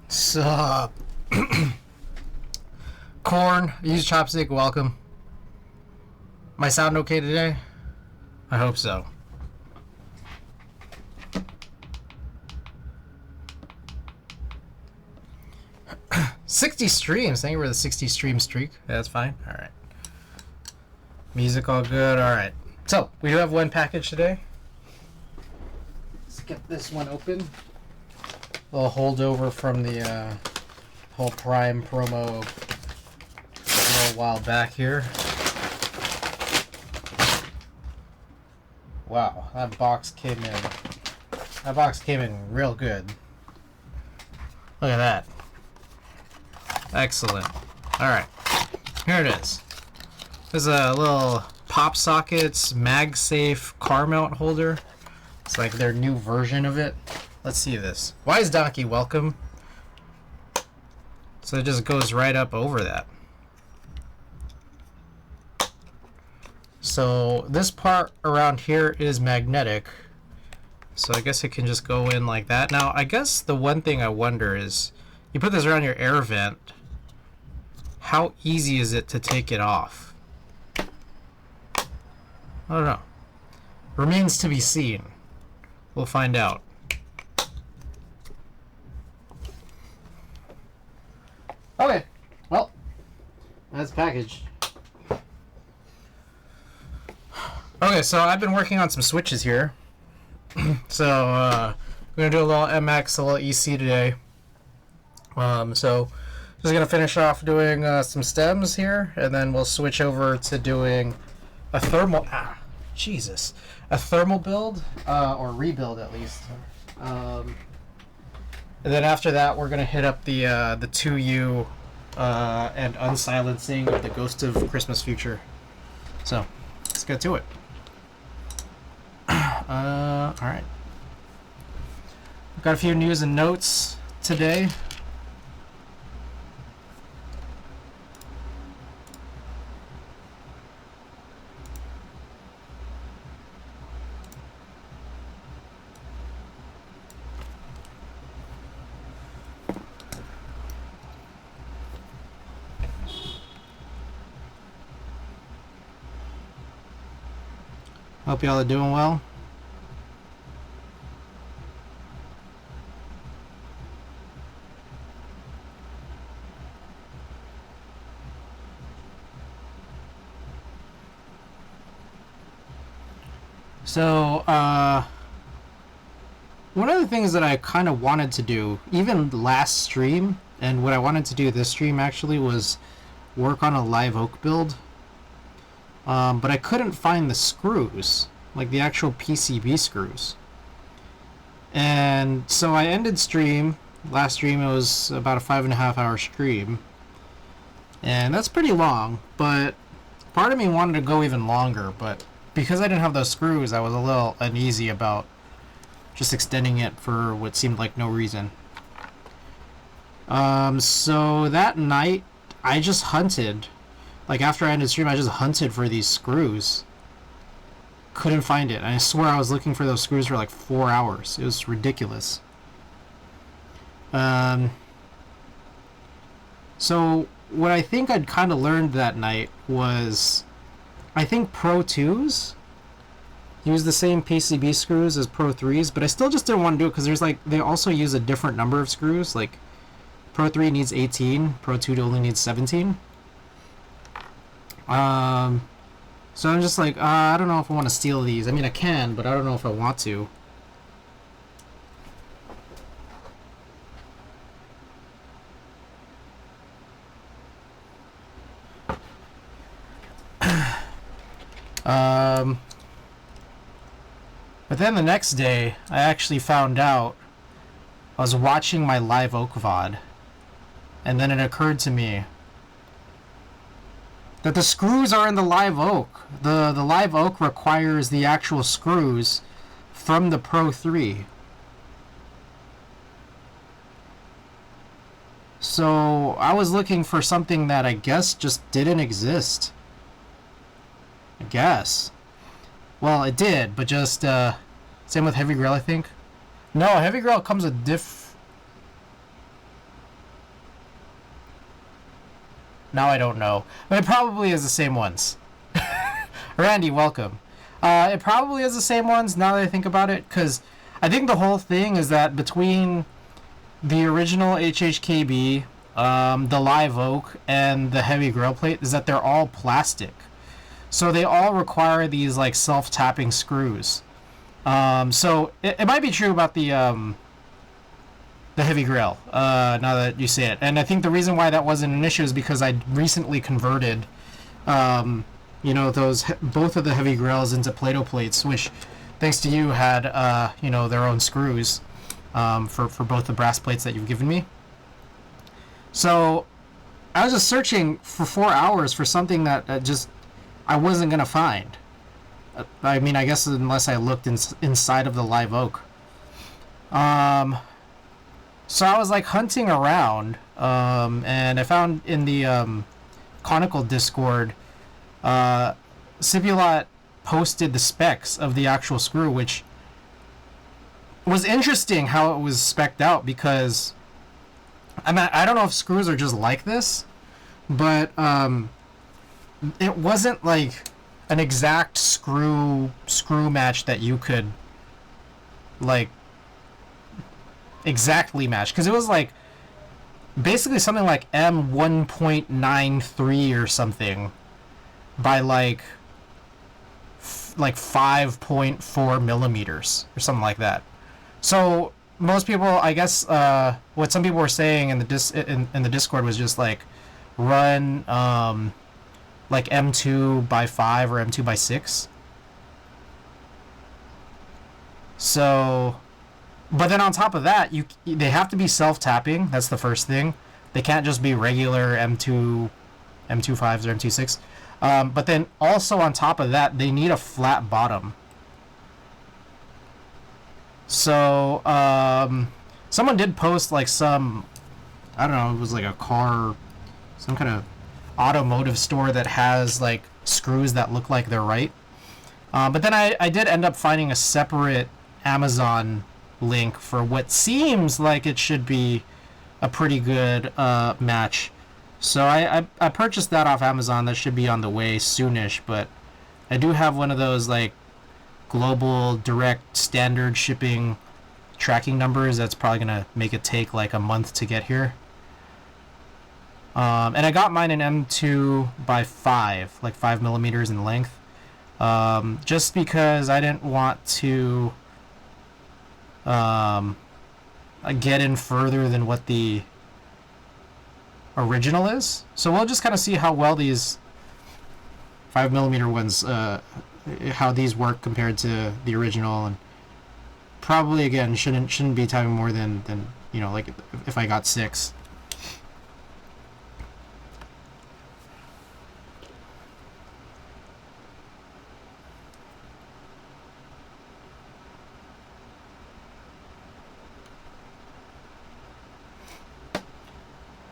Sup? Corn, use chopstick, welcome. My sound okay today? I hope so. $60 streams. Thank you for the 60 stream streak. That's fine. Alright. Music all good. Alright. So, we do have one package today. Let's get this one open. A little holdover from the whole Prime promo a little while back here. Wow, that box came in. That box came in real good. Look at that. Excellent. Alright, here it is. There's a little pop sockets MagSafe car mount holder. It's like their new version of it. Let's see this. Why is Donkey welcome? So it just goes right up over that. So this part around here is magnetic. So I guess it can just go in like that. Now, I guess the one thing I wonder is, you put this around your air vent, how easy is it to take it off? I don't know. Remains to be seen. We'll find out. Okay, well, that's packaged. Okay, so I've been working on some switches here. So, we're going to do a little MX, a little EC today. So, just going to finish off doing some stems here, and then we'll switch over to doing a thermal... a thermal build, or rebuild at least. And then after that, we're going to hit up the 2U and unsilencing of the Ghost of Christmas Future. So, let's get to it. Alright. Got a few news and notes today. Hope y'all are doing well. So, one of the things that I kind of wanted to do, even last stream, and what I wanted to do this stream actually, was work on a live oak build. But I couldn't find the screws, like the actual PCB screws. And so I ended stream. Last stream, it was about a 5.5 hour stream. And that's pretty long, but part of me wanted to go even longer, but because I didn't have those screws, I was a little uneasy about just extending it for what seemed like no reason. So that night, I just hunted. Like, after I ended stream, I just hunted for these screws. Couldn't find it. And I swear I was looking for those screws for like 4 hours. It was ridiculous. So, what I think I'd kind of learned that night was, I think Pro 2s use the same PCB screws as Pro 3s, but I still just didn't want to do it because there's like, they also use a different number of screws. Like, Pro 3 needs 18, Pro 2 only needs 17. So I'm just like, I don't know if I want to steal these. I mean, I can, but I don't know if I want to. But then the next day, I actually found out, I was watching my live oak VOD, and then it occurred to me that the screws are in the live oak. The live oak requires the actual screws from the Pro 3. So I was looking for something that I guess just didn't exist. I guess. Well, it did, but just same with Heavy Grail, I think. No, Heavy Grail comes with Now I don't know. But it probably is the same ones. Randy, welcome. It probably is the same ones now that I think about it, because I think the whole thing is that between the original HHKB, the live oak, and the heavy grill plate is that they're all plastic. So they all require these like self-tapping screws. So it might be true about the heavy grill, now that you say it. And I think the reason why that wasn't an issue is because I recently converted, both of the heavy grills into Play-Doh plates, which, thanks to you, had, their own screws, for both the brass plates that you've given me. So I was just searching for 4 hours for something that I wasn't going to find. I mean, I guess unless I looked inside of the live oak. So I was like hunting around, and I found in the Conical Discord, Sipulot posted the specs of the actual screw, which was interesting how it was spec'd out, because I don't know if screws are just like this, but it wasn't like an exact screw match that you could like exactly match, because it was like basically something like M 1.93 or something by like 5.4 millimeters or something like that. So most people, I guess, what some people were saying in the Discord was just like run like M2 by 5 or M2 by 6. So, but then on top of that, they have to be self-tapping. That's the first thing. They can't just be regular M2 M2.5s or M2.6. But then also on top of that, they need a flat bottom. So, someone did post like some, I don't know, it was like a car, some kind of automotive store that has like screws that look like they're right. But then I did end up finding a separate Amazon link for what seems like it should be a pretty good match. So I purchased that off Amazon. That should be on the way soonish, but I do have one of those like global direct standard shipping tracking numbers that's probably gonna make it take like a month to get here. And I got mine in M2 by 5, like 5 millimeters in length, just because I didn't want to get in further than what the original is. So we'll just kind of see how well these 5 millimeter ones, how these work compared to the original, and probably again shouldn't be timing more than like if I got 6.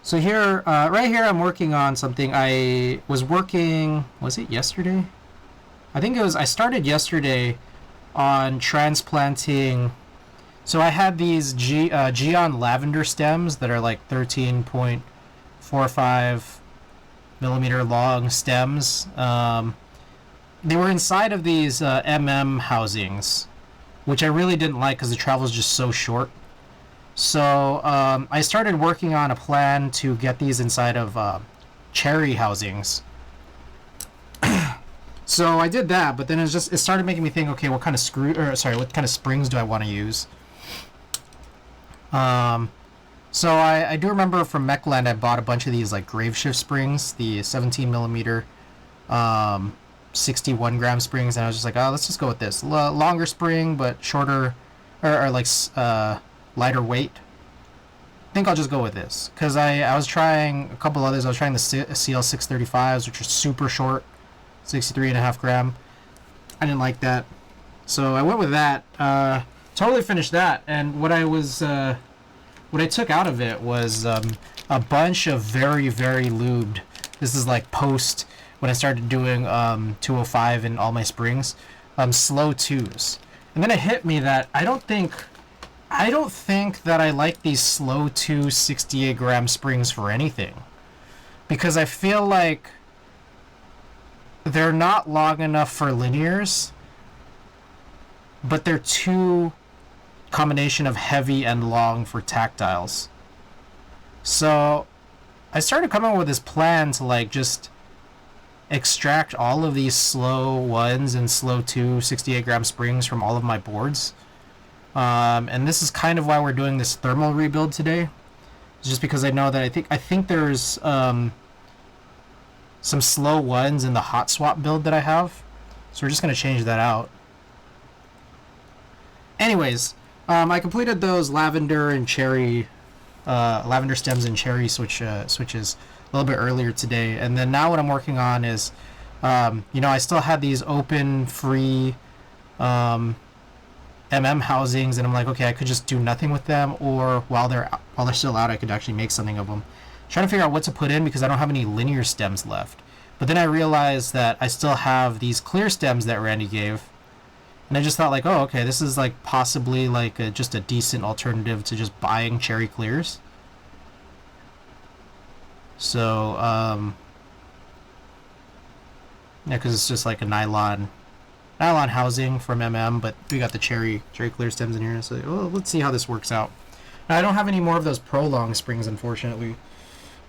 So here, right here, I'm working on something. I was working, was it yesterday? I think it was, I started yesterday on transplanting. So I had these Geon lavender stems that are like 13.45 millimeter long stems. They were inside of these housings, which I really didn't like because the travel is just so short. So I started working on a plan to get these inside of cherry housings. So I did that, but then it started making me think, okay, what kind of springs do I want to use? So I do remember from Mechland I bought a bunch of these like grave shift springs, the 17 millimeter 61 gram springs, and I was just like, oh, let's just go with this longer spring but shorter, or like lighter weight. I think I'll just go with this because I was trying a couple others. I was trying the CL635s, which are super short, 63.5 gram. I didn't like that, so I went with that. Totally finished that, and what I took out of it was a bunch of very, very lubed. This is like post when I started doing 205 in all my springs, slow 2s, and then it hit me that I don't think that I like these slow 2 68 gram springs for anything. because I feel like they're not long enough for linears, but they're too combination of heavy and long for tactiles. So I started coming up with this plan to like just extract all of these slow 1s and slow 2 68-gram springs from all of my boards. And this is kind of why we're doing this thermal rebuild today. It's just because I know that I think there's some slow 1s in the hot swap build that I have. So we're just going to change that out. Anyways, I completed those lavender and cherry, lavender stems and cherry switches a little bit earlier today. And then now what I'm working on is, I still had these open, free housings, and I'm like, okay, I could just do nothing with them, or while they're still out, I could actually make something of them. Trying to figure out what to put in because I don't have any linear stems left. But then I realized that I still have these clear stems that Randy gave. And I just thought like, oh, okay, this is like possibly like just a decent alternative to just buying cherry clears. So, yeah, because it's just like a nylon housing from but we got the cherry clear stems in here. So, well, let's see how this works out. Now, I don't have any more of those prolong springs, unfortunately,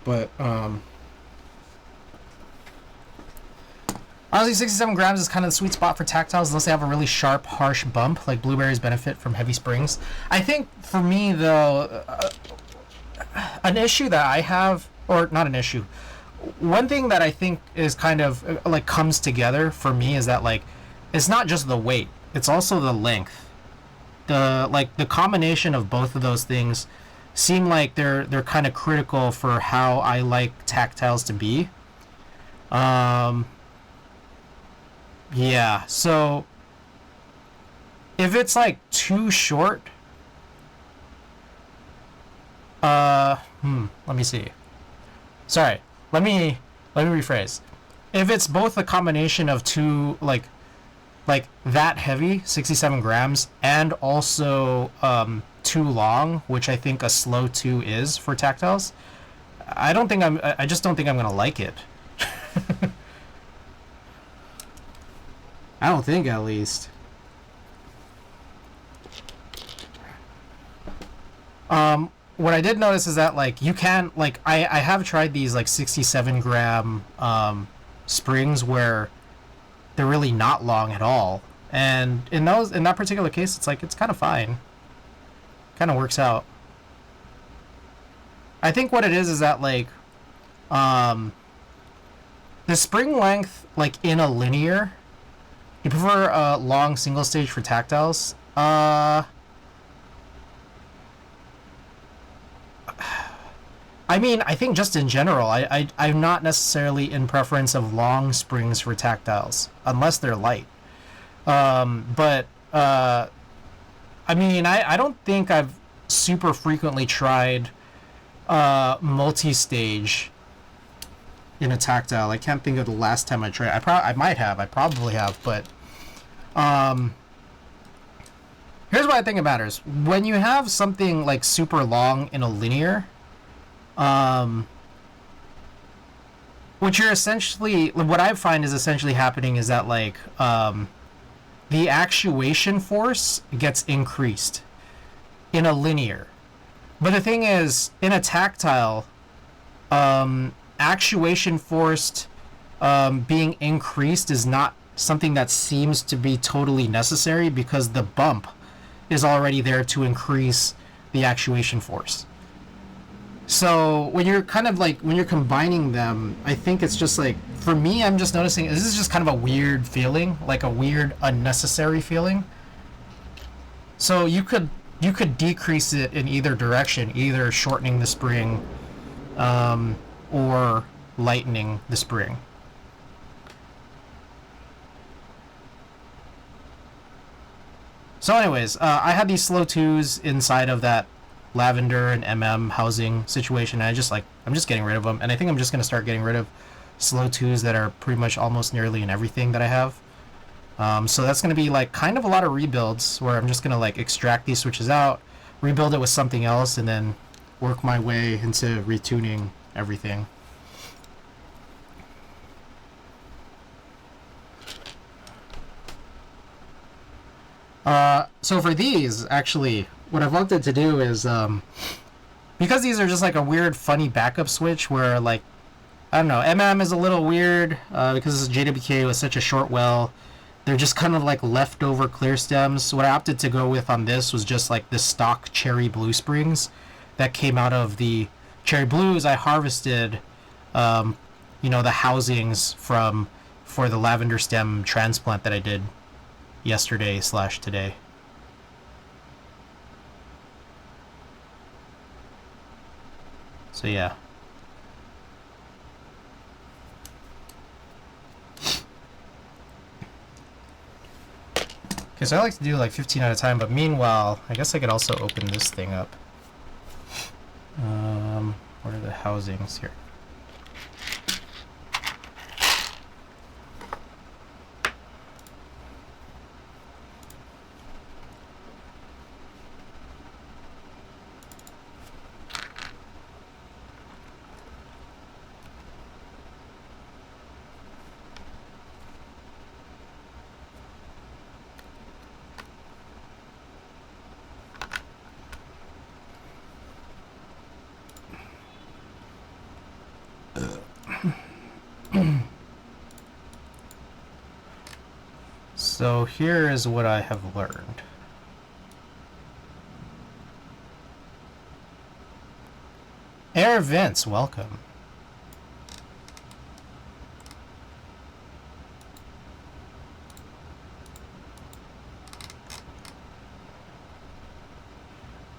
but honestly, 67 grams is kind of the sweet spot for tactiles unless they have a really sharp, harsh bump, like blueberries benefit from heavy springs. I think for me, though, an issue that I have, or not an issue, one thing that I think is kind of like comes together for me is that like it's not just the weight, it's also the length. The combination of both of those things seem like they're kind of critical for how I like tactiles to be. Yeah, so if it's like too short, let me see. Sorry, let me rephrase. If it's both a combination of two like that heavy, 67 grams, and also too long, which I think a slow 2 is for tactiles, I just don't think I'm gonna like it. I don't think, at least. What I did notice is that like you can like I have tried these like 67 gram springs where they're really not long at all, and in that particular case it's like it's kind of fine, kind of works out. I think what it is that like the spring length like in a linear, you prefer a long single stage for tactiles? I mean, I think just in general, I'm not necessarily in preference of long springs for tactiles, unless they're light. I mean, I don't think I've super frequently tried multi-stage in a tactile. I can't think of the last time I tried. I might have. I probably have, but here's what I think it matters. When you have something like super long in a linear, what I find is essentially happening is that like the actuation force gets increased in a linear. But the thing is, in a tactile, actuation forced being increased is not something that seems to be totally necessary because the bump is already there to increase the actuation force. So when you're combining them, I think it's just like, for me, I'm just noticing this is just kind of a weird feeling, like a weird unnecessary feeling. So you could decrease it in either direction, either shortening the spring or lightening the spring. So anyways, I had these slow 2s inside of that lavender and housing situation, and I'm just getting rid of them, and I think I'm just going to start getting rid of slow 2s that are pretty much almost nearly in everything that I have. So that's going to be like kind of a lot of rebuilds where I'm just going to like extract these switches out, rebuild it with something else, and then work my way into retuning everything. So for these, actually, what I've wanted to do is, because these are just like a weird, funny backup switch where, like, I don't know, is a little weird because this JWK was such a short well. They're just kind of like leftover clear stems. So what I opted to go with on this was just like the stock cherry blue springs that came out of the cherry blues I harvested, the housings for the lavender stem transplant that I did yesterday/today. So yeah. Okay, so I like to do like 15 at a time, but meanwhile, I guess I could also open this thing up. What are the housings here? So here is what I have learned. Air Vince, welcome.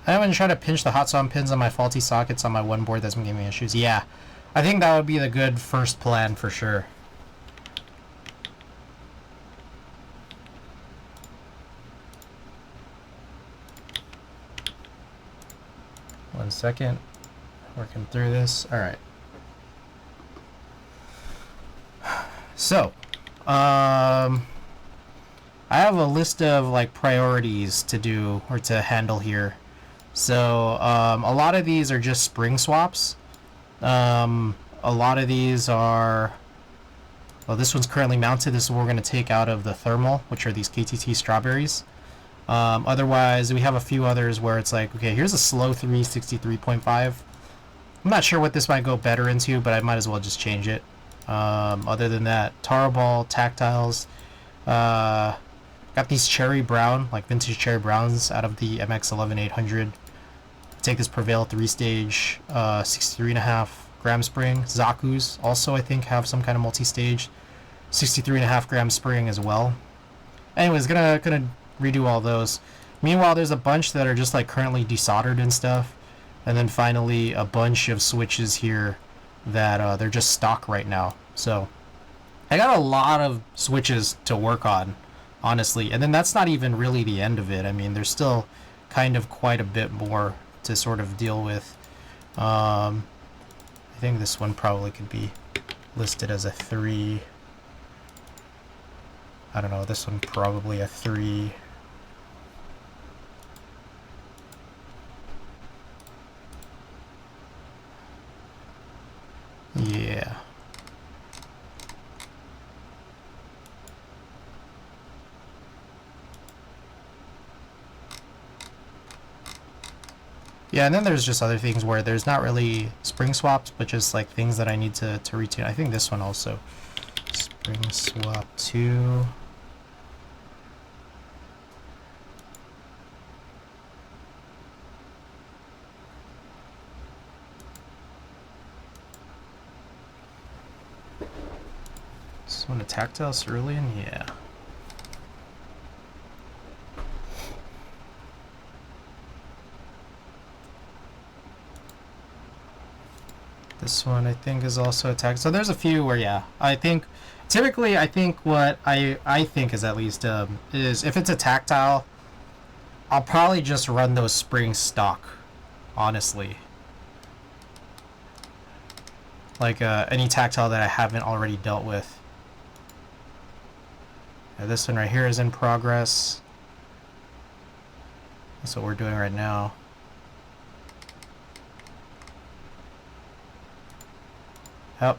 I haven't tried to pinch the hot swap pins on my faulty sockets on my one board that's been giving me issues. Yeah, I think that would be the good first plan for sure. One second. Working through this. Alright. So, I have a list of like priorities to do or to handle here. So, a lot of these are just spring swaps. A lot of these are... Well, this one's currently mounted. This is what we're going to take out of the thermal, which are these KTT strawberries. Otherwise, we have a few others where it's like, okay, here's a slow 363.5. I'm not sure what this might go better into, but I might as well just change it. Other than that, Tarball, Tactiles. Got these cherry brown, like vintage cherry browns out of the MX-11800. Take this Prevail 3-stage, 63.5 gram spring. Zaku's also, I think, have some kind of multi-stage 63.5 gram spring as well. Anyways, gonna redo all those. Meanwhile, there's a bunch that are just like currently desoldered and stuff. And then finally, a bunch of switches here that they're just stock right now. So I got a lot of switches to work on, honestly. And then that's not even really the end of it. I mean, there's still kind of quite a bit more to sort of deal with. I think this one probably could be listed as a 3. I don't know, this one probably a 3. Yeah. Yeah, and then there's just other things where there's not really spring swaps, but just like things that I need to retune. I think this one also. Spring swap 2. This one a tactile cerulean? Yeah. This one I think is also a tactile. So there's a few where, yeah, I think typically what I think is at least is if it's a tactile, I'll probably just run those springs stock, honestly. Like any tactile that I haven't already dealt with. Yeah, this one right here is in progress. That's what we're doing right now. Yep.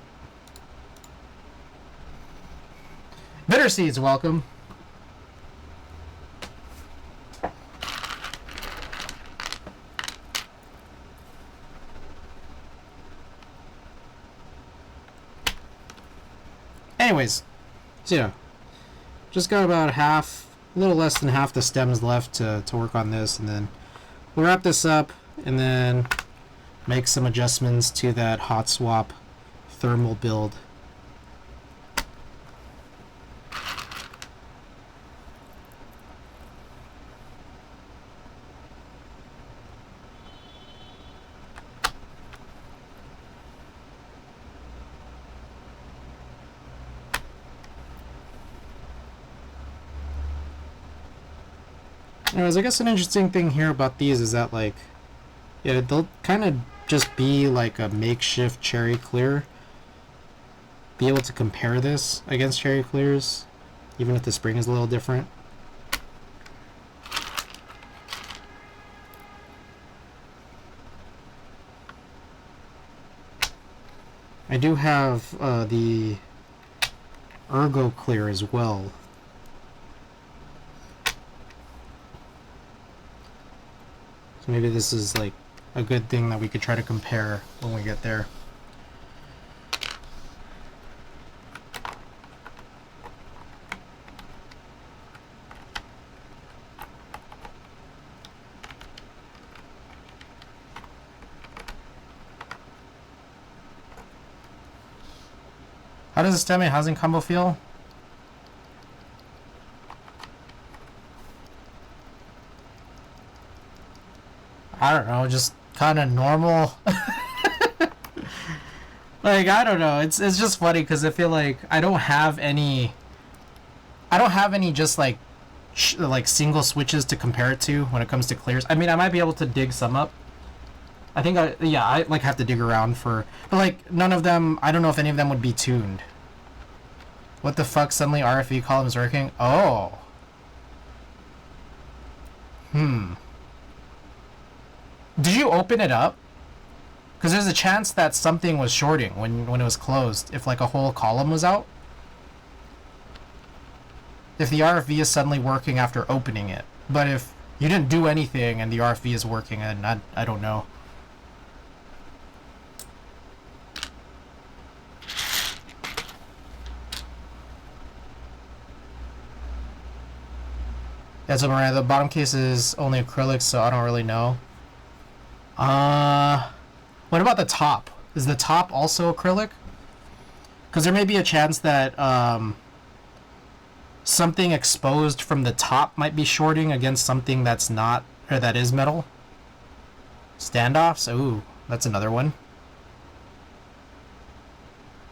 Bitter Seeds, welcome. anyways, so yeah, just got about half, a little less than half the stems left to work on this, and then we'll wrap this up and then make some adjustments to that hot swap thermal build. Anyways, I guess an interesting thing here about these is that, like, yeah, they'll kind of just be like a makeshift cherry clear. Be able to compare this against cherry clears, even if the spring is a little different. I do have the Ergo Clear as well. So maybe this is like a good thing that we could try to compare when we get there. How does the STEM housing combo feel? I don't know, just kind of normal. Like, I don't know, it's just funny because I feel like I don't have any just like like single switches to compare it to when it comes to clears. I mean, I might be able to dig some up. I think I like have to dig around for, but like none of them, I don't know if any of them would be tuned. What the fuck, suddenly RFE column is working? Oh. Did you open it up? Because there's a chance that something was shorting when it was closed, if like a whole column was out. If the RFV is suddenly working after opening it. But if you didn't do anything and the RFV is working, and I don't know. Yeah, so Mariah, the bottom case is only acrylic, so I don't really know. What about the top? Is the top also acrylic? Because there may be a chance that something exposed from the top might be shorting against something that's not, or that is metal. Standoffs? Ooh, that's another one.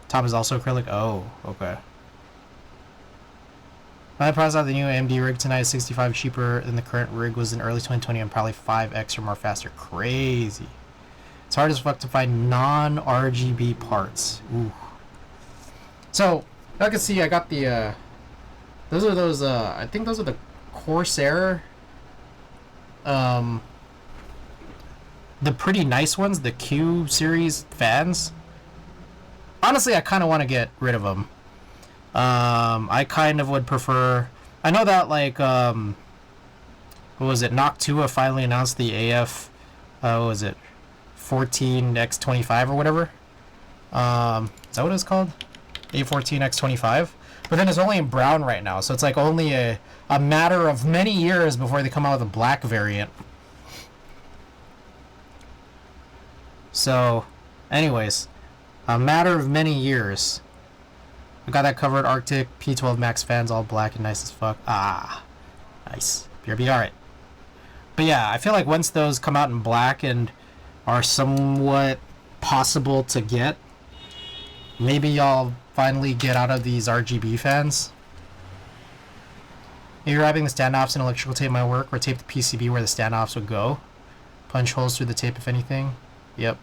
Top is also acrylic? Oh, okay. My price on the new AMD rig tonight is 65 cheaper than the current rig was in early 2020 and probably 5x or more faster. Crazy. It's hard as fuck to find non-RGB parts. Ooh. So, I can see I got the, those are I think those are the Corsair, the pretty nice ones, the Q series fans. Honestly, I kind of want to get rid of them. I kind of would prefer, I know that like, what was it, Noctua finally announced the AF, what was it, 14X25 or whatever, is that what it's called, A14X25, but then it's only in brown right now, so it's like only a matter of many years before they come out with a black variant. So, anyways, a matter of many years. I got that covered. Arctic P12 Max fans, all black and nice as fuck. Ah, nice. BRB, alright. But yeah, I feel like once those come out in black and are somewhat possible to get, maybe y'all finally get out of these RGB fans. Maybe wrapping the standoffs in electrical tape might work, or tape the PCB where the standoffs would go. Punch holes through the tape if anything. Yep.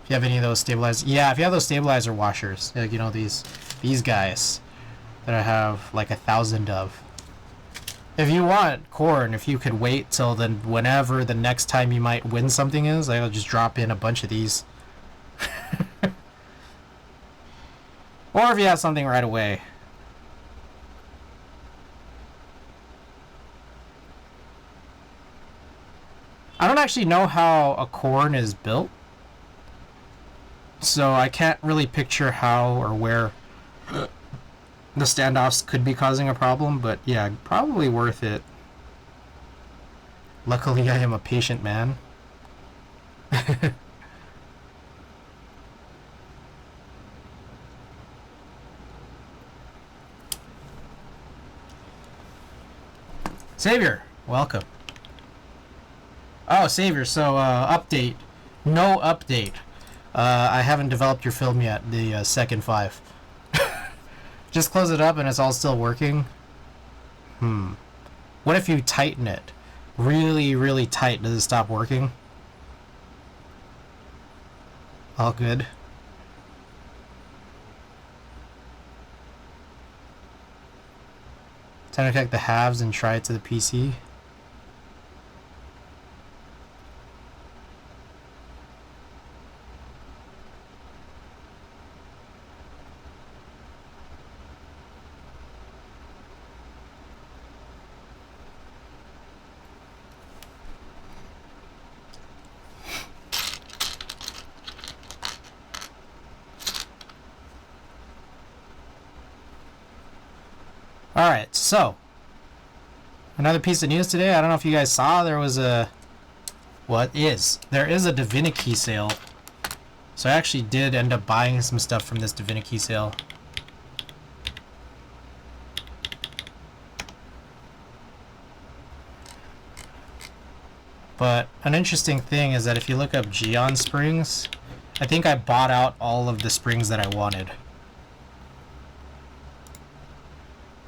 If you have any of those stabilizers, yeah, if you have those stabilizer washers, like, you know, these guys that I have like 1,000 of. If you want corn, if you could wait till then, whenever the next time you might win something is, I'll just drop in a bunch of these. Or if you have something right away. I don't actually know how a corn is built, so I can't really picture how or where the standoffs could be causing a problem, but yeah, probably worth it. Luckily, I am a patient man. Savior, welcome. Oh, Savior, so, update. No update. I haven't developed your film yet, the second 5. Just close it up and it's all still working. What if you tighten it? Really, really tight. Does it stop working? All good. Time to connect the halves and try it to the PC. Alright, so another piece of news today. I don't know if you guys saw, there is a Divinity sale. So I actually did end up buying some stuff from this Divinity sale. But an interesting thing is that if you look up Geon springs, I think I bought out all of the springs that I wanted.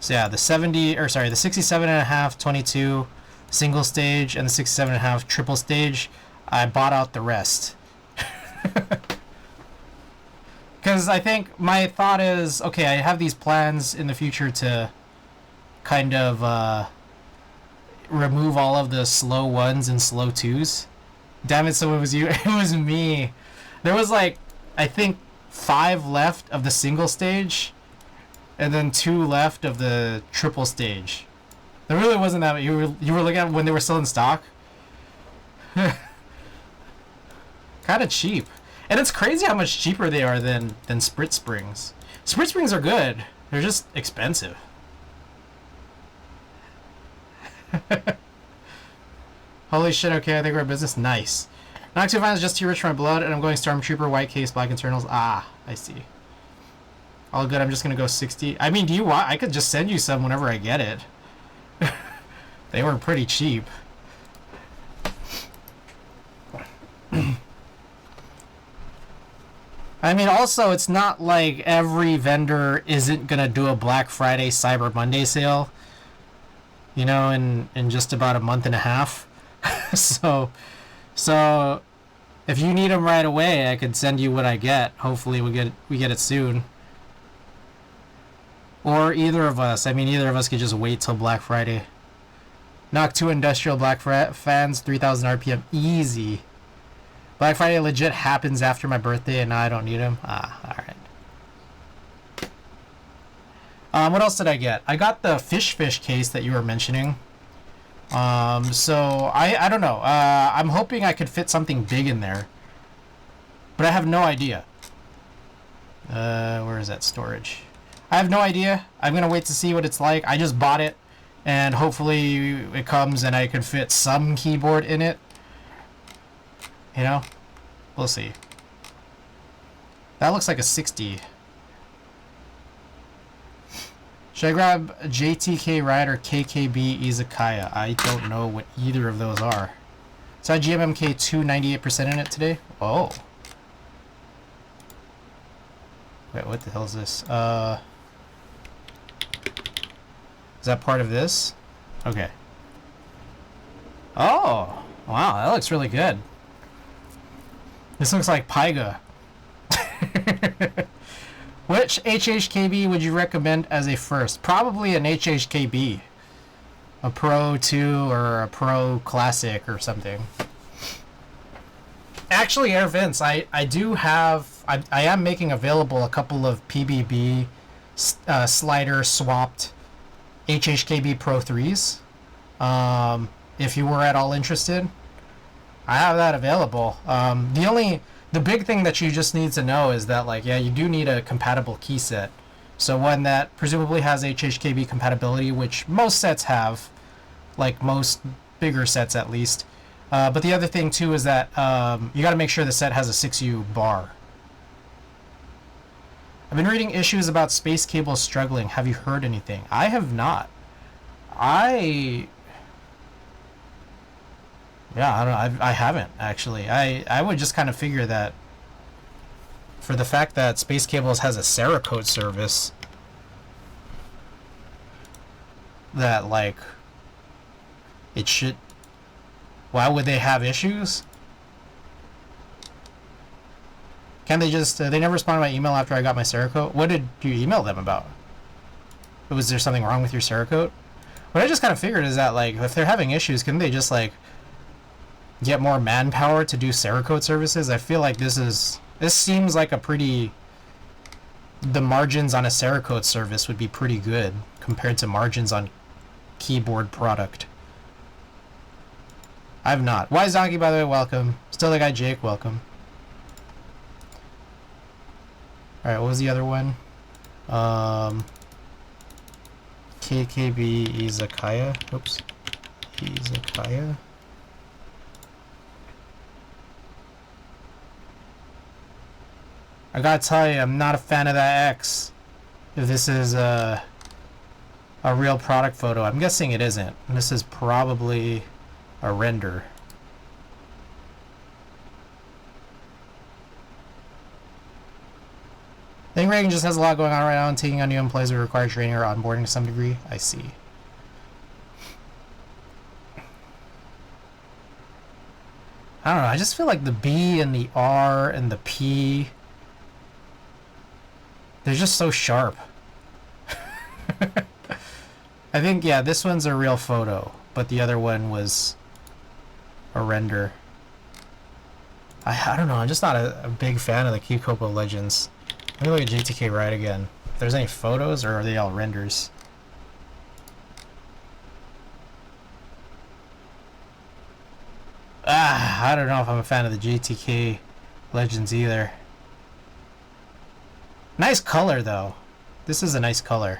So yeah, the 67.5 22 single stage and the 67.5 triple stage, I bought out the rest. Because I think my thought is, okay, I have these plans in the future to kind of remove all of the slow 1s and slow 2s. Damn it, so it was you. It was me. There was like, I think 5 left of the single stage. And then 2 left of the triple stage. There really wasn't that. You were looking at when they were still in stock. Kind of cheap, and it's crazy how much cheaper they are than Sprit springs. Sprit springs are good. They're just expensive. Holy shit! Okay, I think we're in business. Nice. Noxio Vine is just too rich for my blood, and I'm going Stormtrooper, White Case, Black Internals. Ah, I see. All good, I'm just gonna go 60. I mean, do you want... I could just send you some whenever I get it. They were pretty cheap. I mean, also, it's not like every vendor isn't gonna do a Black Friday, Cyber Monday sale. You know, in just about a month and a half. So, if you need them right away, I could send you what I get. Hopefully we get it soon. Or either of us. I mean, either of us could just wait till Black Friday. Knock 2 industrial Black fans, 3,000 RPM, easy. Black Friday legit happens after my birthday, and now I don't need them. Ah, alright. What else did I get? I got the fish case that you were mentioning. So, I don't know. I'm hoping I could fit something big in there. But I have no idea. Where is that storage? I have no idea. I'm going to wait to see what it's like. I just bought it, and hopefully it comes and I can fit some keyboard in it. You know? We'll see. That looks like a 60. Should I grab JTK Ride or KKB Izakaya? I don't know what either of those are. So I had GMMK 298% in it today. Oh. Wait, what the hell is this? Is that part of this? Okay. Oh! Wow, that looks really good. This looks like Pyga. Which HHKB would you recommend as a first? Probably an HHKB. A Pro 2 or a Pro Classic or something. Actually, Air Vince, I do have... I am making available a couple of PBB slider swapped HHKB Pro 3s. If you were at all interested, I have that available. The big thing that you just need to know is that, like, yeah, you do need a compatible key set. So one that presumably has HHKB compatibility, which most sets have, like most bigger sets at least. But the other thing too is that you got to make sure the set has a 6U bar. I've been reading issues about space cables struggling. Have you heard anything? I have not. I don't know. I haven't actually. I would just kind of figure that for the fact that Space Cables has a Cerakote service, that like it should. Why would they have issues? Can't they just? They never responded to my email after I got my Cerakote. What did you email them about? Was there something wrong with your Cerakote? What I just kind of figured is that like if they're having issues, couldn't they just like get more manpower to do Cerakote services? I feel like this seems like a pretty. The margins on a Cerakote service would be pretty good compared to margins on keyboard product. I've not. Wise Donkey, by the way, welcome. Still the guy Jake, welcome. Alright, what was the other one? KKB Izakaya. Oops. Izakaya. I gotta tell you, I'm not a fan of that X. If this is a real product photo. I'm guessing it isn't. This is probably a render. I think Reagan just has a lot going on right now, and taking on new employees will require training or onboarding to some degree. I see. I don't know, I just feel like the B and the R and the P, they're just so sharp. I think, yeah, this one's a real photo, but the other one was a render. I don't know, I'm just not a big fan of the Kikopo Legends. Let me look at JTK Ride again. If there's any photos, or are they all renders? I don't know if I'm a fan of the JTK Legends either. Nice color, though. This is a nice color.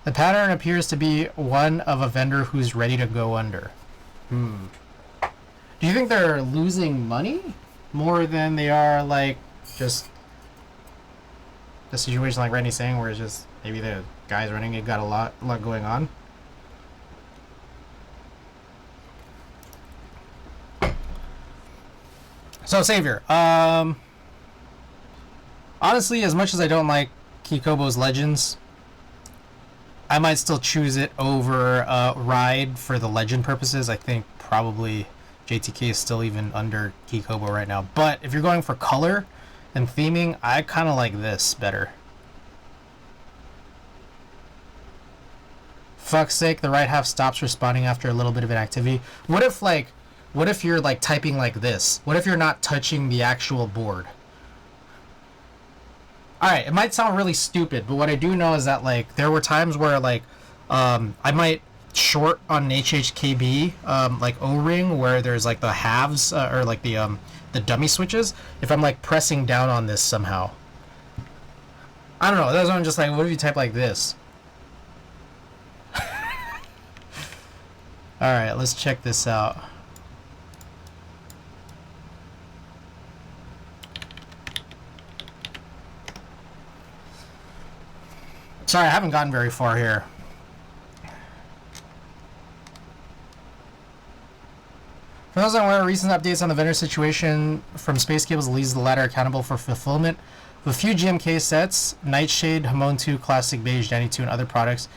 The pattern appears to be one of a vendor who's ready to go under. Do you think they're losing money more than they are, like, just the situation like Randy's saying, where it's just maybe the guys running it got a lot going on? So, Savior, honestly, as much as I don't like Kikobo's Legends, I might still choose it over Ride for the legend purposes. I think probably JTK is still even under Kikobo right now. But if you're going for color and theming, I kind of like this better. Fuck's sake, the right half stops responding after a little bit of inactivity. What if you're like typing like this? What if you're not touching the actual board? Alright, it might sound really stupid, but what I do know is that like there were times where like I might short on an HHKB like O-ring where there's like the halves or like the dummy switches, if I'm like pressing down on this somehow. I don't know, that's why I'm just like, what if you type like this? Alright, let's check this out. Sorry, I haven't gotten very far here. For those unaware, recent updates on the vendor situation from Space Cables leaves the latter accountable for fulfillment of a few GMK sets, Nightshade, Hamon 2, Classic Beige, Danny 2, and other products.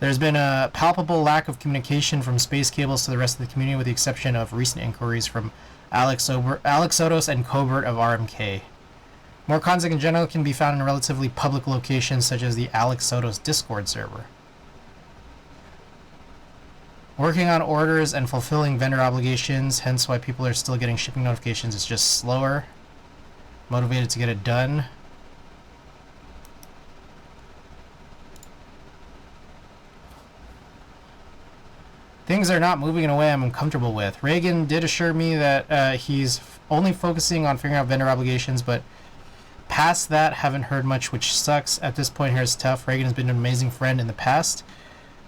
There's been a palpable lack of communication from Space Cables to the rest of the community, with the exception of recent inquiries from Alex Sotos and Cobert of RMK. More content in general can be found in relatively public locations such as the Alex Sotos Discord server. Working on orders and fulfilling vendor obligations, hence why people are still getting shipping notifications. It's just slower. Motivated to get it done. Things are not moving in a way I'm comfortable with. Reagan did assure me that he's only focusing on figuring out vendor obligations, but past that, haven't heard much, which sucks. At this point here, it's tough. Reagan has been an amazing friend in the past.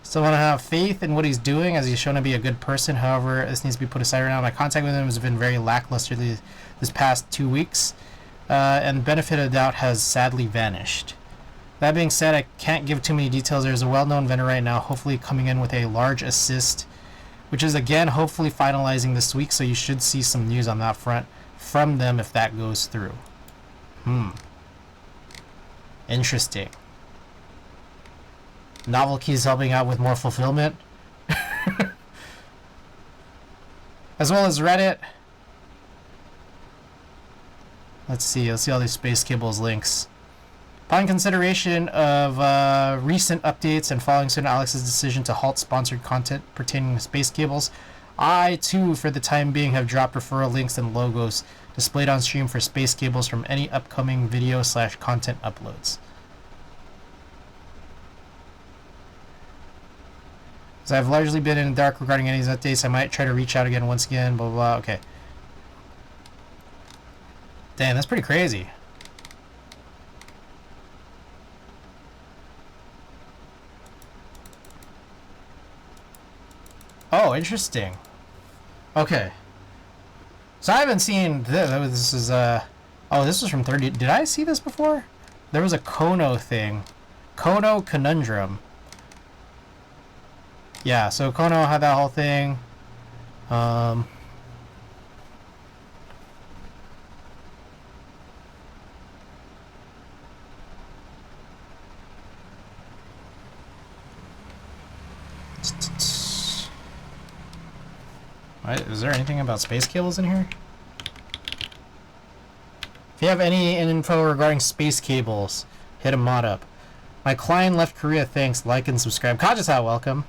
Still want to have faith in what he's doing, as he's shown to be a good person. However, this needs to be put aside right now. My contact with him has been very lackluster this past 2 weeks, and benefit of the doubt has sadly vanished. That being said, I can't give too many details. There's a well-known vendor right now, hopefully coming in with a large assist, which is again hopefully finalizing this week, so you should see some news on that front from them if that goes through. Interesting. Novel Keys helping out with more fulfillment. As well as Reddit. Let's see all these space cables links. Upon consideration of recent updates and following soon Alex's decision to halt sponsored content pertaining to space cables, I too, for the time being, have dropped referral links and logos displayed on stream for space cables from any upcoming video/content uploads. As I've largely been in the dark regarding any of these updates, I might try to reach out again once again, blah, blah, blah. Okay. Damn, that's pretty crazy. Oh, interesting. Okay. So I haven't seen this. This is, oh, this was from 30. Did I see this before? There was a Kono thing. Kono Conundrum. Yeah, so Kono had that whole thing. Is there anything about space cables in here? If you have any info regarding space cables, hit a mod up. My client left Korea, thanks. Like and subscribe. Kajasa, welcome.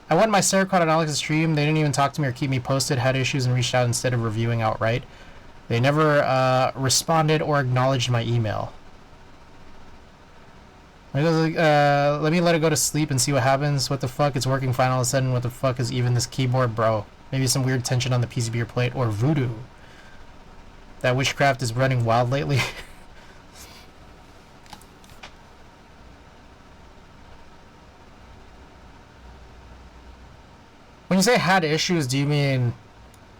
I won my Seracon on Alex's stream. They didn't even talk to me or keep me posted. Had issues and reached out instead of reviewing outright. They never responded or acknowledged my email. Let me let it go to sleep and see what happens. What the fuck? It's working fine all of a sudden. What the fuck is even this keyboard, bro? Maybe some weird tension on the PCB or plate, or voodoo. That witchcraft is running wild lately. When you say had issues, do you mean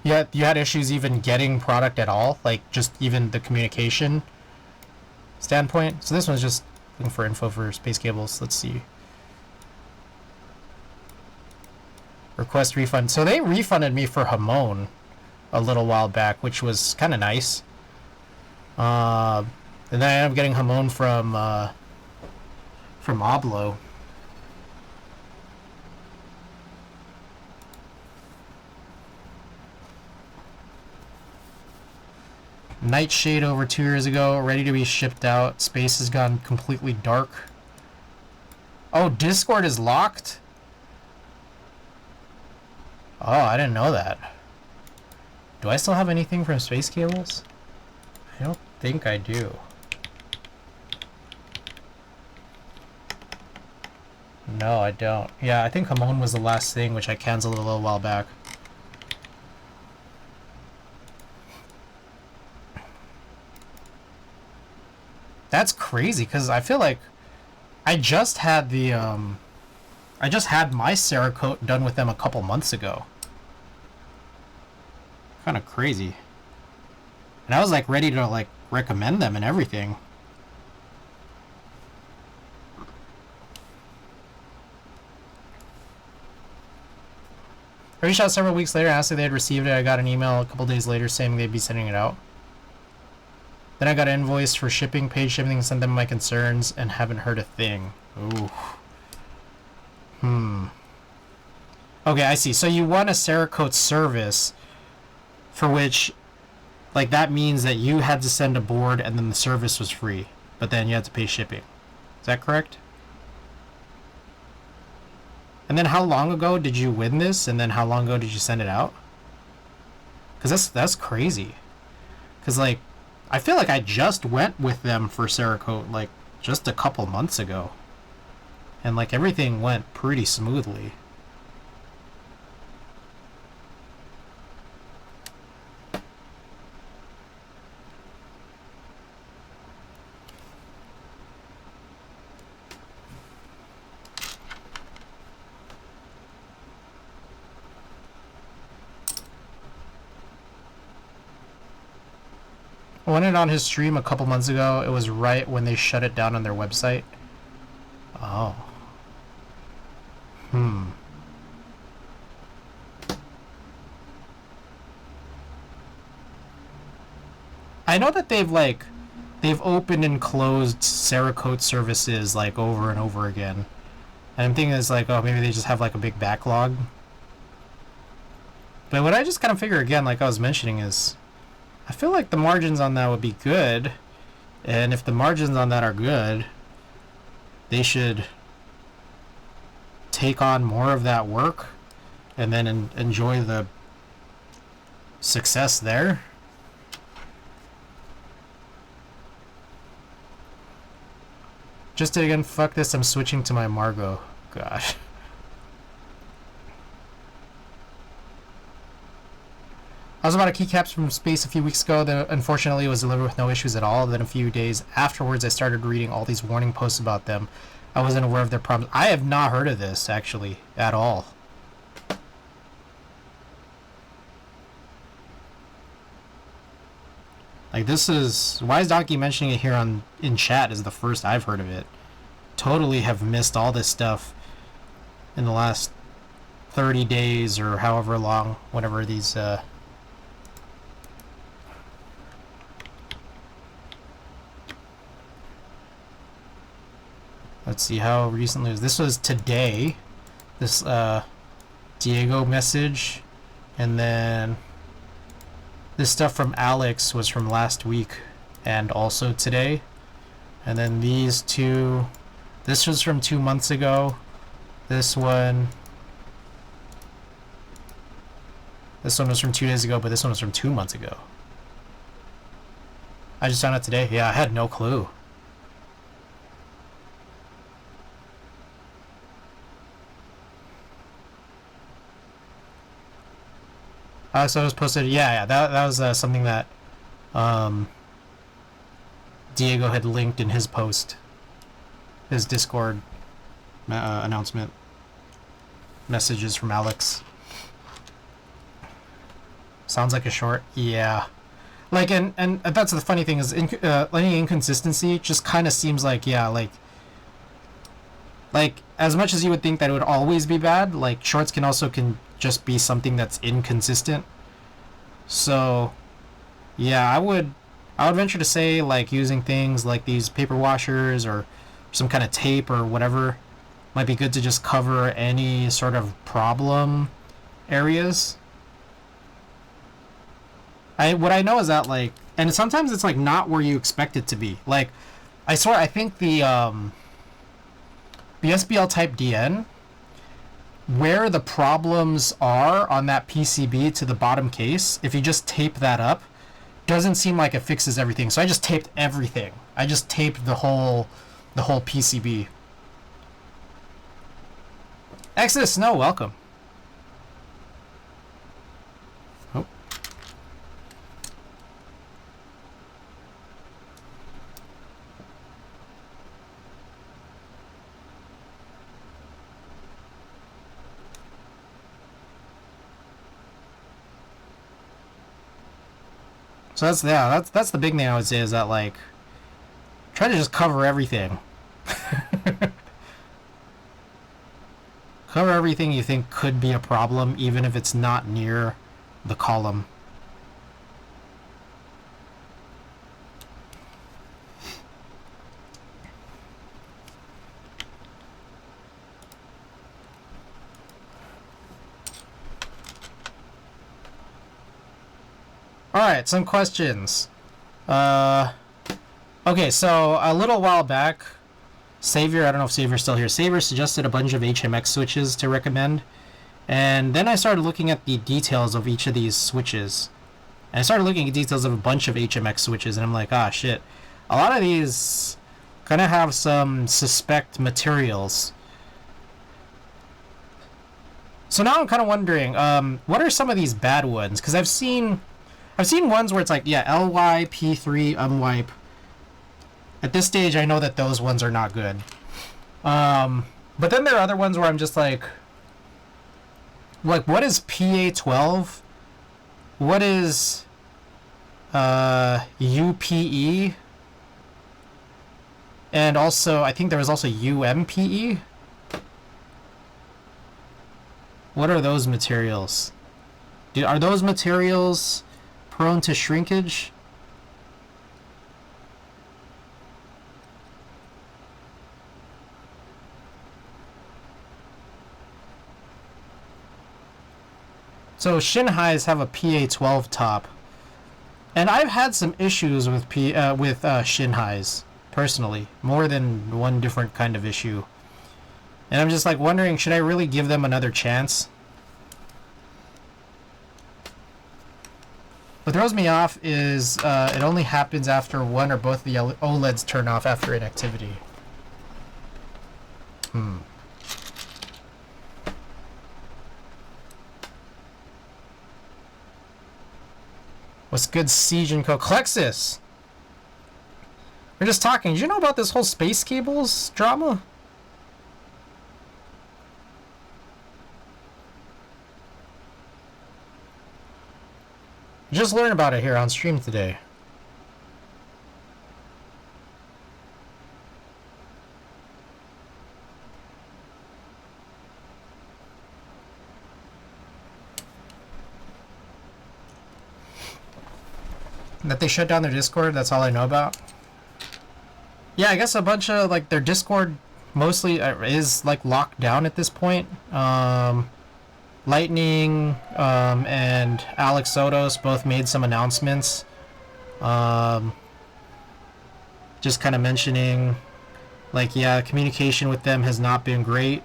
you had issues even getting product at all? Like just even the communication standpoint? So this one's just looking for info for space cables. Let's see. Request refund. So they refunded me for Hamon a little while back, which was kind of nice. And then I ended up getting Hamon from Oblo. Nightshade over 2 years ago, ready to be shipped out. Space has gone completely dark. Oh, Discord is locked? Oh, I didn't know that. Do I still have anything from Space Cables? I don't think I do. No, I don't. Yeah, I think Hamon was the last thing, which I canceled a little while back. That's crazy, because I feel like I just had the I just had my Cerakote done with them a couple months ago. Kind of crazy. And I was like ready to like recommend them and everything. I reached out several weeks later, asked if they had received it. I got an email a couple days later saying they'd be sending it out. Then I got an invoice for shipping, paid shipping, and sent them my concerns, and haven't heard a thing. Ooh. Okay, I see. So you want a Cerakote service for which, like, that means that you had to send a board and then the service was free, but then you had to pay shipping. Is that correct? And then how long ago did you win this, and then how long ago did you send it out? Because that's crazy. Because, like, I feel like I just went with them for Cerakote, like, just a couple months ago. And, like, everything went pretty smoothly. I went in on his stream a couple months ago. It was right when they shut it down on their website. Oh. I know that they've opened and closed Cerakote services like over and over again. And I'm thinking it's like, oh, maybe they just have like a big backlog. But what I just kind of figure again, like I was mentioning, is I feel like the margins on that would be good. And if the margins on that are good, they should take on more of that work and then enjoy the success there. Just did again, fuck this, I'm switching to my Margot. Gosh. I was about to keycaps from space a few weeks ago that unfortunately was delivered with no issues at all. Then a few days afterwards I started reading all these warning posts about them. I wasn't aware of their problems. I have not heard of this, actually, at all. Like, this is... Why is Donkey mentioning it here in chat is the first I've heard of it. Totally have missed all this stuff in the last 30 days or however long, whenever these... Let's see, how recently was this? Was today. This Diego message. And then this stuff from Alex was from last week and also today. And then these two, this was from 2 months ago. This one was from 2 days ago, but this one was from 2 months ago. I just found out today. Yeah, I had no clue. So it was posted. Yeah. That was something that Diego had linked in his post, his Discord announcement messages from Alex. Sounds like a short. Yeah. Like, and that's the funny thing is, any inconsistency just kind of seems like, yeah, like as much as you would think that it would always be bad, like shorts can just be something that's inconsistent. So yeah, I would venture to say, like, using things like these paper washers or some kind of tape or whatever might be good to just cover any sort of problem areas. What I know is that, like, and sometimes it's like not where you expect it to be. Like, I swear, I think the SBL Type DN, where the problems are on that PCB to the bottom case, if you just tape that up, doesn't seem like it fixes everything. So I just taped everything. I just taped the whole PCB. Exodus Snow, welcome. Oh. So that's the big thing I would say, is that, like, try to just cover everything. Cover everything you think could be a problem, even if it's not near the column. Alright, some questions. Okay, so a little while back, Savior, I don't know if Savior's still here, Savior suggested a bunch of HMX switches to recommend. And then I started looking at the details of each of these switches. And I started looking at details of a bunch of HMX switches, and I'm like, ah, shit. A lot of these kind of have some suspect materials. So now I'm kind of wondering, what are some of these bad ones? Because I've seen ones where it's like, yeah, LY, P3, unwipe. At this stage, I know that those ones are not good. But then there are other ones where I'm just like, what is PA12? What is UPE, and also I think there was also UMPE. What are those materials? Are those materials prone to shrinkage? So shin highs have a PA12 top, and I've had some issues with shin highs personally, more than one different kind of issue, and I'm just like wondering, should I really give them another chance? What throws me off is it only happens after one or both the OLEDs turn off after inactivity. What's good, Siege and Co? Klexus! We're just talking. Did you know about this whole space cables drama? Just learned about it here on stream today. That they shut down their Discord, that's all I know about. Yeah, I guess a bunch of, like, their Discord mostly is, like, locked down at this point. Lightning and Alex Sotos both made some announcements. Just kind of mentioning, like, yeah, communication with them has not been great.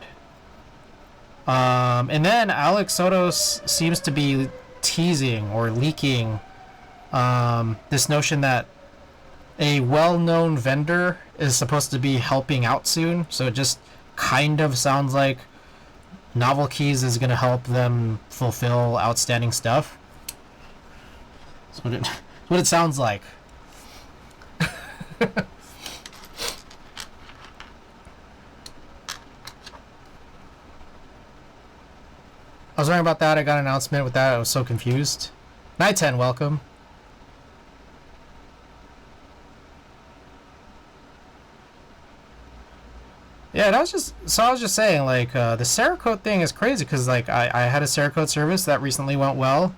And then Alex Sotos seems to be teasing or leaking this notion that a well-known vendor is supposed to be helping out soon, so it just kind of sounds like Novel Keys is going to help them fulfill outstanding stuff. That's what it sounds like. I was wondering about that. I got an announcement with that. I was so confused. Night 10, welcome. Yeah, and I was just saying, like, the Cerakote thing is crazy, because, like, I had a Cerakote service that recently went well.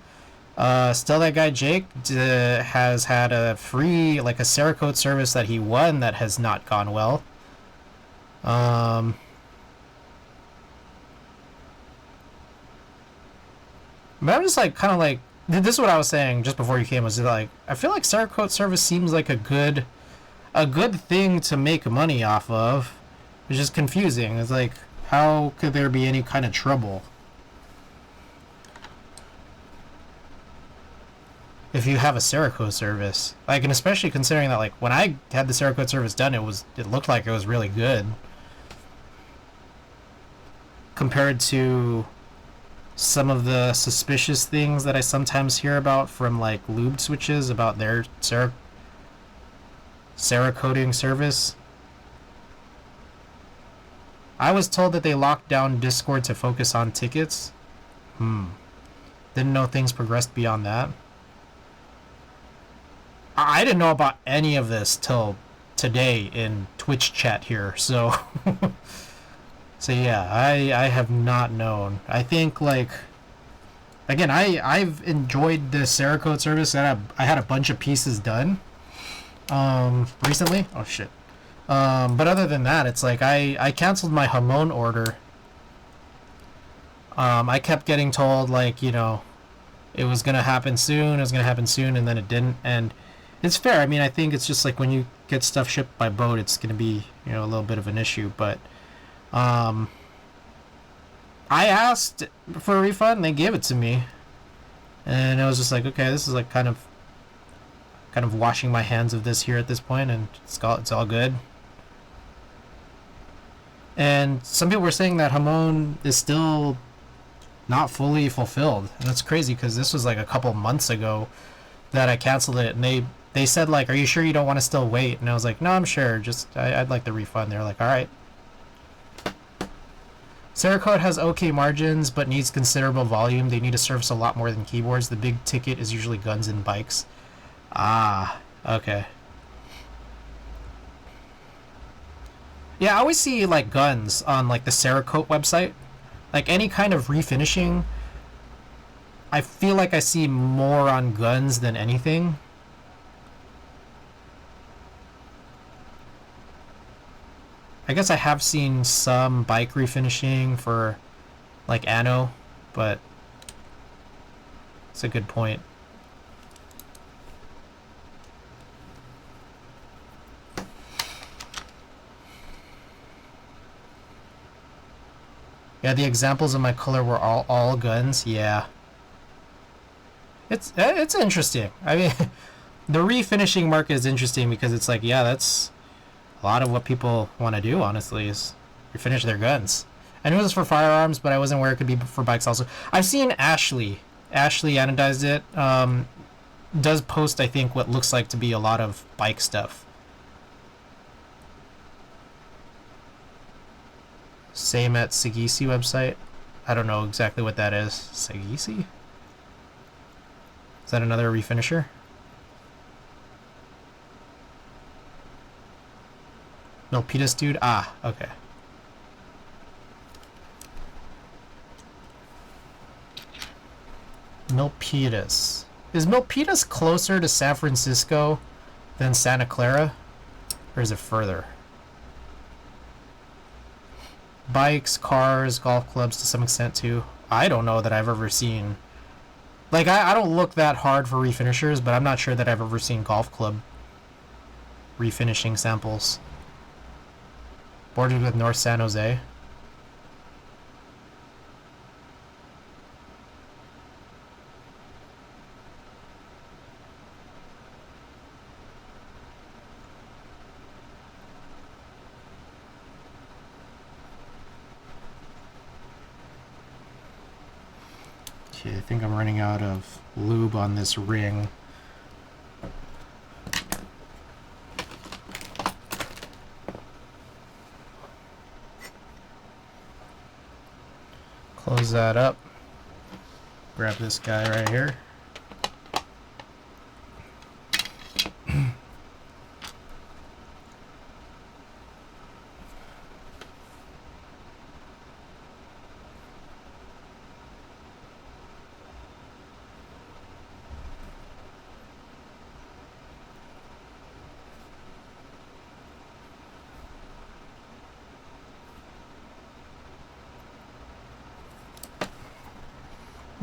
Still, that guy Jake has had a free, like, a Cerakote service that he won that has not gone well. But I'm just, like, kind of, like, this is what I was saying just before you came, was, like, I feel like Cerakote service seems like a good thing to make money off of. It's just confusing. It's like, how could there be any kind of trouble if you have a Cerakote service? Like, and especially considering that, like, when I had the Cerakote service done, it looked like it was really good compared to some of the suspicious things that I sometimes hear about from, like, lubed switches about their Cerakoting service. I was told that they locked down Discord to focus on tickets. Didn't know things progressed beyond that. I didn't know about any of this till today in Twitch chat here, so... So yeah, I have not known. I think, like... Again, I've enjoyed the Cerakote service, and I had a bunch of pieces done recently. Oh, shit. But other than that, it's like I canceled my Hamon order. I kept getting told, like, you know, it was going to happen soon, and then it didn't. And it's fair. I mean, I think it's just like when you get stuff shipped by boat, it's going to be, you know, a little bit of an issue. But I asked for a refund, and they gave it to me. And I was just like, okay, this is like kind of washing my hands of this here at this point, and it's all good. And some people were saying that Hamon is still not fully fulfilled, and that's crazy because this was like a couple months ago that I canceled it, and they said, like, are you sure you don't want to still wait? And I was like, no, I'm sure, just I'd like the refund. They're like, all right. Cerakote has okay margins but needs considerable volume. They need to service a lot more than keyboards. The big ticket is usually guns and bikes. Ah, okay. Yeah, I always see like guns on like the Cerakote website. Like any kind of refinishing, I feel like I see more on guns than anything. I guess I have seen some bike refinishing for like Anno, but it's a good point. Yeah, the examples of my color were all guns. Yeah, it's interesting. I mean, the refinishing market is interesting because it's like, yeah, that's a lot of what people want to do. Honestly, is refinish their guns. I knew it was for firearms, but I wasn't aware it could be for bikes also. I've seen Ashley anodized it. Does post, I think, what looks like to be a lot of bike stuff. Same at Sagisi website. I don't know exactly what that is. Sagisi? Is that another refinisher? Milpitas dude? Ah, okay. Milpitas. Is Milpitas closer to San Francisco than Santa Clara? Or is it further? Bikes, cars, golf clubs to some extent too. I don't know that I've ever seen... Like, I don't look that hard for refinishers, but I'm not sure that I've ever seen golf club refinishing samples. Bordered with North San Jose. Okay, I think I'm running out of lube on this ring. Close that up. Grab this guy right here.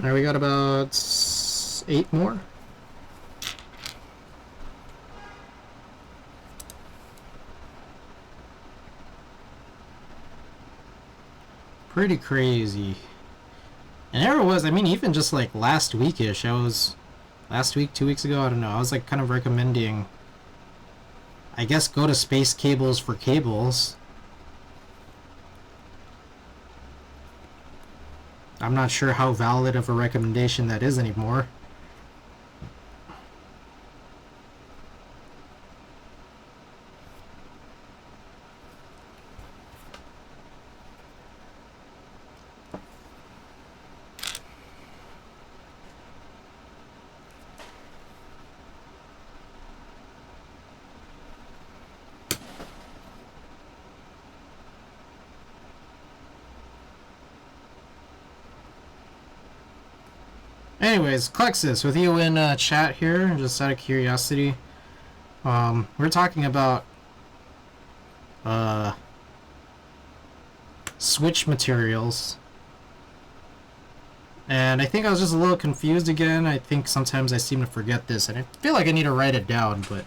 Alright, we got about 8 more. Pretty crazy. And there it was, I mean, even just like last weekish, last week, 2 weeks ago, I don't know, I was like kind of recommending, I guess, go to Space Cables for cables. I'm not sure how valid of a recommendation that is anymore. Anyways, Klexus, with you in chat here, just out of curiosity, we're talking about switch materials, and I think I was just a little confused again. I think sometimes I seem to forget this, and I feel like I need to write it down, but...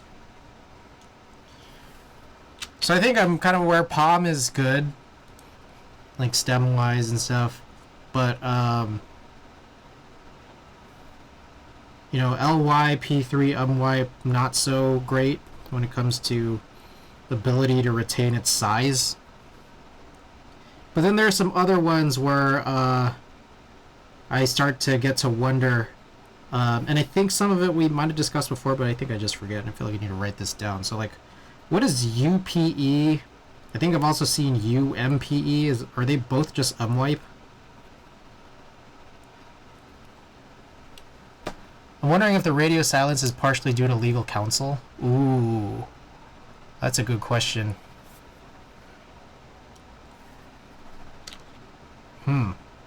So I think I'm kind of where palm is good, like stem-wise and stuff, but, you know, LY, P3, UMY, not so great when it comes to ability to retain its size. But then there are some other ones where I start to get to wonder, and I think some of it we might have discussed before, but I think I just forget, and I feel like I need to write this down. So, like, what is UPE? I think I've also seen UMPE. Are they both just umwipe? I'm wondering if the radio silence is partially due to legal counsel. Ooh, that's a good question.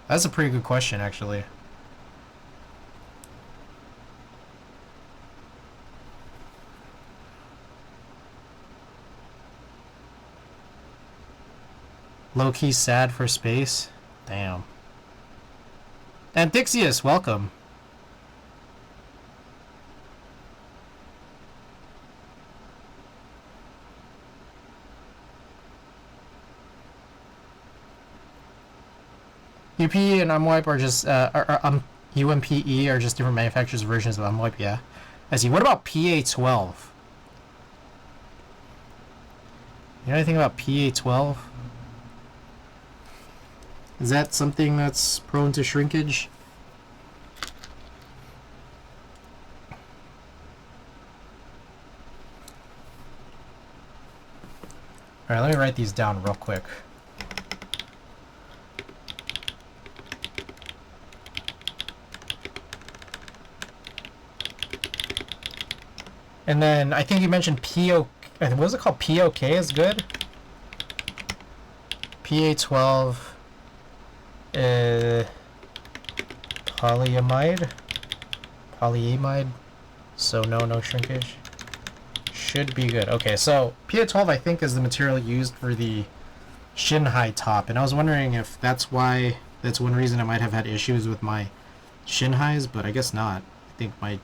That's a pretty good question, actually. Low-key sad for space. Damn. Antixius, welcome. UP and UMWIPE are just UMPE are just different manufacturers' versions of UMWIPE. Yeah. I see. What about PA12? You know anything about PA12? Is that something that's prone to shrinkage? Alright, let me write these down real quick. And then I think you mentioned PO. What was it called? POK is good. PA12. Polyamide. So no shrinkage. Should be good. Okay, so PA12 I think is the material used for the Shinhai top, and I was wondering if that's one reason I might have had issues with my Shinhais, but I guess not. I think my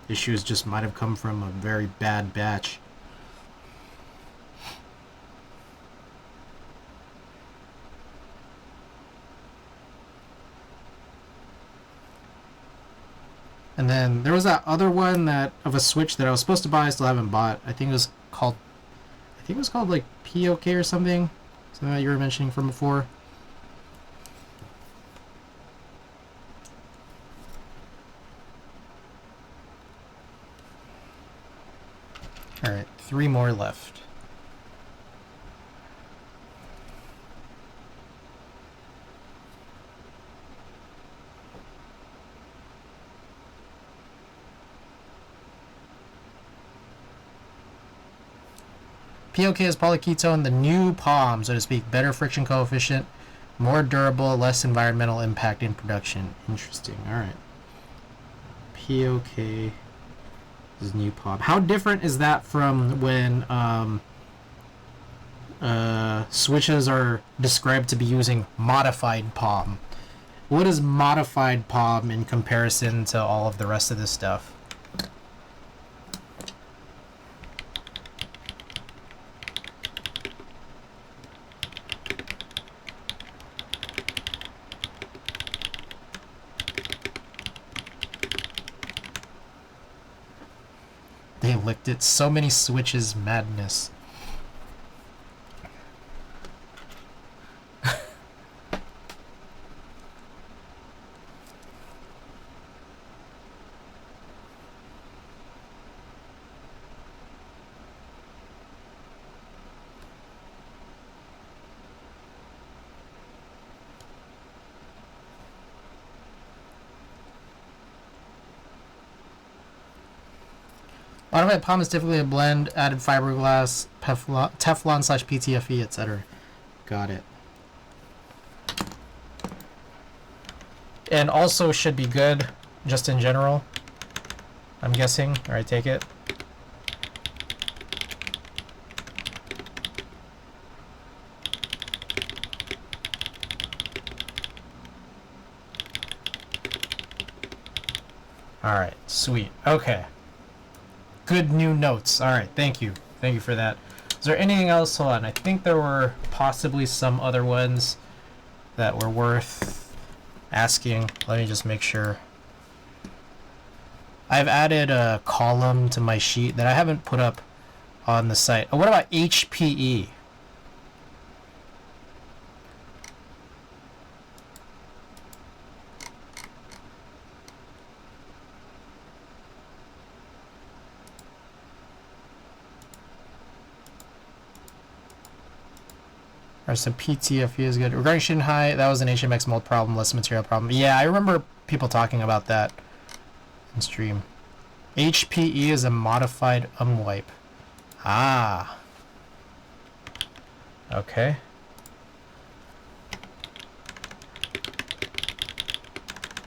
issues just might have come from a very bad batch. And then there was that other one of a switch that I was supposed to buy, I still haven't bought. I think it was called like POK or something that you were mentioning from before. Alright, 3 more left. POK is polyketone, the new POM, so to speak. Better friction coefficient, more durable, less environmental impact in production. Interesting. Alright. POK is new POM. How different is that from when switches are described to be using modified POM? What is modified POM in comparison to all of the rest of this stuff? They licked it. So many switches, madness. Modified POM is typically a blend, added fiberglass, Teflon slash PTFE, etc. Got it. And also should be good, just in general, I'm guessing. Alright, take it. Alright, sweet. Okay. Good new notes. Alright, thank you. Thank you for that. Is there anything else? Hold on. I think there were possibly some other ones that were worth asking. Let me just make sure. I've added a column to my sheet that I haven't put up on the site. Oh, what about HPE? Alright, so PTFE is good. Regarding Shinhai, that was an HMX mold problem, less material problem. Yeah, I remember people talking about that in stream. HPE is a modified wipe. Ah. Okay.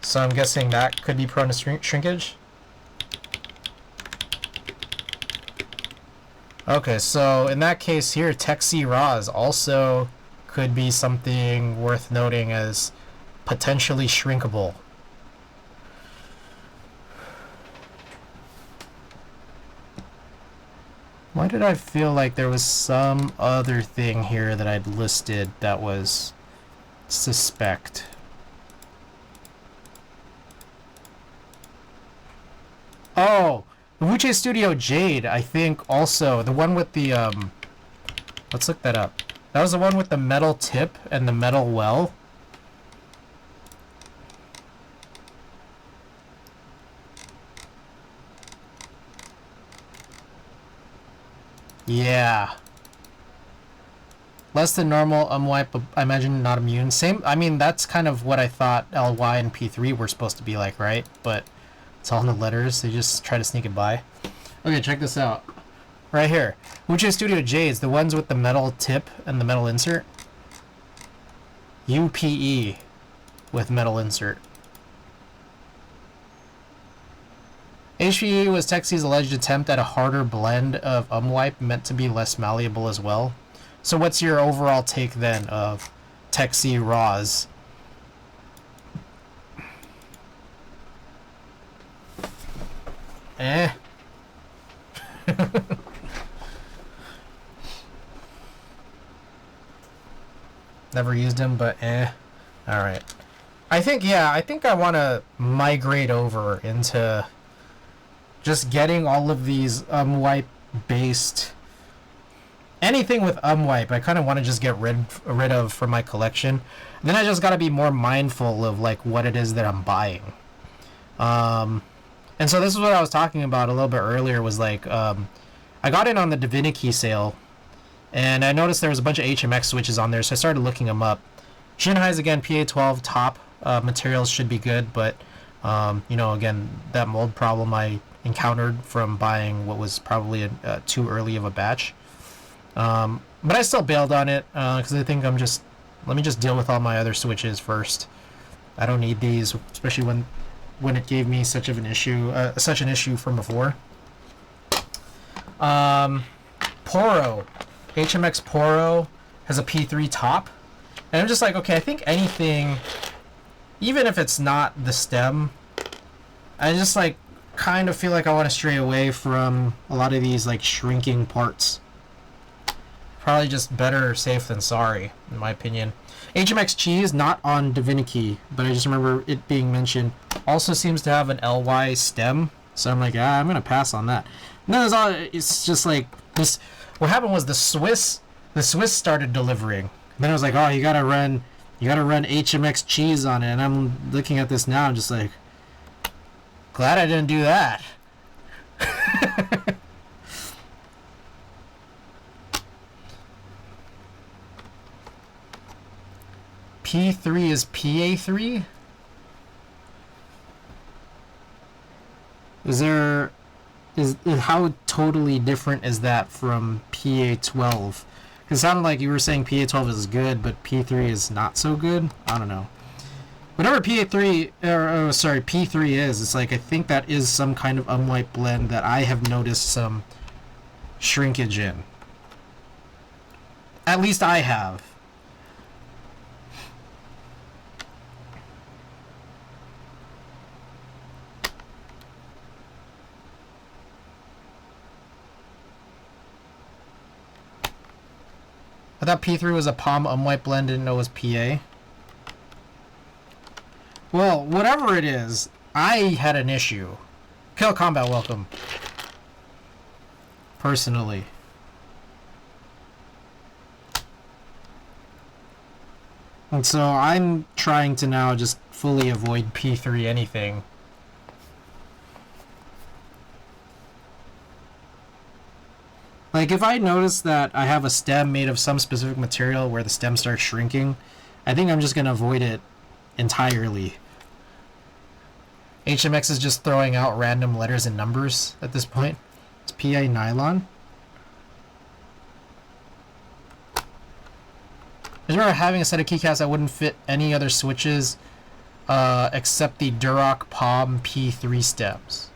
So I'm guessing that could be prone to shrinkage. Okay, so in that case here, Tech-C RAWs also could be something worth noting as potentially shrinkable. Why did I feel like there was some other thing here that I'd listed that was suspect? Oh, the Wuche Studio Jade, I think also. The one with the, let's look that up. That was the one with the metal tip and the metal well. Yeah. Less than normal wipe, I imagine not immune. Same, I mean, that's kind of what I thought LY and P3 were supposed to be like, right? But it's all in the letters. They just try to sneak it by. Okay, check this out. Right here. Wuche Studio Jades, the ones with the metal tip and the metal insert. UPE with metal insert. HPE was Tech-C's alleged attempt at a harder blend of wipe meant to be less malleable as well. So what's your overall take then of Tech-C RAWs? Eh. Never used them, but eh. Alright. I think I want to migrate over into just getting all of these wipe based anything with wipe. I kind of want to just get rid of from my collection. And then I just got to be more mindful of like what it is that I'm buying. And so this is what I was talking about a little bit earlier was like I got in on the Divinity sale and I noticed there was a bunch of HMX switches on there, so I started looking them up. Shinhai's again PA12 top materials should be good, but you know, again, that mold problem I encountered from buying what was probably too early of a batch. But I still bailed on it because I think let me just deal with all my other switches first. I don't need these, especially when it gave me such an issue from before. Poro, HMX Poro has a P3 top, and I'm just like, okay, I think anything, even if it's not the stem, I just like kind of feel like I want to stray away from a lot of these like shrinking parts. Probably just better safe than sorry, in my opinion. HMX Cheese, not on Divinity, but I just remember it being mentioned, also seems to have an LY stem, so I'm like, I'm gonna pass on that. And then it's just like this. What happened was the Swiss started delivering. Then I was like, oh, you gotta run HMX Cheese on it, and I'm looking at this now, I'm just like, glad I didn't do that. P3 is PA3? How totally different is that from PA12? Because it sounded like you were saying PA12 is good, but P3 is not so good? I don't know. Whatever P3 is, it's like I think that is some kind of unwipe blend that I have noticed some shrinkage in. At least I have. I thought P3 was a palm unwipe blend, didn't know it was PA. Well, whatever it is, I had an issue. Kill Combat, welcome. Personally. And so I'm trying to now just fully avoid P3 anything. Like, if I notice that I have a stem made of some specific material where the stem starts shrinking, I think I'm just going to avoid it entirely. HMX is just throwing out random letters and numbers at this point. It's PA nylon. I just remember having a set of keycaps that wouldn't fit any other switches except the Duroc Palm P3 stems.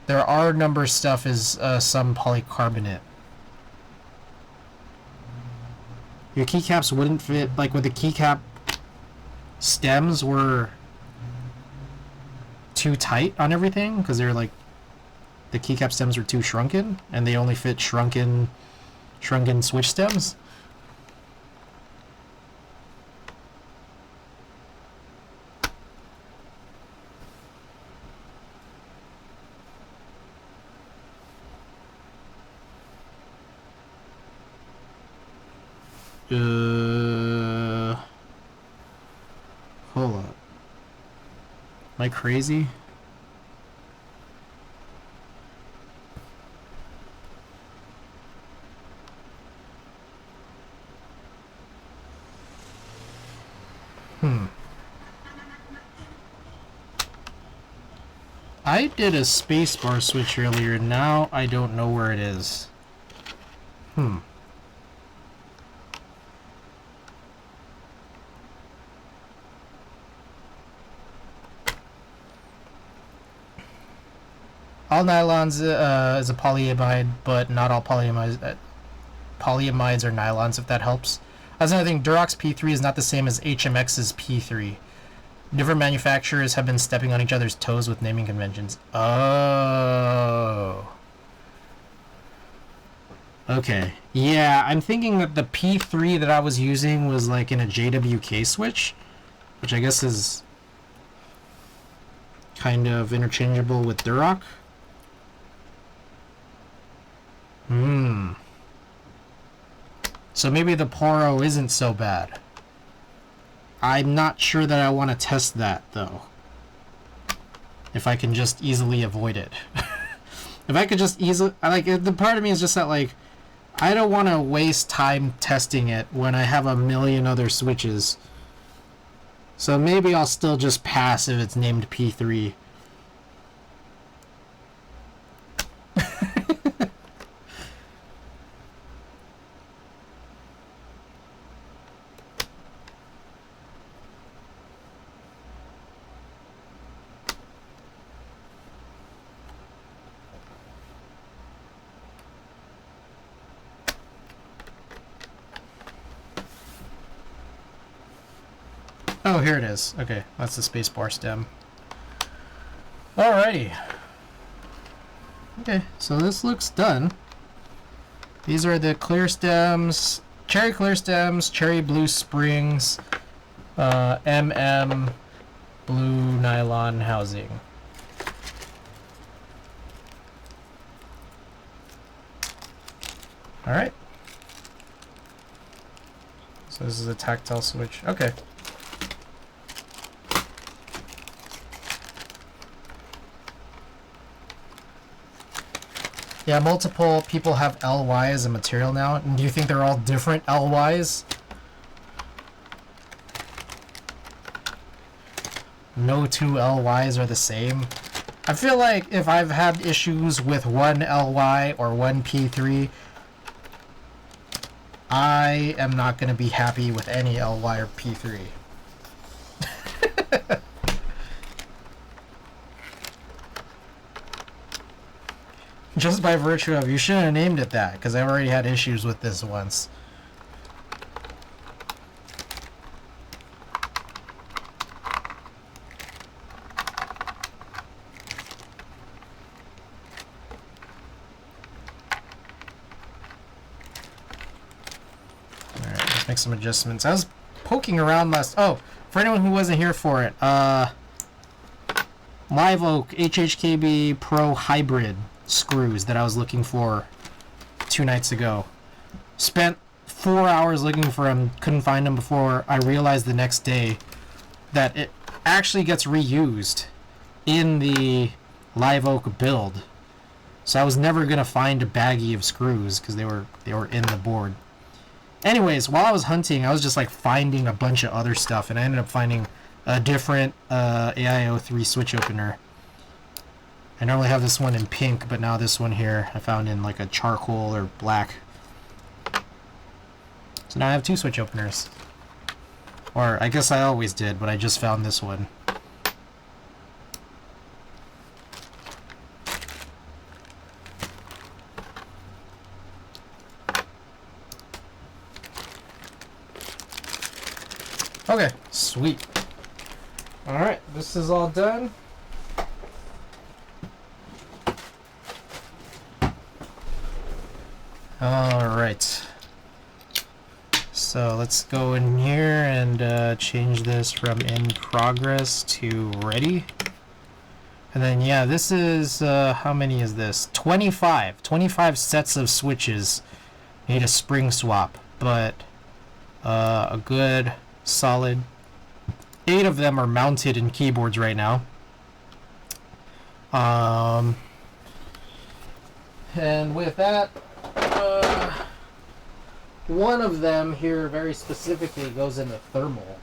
Their R number stuff is some polycarbonate. Your keycaps wouldn't fit, like with the keycap stems were too tight on everything because they're like, the keycap stems were too shrunken and they only fit shrunken switch stems. Hold up. Am I crazy? I did a spacebar switch earlier, now I don't know where it is. All nylons is a polyamide, but not all polyamides are nylons, if that helps. That's another thing, Duroc's P3 is not the same as HMX's P3. Different manufacturers have been stepping on each other's toes with naming conventions. Oh. Okay. Yeah, I'm thinking that the P3 that I was using was like in a JWK switch, which I guess is kind of interchangeable with Duroc. So maybe the Poro isn't so bad. I'm not sure that I want to test that, though. If I can just easily avoid it. If I could just easily... the part of me is just that, like, I don't want to waste time testing it when I have a million other switches. So maybe I'll still just pass if it's named P3. Oh, here it is. Okay, that's the spacebar stem. Alrighty. Okay, so this looks done. These are the clear stems, cherry clear stems, cherry blue springs, MM blue nylon housing. Alright. So this is a tactile switch. Okay. Yeah, multiple people have LY as a material now. And do you think they're all different LYs? No two LYs are the same. I feel like if I've had issues with one LY or one P3, I am not going to be happy with any LY or P3. Just by virtue of, you shouldn't have named it that, because I already had issues with this once. Alright, let's make some adjustments. I was poking around last... Oh, for anyone who wasn't here for it, Live Oak HHKB Pro Hybrid screws that I was looking for 2 nights ago. Spent 4 hours looking for them, couldn't find them before I realized the next day that it actually gets reused in the Live Oak build. So I was never gonna find a baggie of screws because they were in the board. Anyways, while I was hunting, I was just like finding a bunch of other stuff, and I ended up finding a different AIO3 switch opener. I normally have this one in pink, but now this one here I found in like a charcoal or black. So now I have 2 switch openers. Or I guess I always did, but I just found this one. Okay, sweet. Alright, this is all done. Alright. So let's go in here and change this from in progress to ready. And then yeah, this is, how many is this? 25. 25 sets of switches. Need a spring swap, but a good solid 8 of them are mounted in keyboards right now. And with that, one of them here very specifically goes into thermal.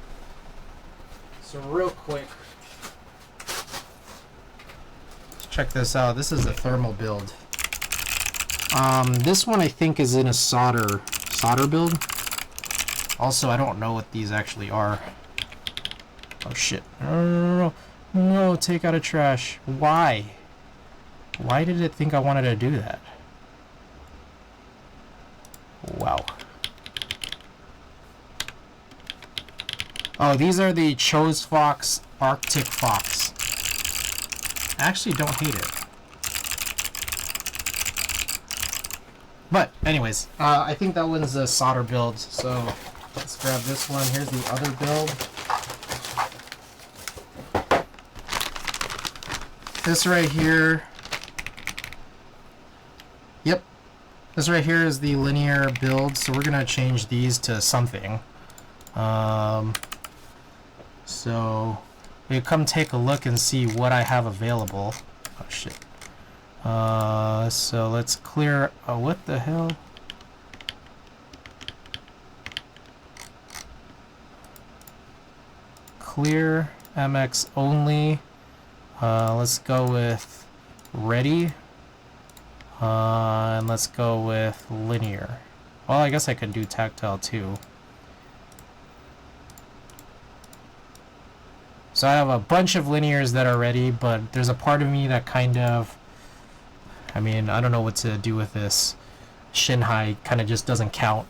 So real quick, let's check this out. This is a thermal build. This one I think is in a solder build. Also, I don't know what these actually are. Oh shit. No, take out a trash. Why? Why did it think I wanted to do that? Wow. Oh, these are the Chose Fox Arctic Fox. I actually don't hate it. But, anyways, I think that one's a solder build, so let's grab this one. Here's the other build. This right here. Yep. This right here is the linear build, so we're going to change these to something. So we come take a look and see what I have available. Oh shit. So let's clear. Oh, what the hell? Clear MX only. Let's go with ready. And let's go with linear. Well, I guess I could do tactile too. So I have a bunch of linears that are ready, but there's a part of me that kind of, I mean, I don't know what to do with this. Shinhai kind of just doesn't count.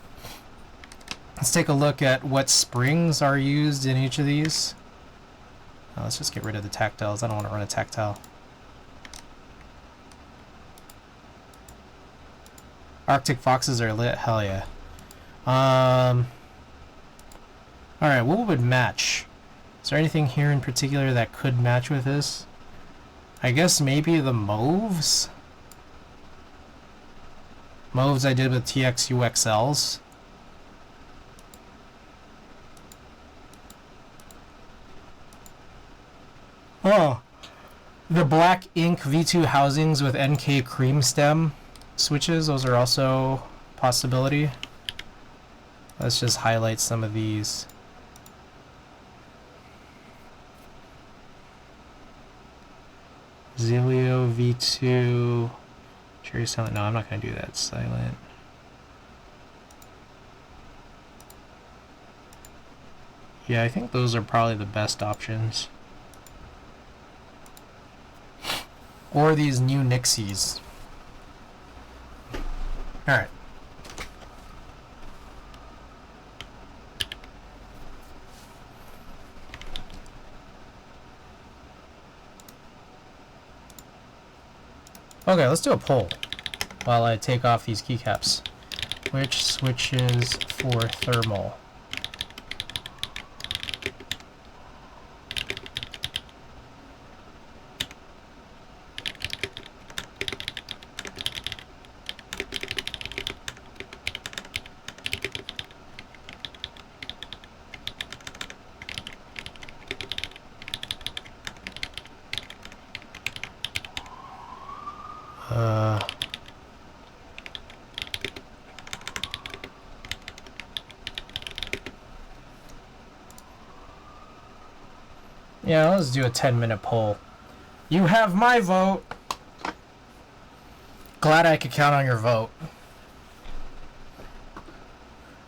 Let's take a look at what springs are used in each of these. Let's just get rid of the tactiles. I don't want to run a tactile. Arctic Foxes are lit? Hell yeah. Alright, what would match? Is there anything here in particular that could match with this? I guess maybe the mauves? Mauves I did with TXUXLs. Oh, the black ink V2 housings with NK cream stem switches, those are also a possibility. Let's just highlight some of these. Zilio V2 Cherry Silent. No, I'm not going to do that. Silent. Yeah, I think those are probably the best options. Or these new Nixies. Alright. Okay, let's do a poll while I take off these keycaps. Which switches for thermal? Yeah, let's do a 10-minute poll. You have my vote. Glad I could count on your vote.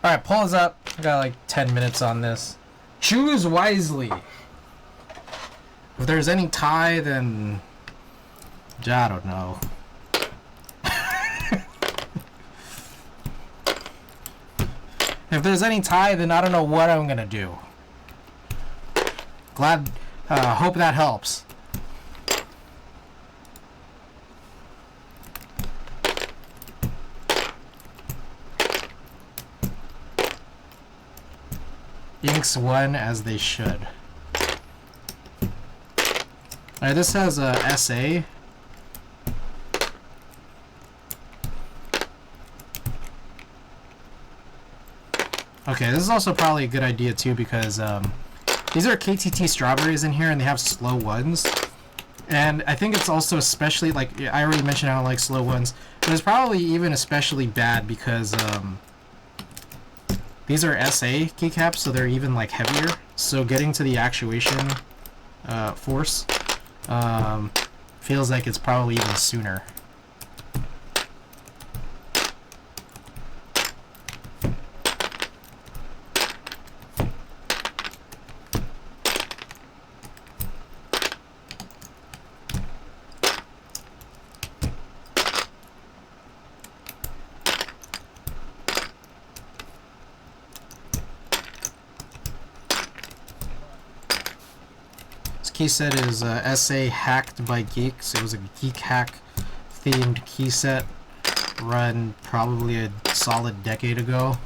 Alright, poll is up. I got like 10 minutes on this. Choose wisely. If there's any tie, then I don't know. If there's any tie, then I don't know what I'm gonna do. Glad, hope that helps. Inks won as they should. Alright, this has a SA. Okay, this is also probably a good idea too because these are KTT strawberries in here and they have slow ones. And I think it's also especially, like, I already mentioned I don't like slow ones, but it's probably even especially bad because these are SA keycaps, so they're even like heavier. So getting to the actuation force feels like it's probably even sooner. Key set is SA hacked by geeks. It was a geek hack themed key set run probably a solid decade ago.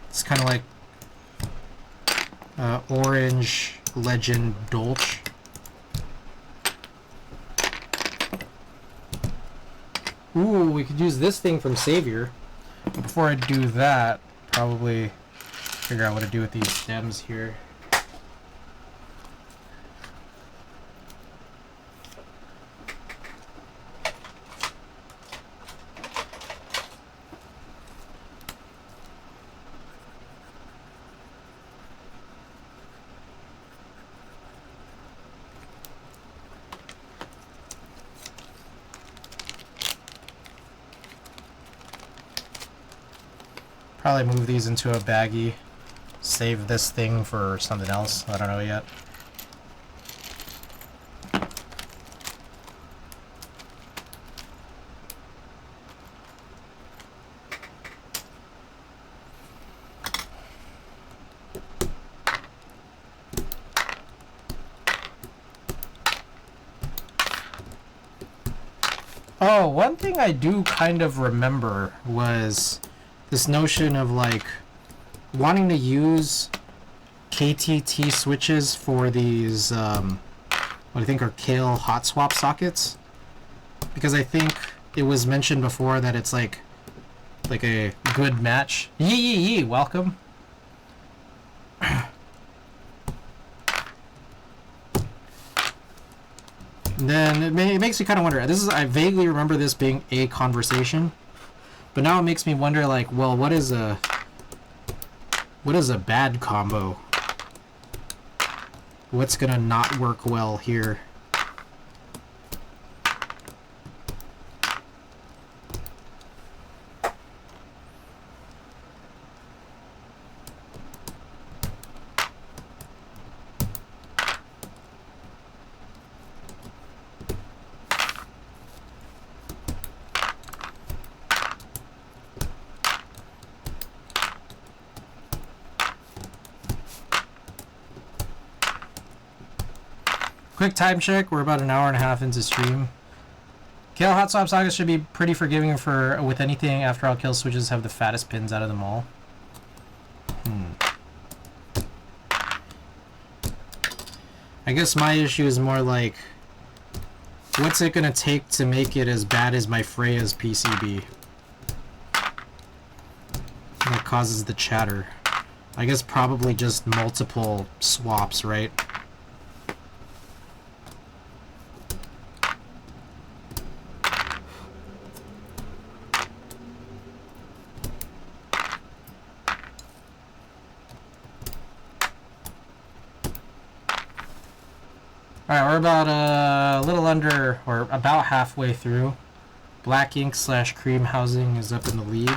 It's kind of like Orange Legend Dolch. Ooh, we could use this thing from Savior. But before I do that, probably figure out what to do with these stems here. Probably move these into a baggie. Save this thing for something else. I don't know yet. Oh, one thing I do kind of remember was this notion of like wanting to use KTT switches for these what I think are Kale hot swap sockets, because I think it was mentioned before that it's like a good match. Yee, welcome. Then it makes me kind of wonder. I vaguely remember this being a conversation, but now it makes me wonder, like, well, what is a bad combo? What's gonna not work well here? Quick time check, we're about an hour and a half into stream. Kale hot swap sockets should be pretty forgiving with anything. After all, kill switches have the fattest pins out of them all. I guess my issue is more like, what's it gonna take to make it as bad as my Freya's PCB? That causes the chatter. I guess probably just multiple swaps, right? Alright, we're about a little under, or about halfway through. Black ink / cream housing is up in the lead.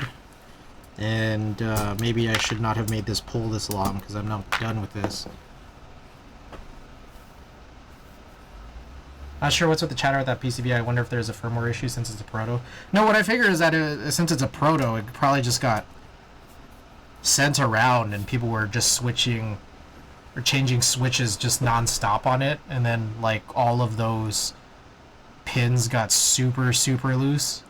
And maybe I should not have made this poll this long because I'm not done with this. Not sure what's with the chatter with that PCB. I wonder if there's a firmware issue since it's a proto. No, what I figure is that since it's a proto, it probably just got sent around and people were just switching or changing switches just non-stop on it, and then like all of those pins got super loose.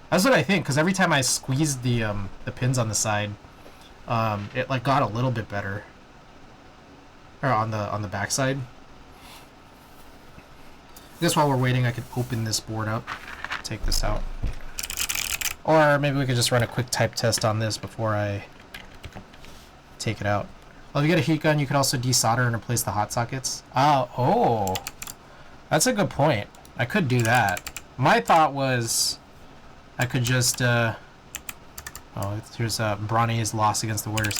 That's what I think, because every time I squeezed the pins on the side, it like got a little bit better, or on the back side. I guess while we're waiting, I could open this board up, take this out, or maybe we could just run a quick type test on this before I take it out. Well, if you get a heat gun, you can also desolder and replace the hot sockets. Oh, that's a good point. I could do that. My thought was I could just oh, here's Bronny's loss against the Warriors.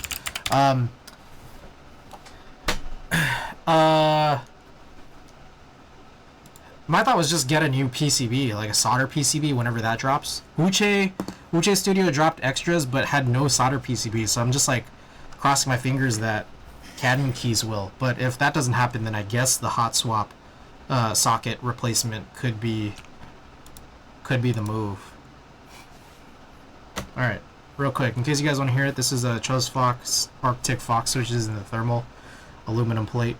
My thought was just get a new PCB, like a solder PCB whenever that drops. Uche Studio dropped extras but had no solder PCB, so I'm just like crossing my fingers that Cadmium keys will. But if that doesn't happen, then I guess the hot swap socket replacement could be the move. Alright, real quick, in case you guys want to hear it, this is a Chose Fox Arctic Fox switches in the thermal aluminum plate.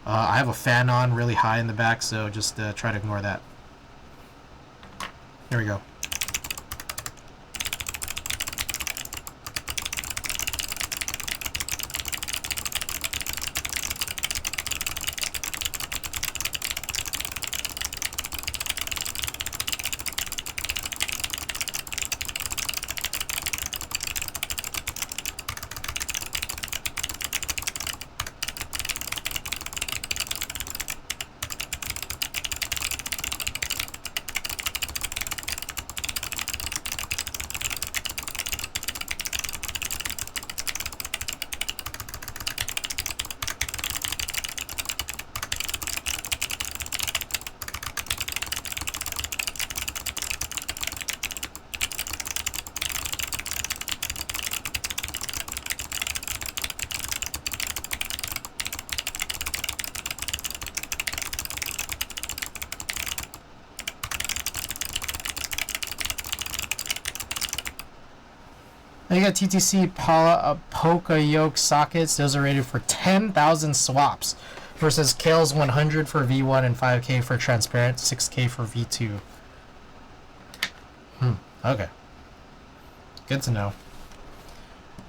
I have a fan on really high in the back, so just try to ignore that. Here we go. You got TTC Polka yoke sockets. Those are rated for 10,000 swaps versus Kale's 100 for V1 and 5K for transparent, 6K for V2. Okay. Good to know.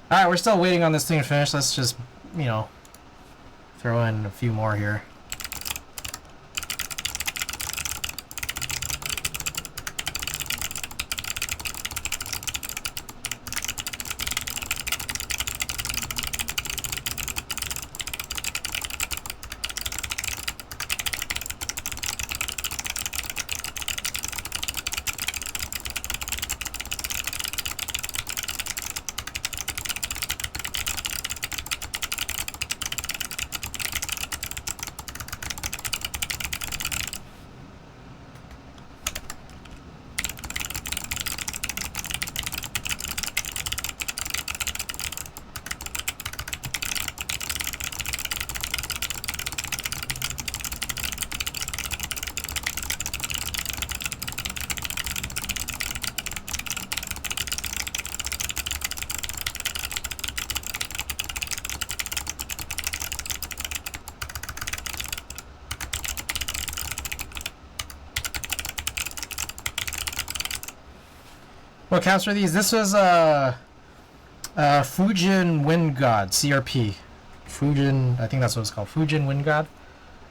Alright, we're still waiting on this thing to finish. Let's just, you know, throw in a few more here. What counts for these? This was Fujin Wind God, CRP. Fujin, I think that's what it's called. Fujin Wind God.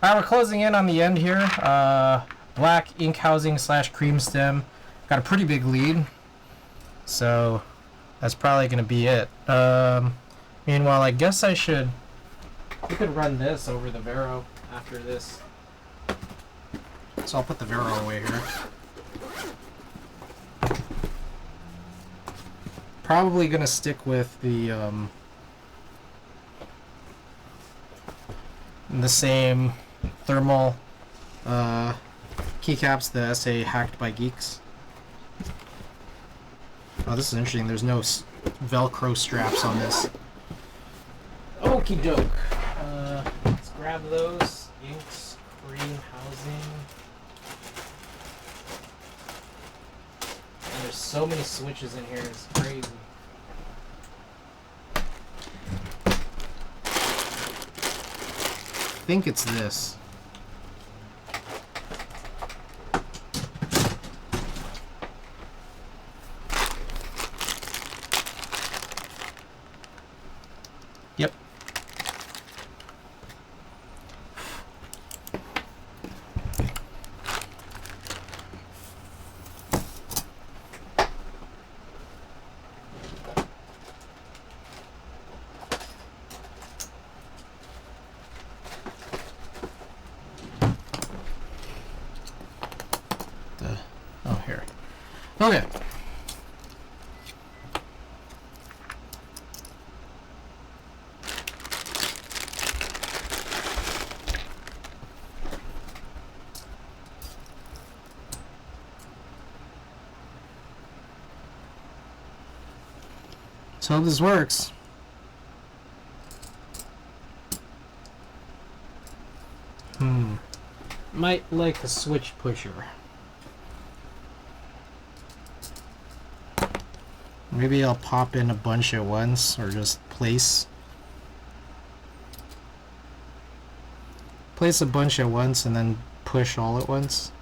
Alright, we're closing in on the end here. Black ink housing / cream stem. Got a pretty big lead. So that's probably going to be it. Meanwhile, I guess we could run this over the Vero after this. So I'll put the Vero away here. Probably gonna stick with the the same thermal keycaps, the SA Hacked by Geeks. Oh, this is interesting. There's no Velcro straps on this. Okie doke. Let's grab those. Inks, cream housing. And there's so many switches in here. It's crazy. I think it's this. Yep. Oh, here. Okay. So hope this works. Might like a switch pusher. Maybe I'll pop in a bunch at once, or just place a bunch at once and then push all at once.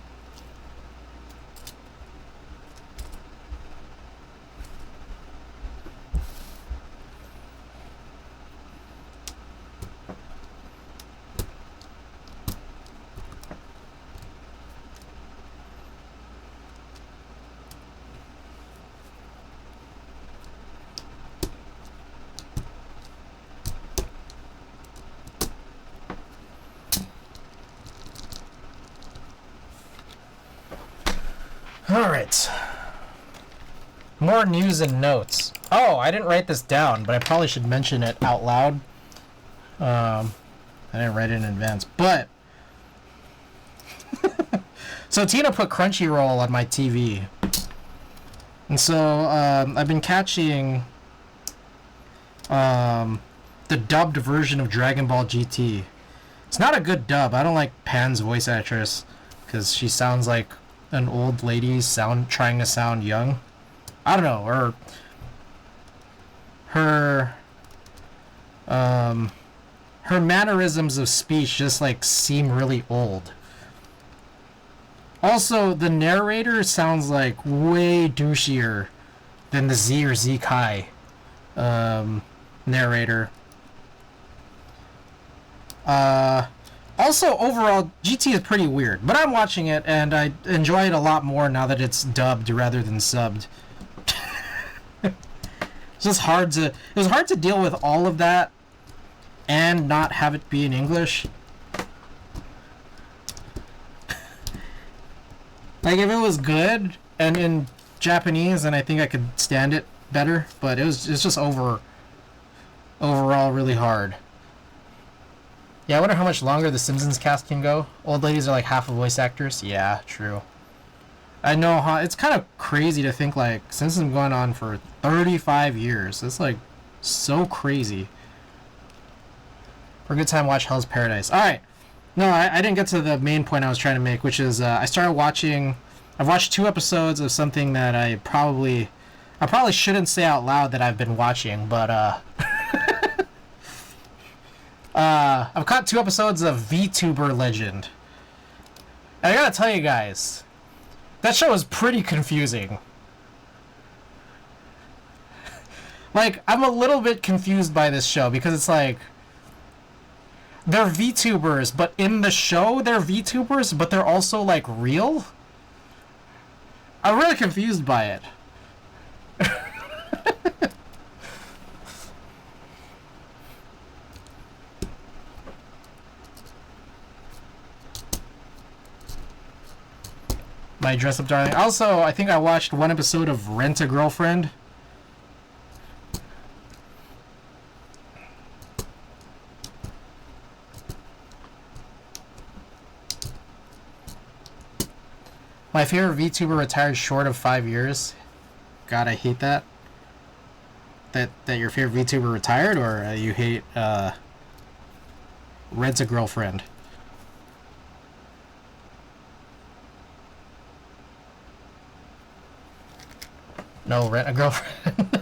Alright. More news and notes. Oh, I didn't write this down, but I probably should mention it out loud. I didn't write it in advance, but... So Tina put Crunchyroll on my TV. And so, I've been catching the dubbed version of Dragon Ball GT. It's not a good dub. I don't like Pan's voice actress, because she sounds like an old lady trying to sound young. I don't know, or her mannerisms of speech just like seem really old. Also, the narrator sounds like way douchier than the Z or Z Kai narrator. Also, overall, GT is pretty weird, but I'm watching it and I enjoy it a lot more now that it's dubbed rather than subbed. It's just it was hard to deal with all of that and not have it be in English. Like, if it was good and in Japanese, then I think I could stand it better, but it's just overall really hard. Yeah, I wonder how much longer the Simpsons cast can go. Old ladies are like half of voice actors. Yeah, true. I know, huh? It's kind of crazy to think, like, Simpsons going on for 35 years. It's, like, so crazy. For a good time, watch Hell's Paradise. Alright. No, I didn't get to the main point I was trying to make, which is, I've watched 2 episodes of something that I probably shouldn't say out loud that I've been watching, but, I've caught 2 episodes of VTuber Legend. And I gotta tell you guys, that show is pretty confusing. Like, I'm a little bit confused by this show, because it's like, they're VTubers, but in the show they're VTubers, but they're also, like, real? I'm really confused by it. My Dress Up Darling. Also, I think I watched 1 episode of Rent a Girlfriend. My favorite VTuber retired short of 5 years. God, I hate that. That your favorite VTuber retired, or you hate Red's a girlfriend. No, rent a girlfriend.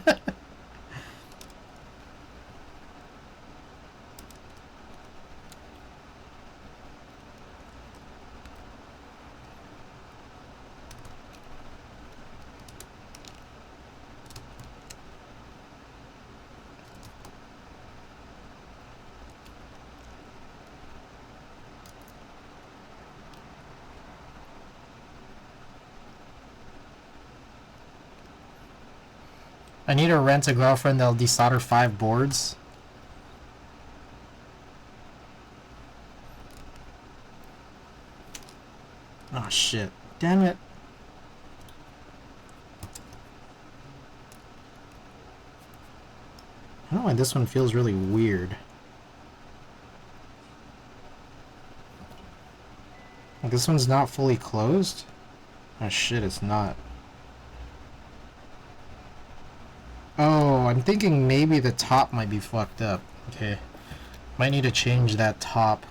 I need to rent a girlfriend that'll desolder 5 boards. Oh shit. Damn it. I don't know why this one feels really weird. Like, this one's not fully closed? Oh shit, it's not. Oh, I'm thinking maybe the top might be fucked up. Okay. Might need to change that top.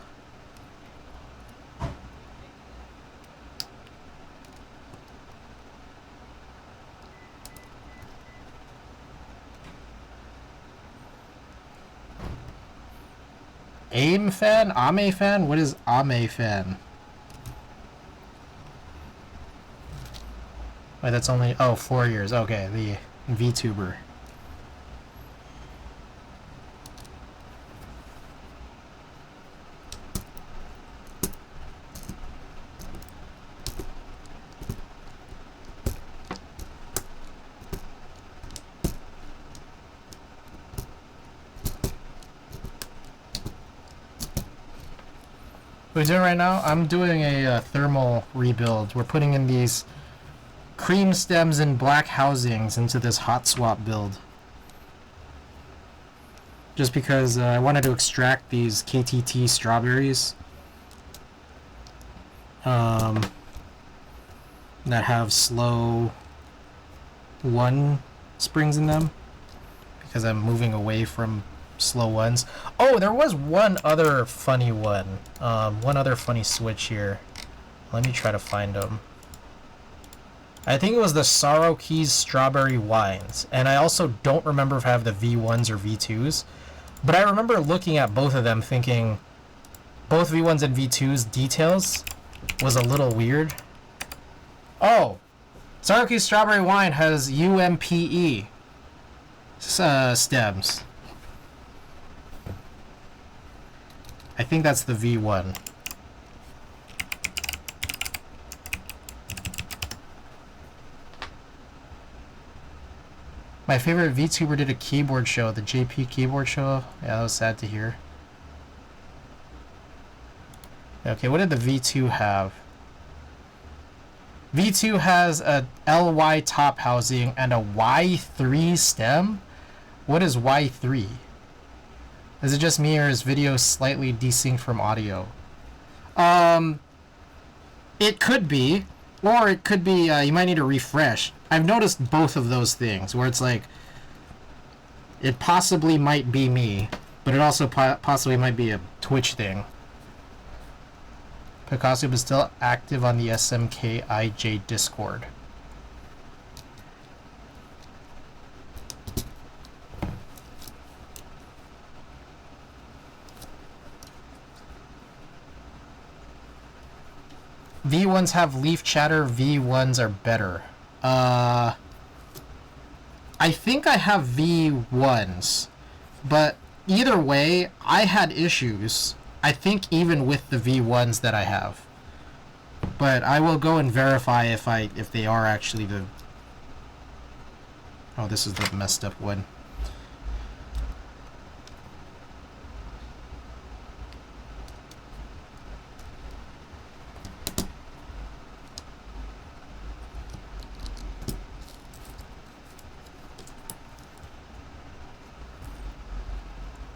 AIM fan? Ame fan? What is Ame fan? Wait, that's only... Oh, 4 years. Okay, the VTuber. What are we doing right now? I'm doing a thermal rebuild. We're putting in these cream stems and black housings into this hot swap build. Just because I wanted to extract these KTT strawberries that have slow 1 springs in them, because I'm moving away from slow ones. Oh, there was one other funny one. One other funny switch here. Let me try to find them. I think it was the Sorrow Keys Strawberry Wines. And I also don't remember if I have the V1s or V2s. But I remember looking at both of them thinking both V1s and V2s details was a little weird. Oh! Sorrow Keys Strawberry Wine has UMPE stems. I think that's the V1. My favorite VTuber did a keyboard show, the JP keyboard show. Yeah, that was sad to hear. Okay, what did the V2 have? V2 has a LY top housing and a Y3 stem? What is Y3? Is it just me, or is video slightly desynced from audio? It could be. Or it could be, you might need to refresh. I've noticed both of those things, where it's like, it possibly might be me, but it also possibly might be a Twitch thing. Picasso is still active on the SMKIJ Discord. V1s have leaf chatter, V1s are better. I think I have V1s, but either way, I had issues, I think, even with the V1s that I have. But I will go and verify if they are actually the... Oh, this is the messed up one.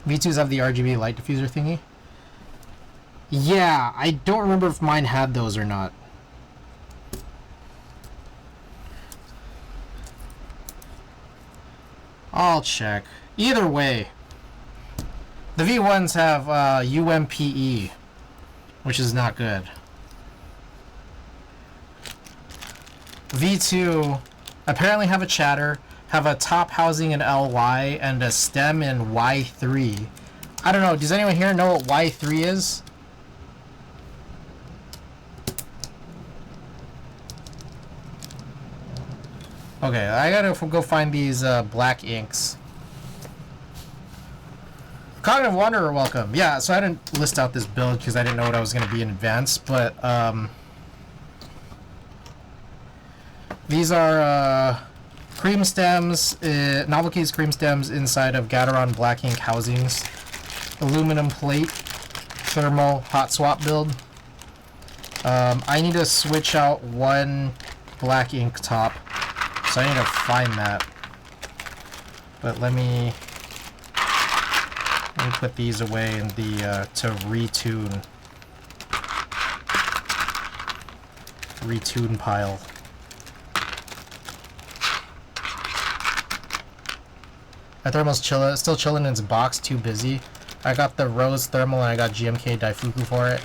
V2s have the RGB light diffuser thingy? Yeah, I don't remember if mine had those or not. I'll check. Either way, the V1s have UMPE, which is not good. V2 apparently have a chatter, have a top housing in LY, and a stem in Y3. I don't know, does anyone here know what Y3 is? Okay, I gotta go find these black inks. Cognitive Wanderer, welcome. Yeah, so I didn't list out this build because I didn't know what I was going to be in advance, but these are cream stems, novel case cream stems inside of Gateron black ink housings, aluminum plate, thermal hot swap build. I need to switch out one black ink top, so I need to find that. But let me put these away in the to retune pile. My thermal's still chilling in its box, too busy. I got the rose thermal and I got GMK Daifuku for it.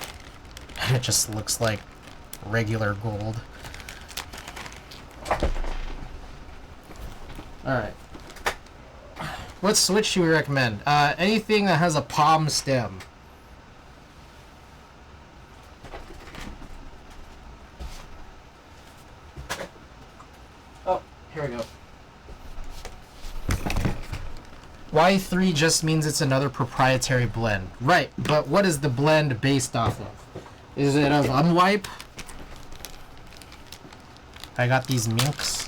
And it just looks like regular gold. Alright. What switch do we recommend? Anything that has a palm stem. Oh, here we go. Y3 just means it's another proprietary blend. Right, but what is the blend based off of? Is it of Unwipe? I got these minks.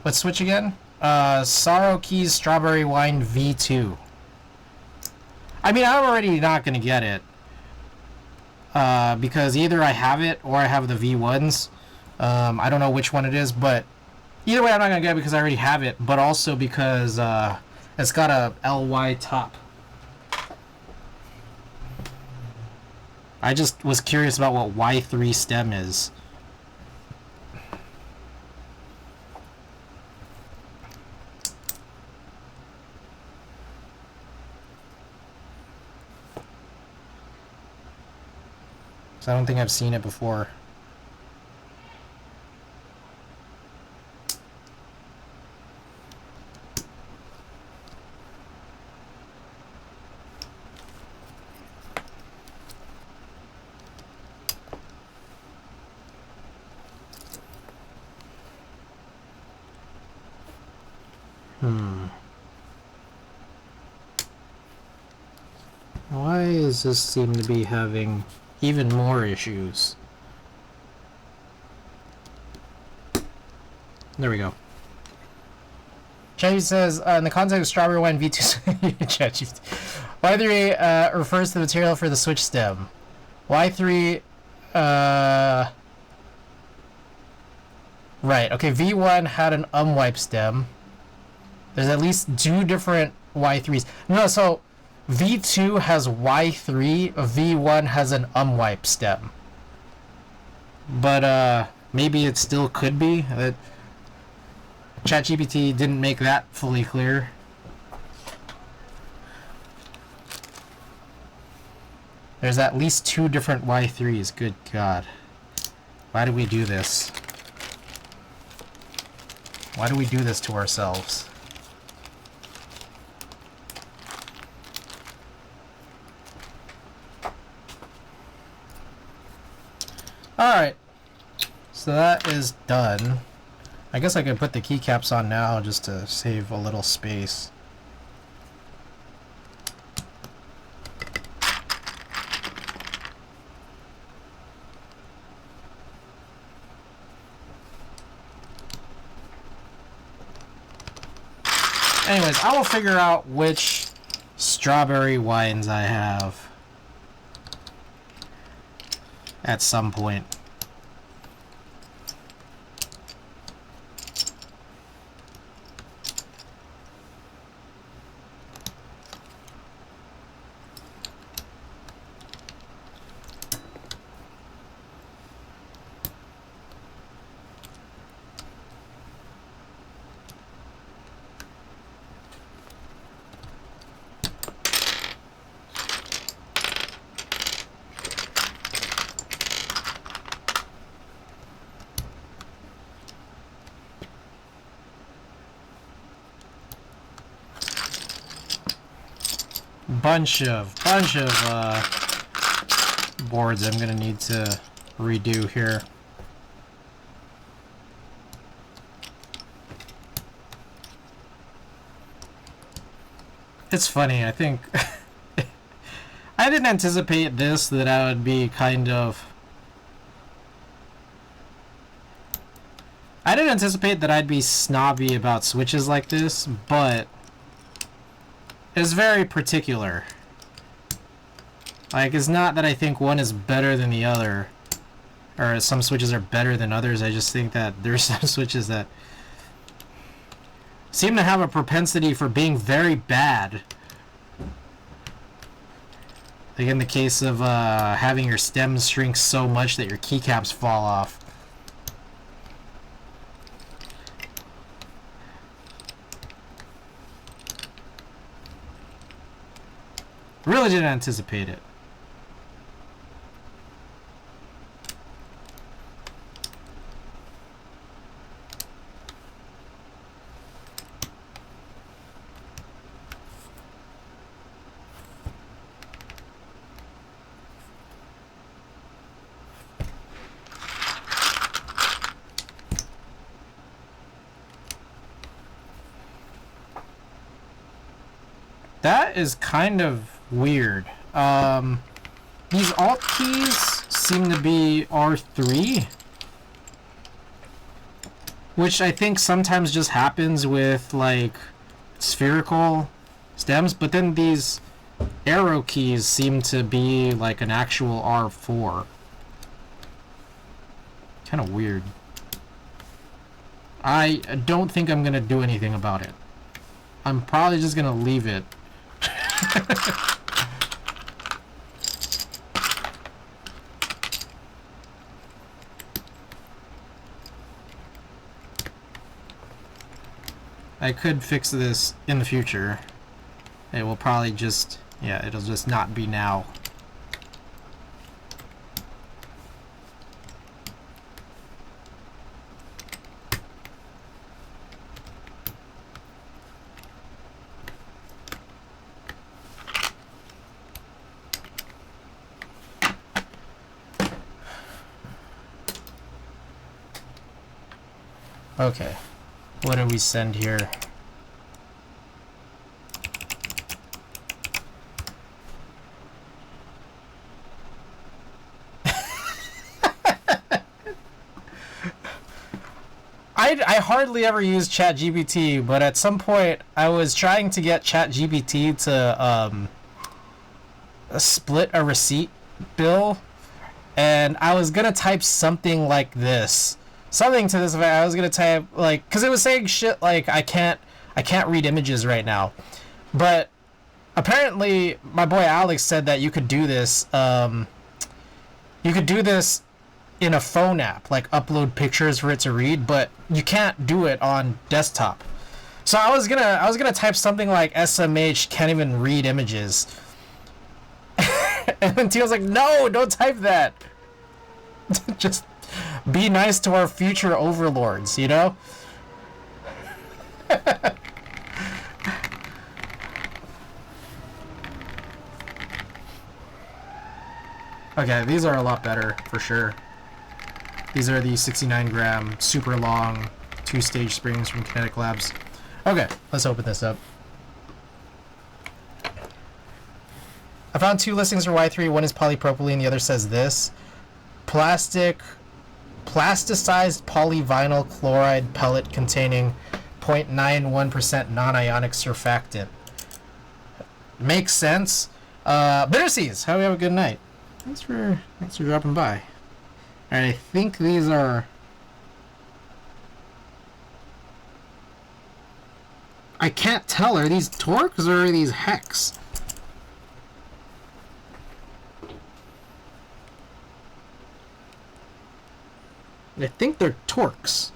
Let's switch again. Sorrow Keys Strawberry Wine V2. I mean, I'm already not going to get it. Because either I have it or I have the V1s. I don't know which one it is, but either way I'm not going to get it because I already have it, but also because it's got a LY top. I just was curious about what Y3 stem is. I don't think I've seen it before. Why does this seem to be having even more issues? There we go. Chatty says, in the context of Strawberry Wine V2, Y3 refers to the material for the switch stem. Y3, right, okay, V1 had an Unwipe stem. There's at least two different Y3s. No, so V2 has Y3, V1 has an Unwipe stem. But, maybe it still could be. ChatGPT didn't make that fully clear. There's at least two different Y3s. Good God. Why do we do this? Why do we do this to ourselves? Alright. So that is done. I guess I could put the keycaps on now just to save a little space. Anyways, I will figure out which strawberry wines I have at some point. bunch of boards I'm gonna need to redo here. It's funny, I think I didn't anticipate this, that I would be kind of... I didn't anticipate that I'd be snobby about switches like this, but it's very particular. Like, it's not that I think one is better than the other, or some switches are better than others. I just think that there's some switches that seem to have a propensity for being very bad. Like in the case of having your stems shrink so much that your keycaps fall off. Really didn't anticipate it. That is kind of weird. These alt keys seem to be R3, which I think sometimes just happens with like spherical stems, but then these arrow keys seem to be like an actual R4. Kind of weird. I don't think I'm gonna do anything about it. I'm probably just gonna leave it. I could fix this in the future. It will probably just, yeah, it'll just not be now. Okay, what do we send here? I hardly ever use ChatGPT, but at some point I was trying to get ChatGPT to split a receipt bill, and I was gonna type something like this. Something to this effect. I was gonna type like, because it was saying shit like I can't read images right now, but apparently my boy Alex said that you could do this. You could do this in a phone app, like upload pictures for it to read, but you can't do it on desktop. So I was gonna type something like SMH can't even read images, and then Tio's like, no, don't type that. Just be nice to our future overlords, you know? Okay, these are a lot better, for sure. These are the 69 gram, super long, 2-stage springs from Kinetic Labs. Okay, let's open this up. I found 2 listings for Y3. One is polypropylene, the other says this. Plasticized polyvinyl chloride pellet containing 0.91% non-ionic surfactant. Makes sense. Bitterseas, how do we have a good night? Thanks for dropping by. Alright, I think these are... I can't tell. Are these Torques or are these Hex? I think they're Torques.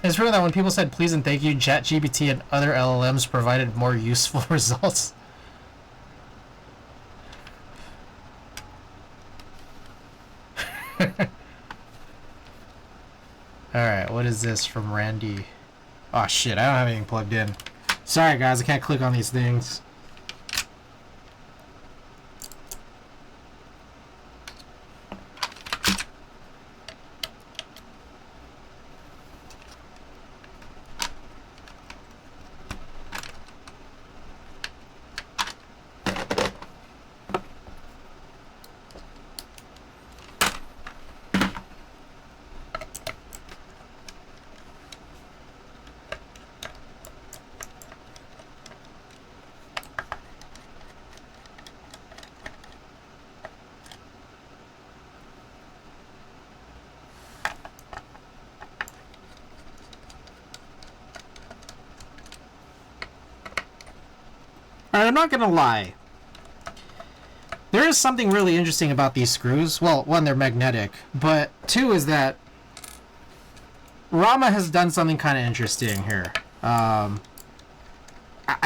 It's true that when people said please and thank you, ChatGPT and other LLMs provided more useful results. Alright, what is this from Randy? Oh shit, I don't have anything plugged in. Sorry guys, I can't click on these things. Alright, I'm not gonna lie. There is something really interesting about these screws. Well, one, they're magnetic, but two is that Rama has done something kind of interesting here. I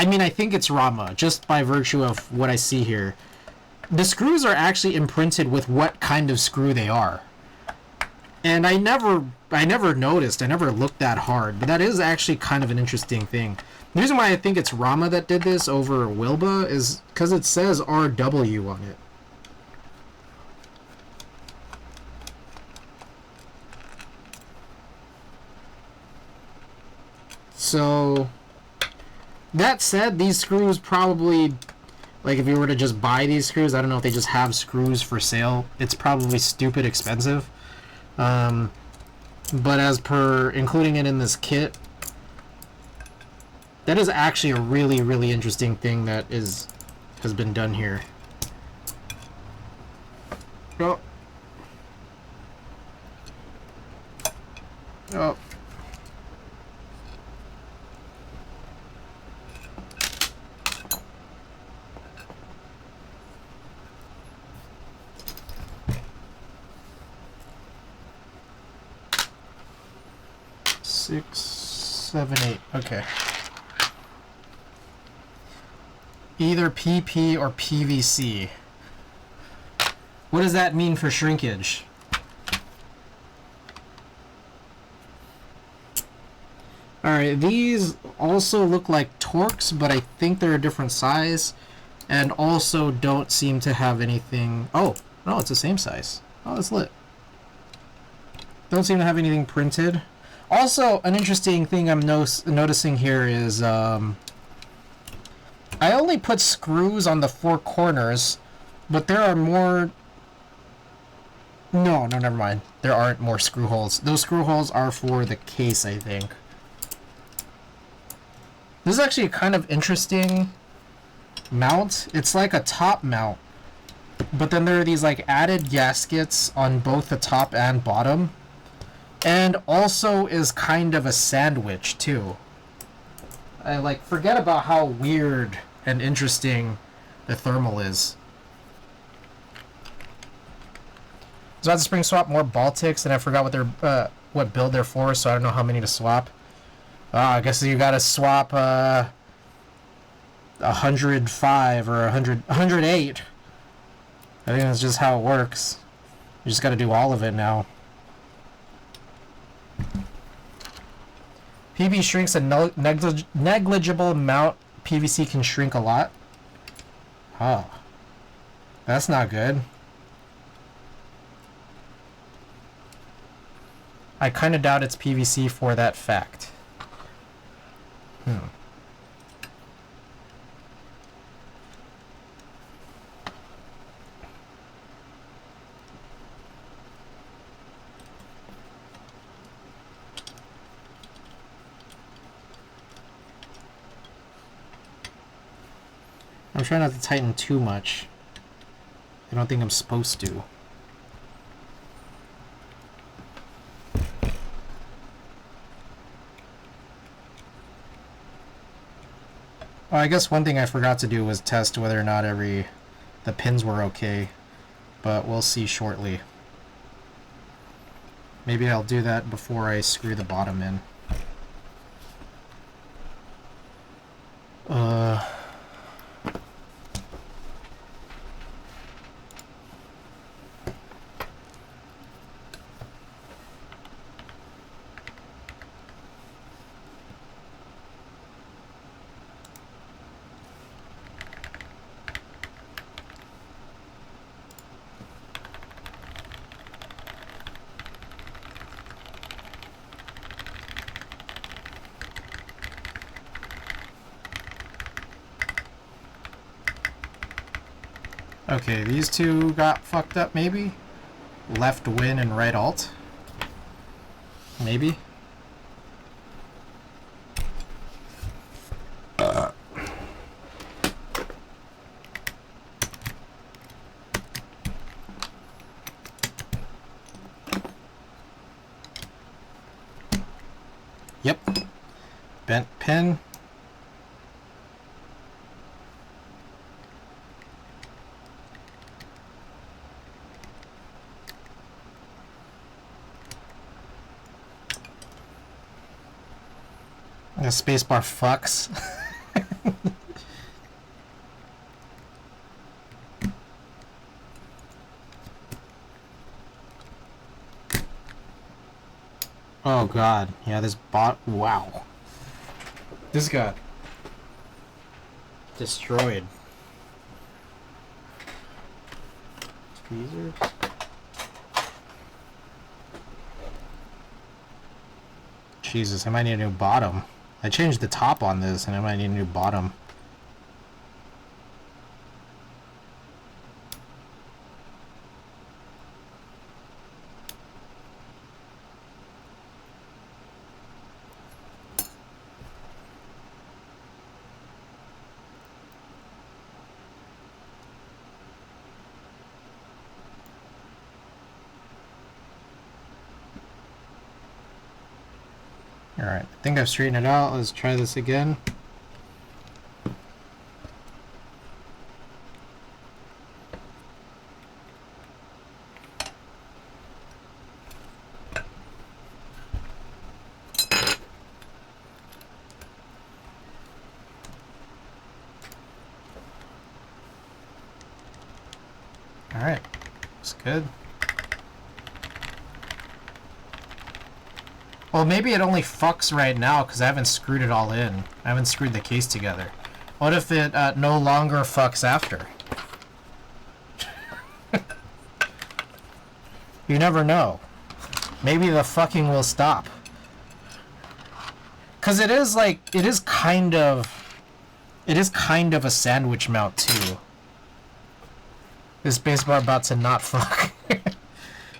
mean, I think it's Rama, just by virtue of what I see here. The screws are actually imprinted with what kind of screw they are. And I never noticed, I never looked that hard, but that is actually kind of an interesting thing. The reason why I think it's Rama that did this over Wilba is because it says RW on it. So, that said, these screws probably, like if you were to just buy these screws, I don't know if they just have screws for sale, it's probably stupid expensive. But as per including it in this kit, that is actually a really, really interesting thing that has been done here. Oh. Oh. Six, 7, 8. Okay. Either PP or PVC. What does that mean for shrinkage? Alright, these also look like Torx, but I think they're a different size. And also don't seem to have anything... Oh, no, it's the same size. Oh, that's lit. Don't seem to have anything printed. Also, an interesting thing I'm noticing here is... I only put screws on the 4 corners, but there are more... No, never mind. There aren't more screw holes. Those screw holes are for the case, I think. This is actually a kind of interesting mount. It's like a top mount, but then there are these like added gaskets on both the top and bottom, and also is kind of a sandwich too. I like forget about how weird and interesting the thermal is. I was about to spring swap more Baltics, and I forgot what they're what build they're for, so I don't know how many to swap. I guess you gotta swap 105 or 108. I think that's just how it works. You just gotta do all of it now. PV shrinks a negligible amount. PVC can shrink a lot. Oh. That's not good. I kind of doubt it's PVC for that fact. I'm trying not to tighten too much. I don't think I'm supposed to. Well, I guess one thing I forgot to do was test whether or not the pins were okay, but we'll see shortly. Maybe I'll do that before I screw the bottom in. Okay, these two got fucked up, maybe? Left win and right alt? Maybe? Yep. Bent pin. The spacebar fucks. Oh god. Yeah, this bot. Wow. This got destroyed. Tweezers. Jesus, I might need a new bottom. I changed the top on this and I might need a new bottom. Alright, I think I've straightened it out. Let's try this again. Alright, looks good. Well, maybe it only fucks right now because I haven't screwed it all in. I haven't screwed the case together. What if it no longer fucks after? You never know. Maybe the fucking will stop. Because it is like, it is kind of a sandwich mount too. This spacebar about to not fuck.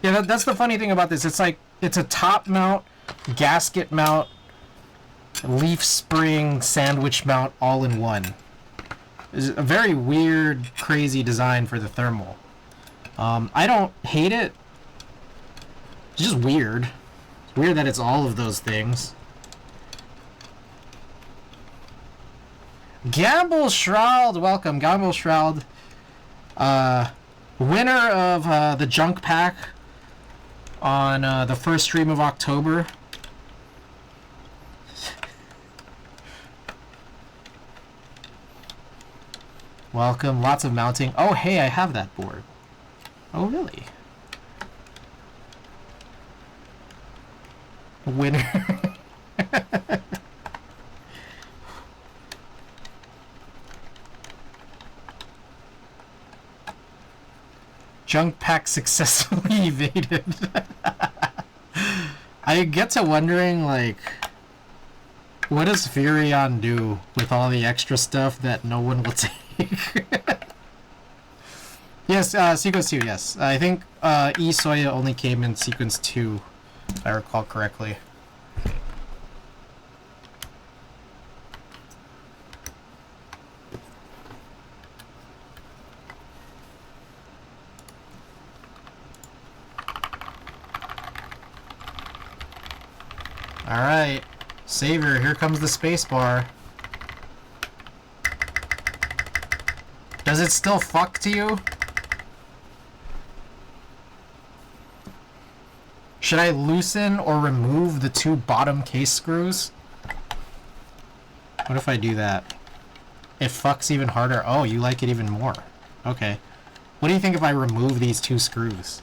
Yeah, that's the funny thing about this. It's like, it's a top mount, gasket mount, leaf spring, sandwich mount all in one. It's a very weird, crazy design for the thermal. I don't hate it. It's just weird. It's weird that it's all of those things. Gamble Shroud, welcome. Gamble Shroud. Winner of the junk pack on the first stream of October. Welcome. Lots of mounting. Oh, hey, I have that board. Oh, really? Winner. Junk pack successfully evaded. I get to wondering, like, what does Furion do with all the extra stuff that no one will take? Yes, sequence 2, yes. I think E-Soya only came in sequence 2, if I recall correctly. Alright, Savior, here comes the spacebar. Does it still fuck to you? Should I loosen or remove the two bottom case screws? What if I do that? It fucks even harder. Oh, you like it even more. Okay. What do you think if I remove these two screws?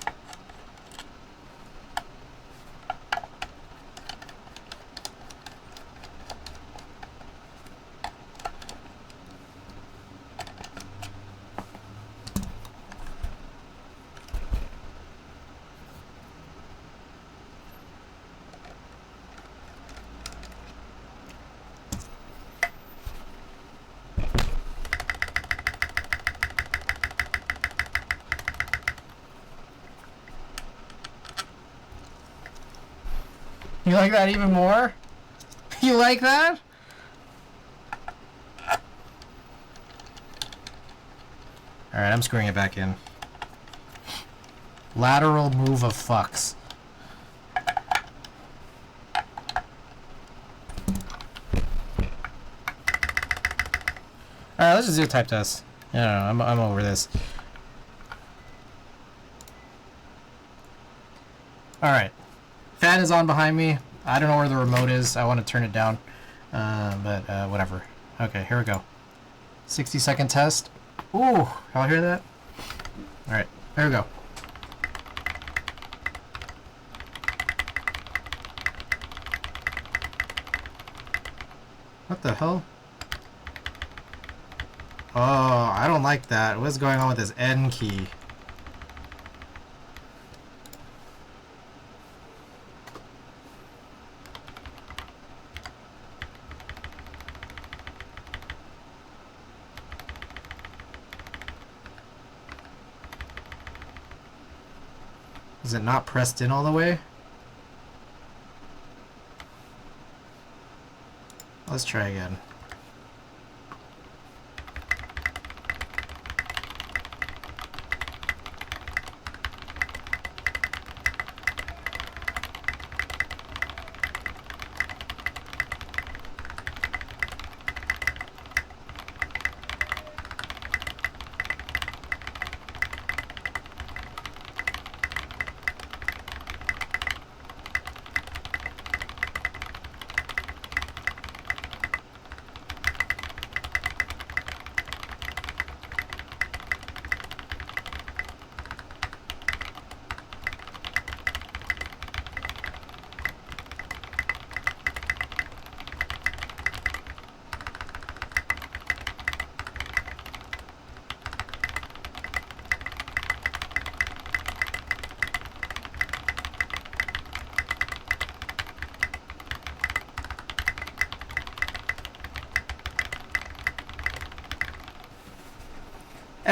You like that even more? You like that? Alright, I'm screwing it back in. Lateral move of fucks. Alright, let's just do a type test. I don't know, I'm over this. Alright. Fan is on behind me. I don't know where the remote is. I want to turn it down. But whatever. Okay, here we go. 60-second test. Ooh, y'all hear that? Alright, here we go. What the hell? Oh, I don't like that. What's going on with this N key? Is it not pressed in all the way? Let's try again.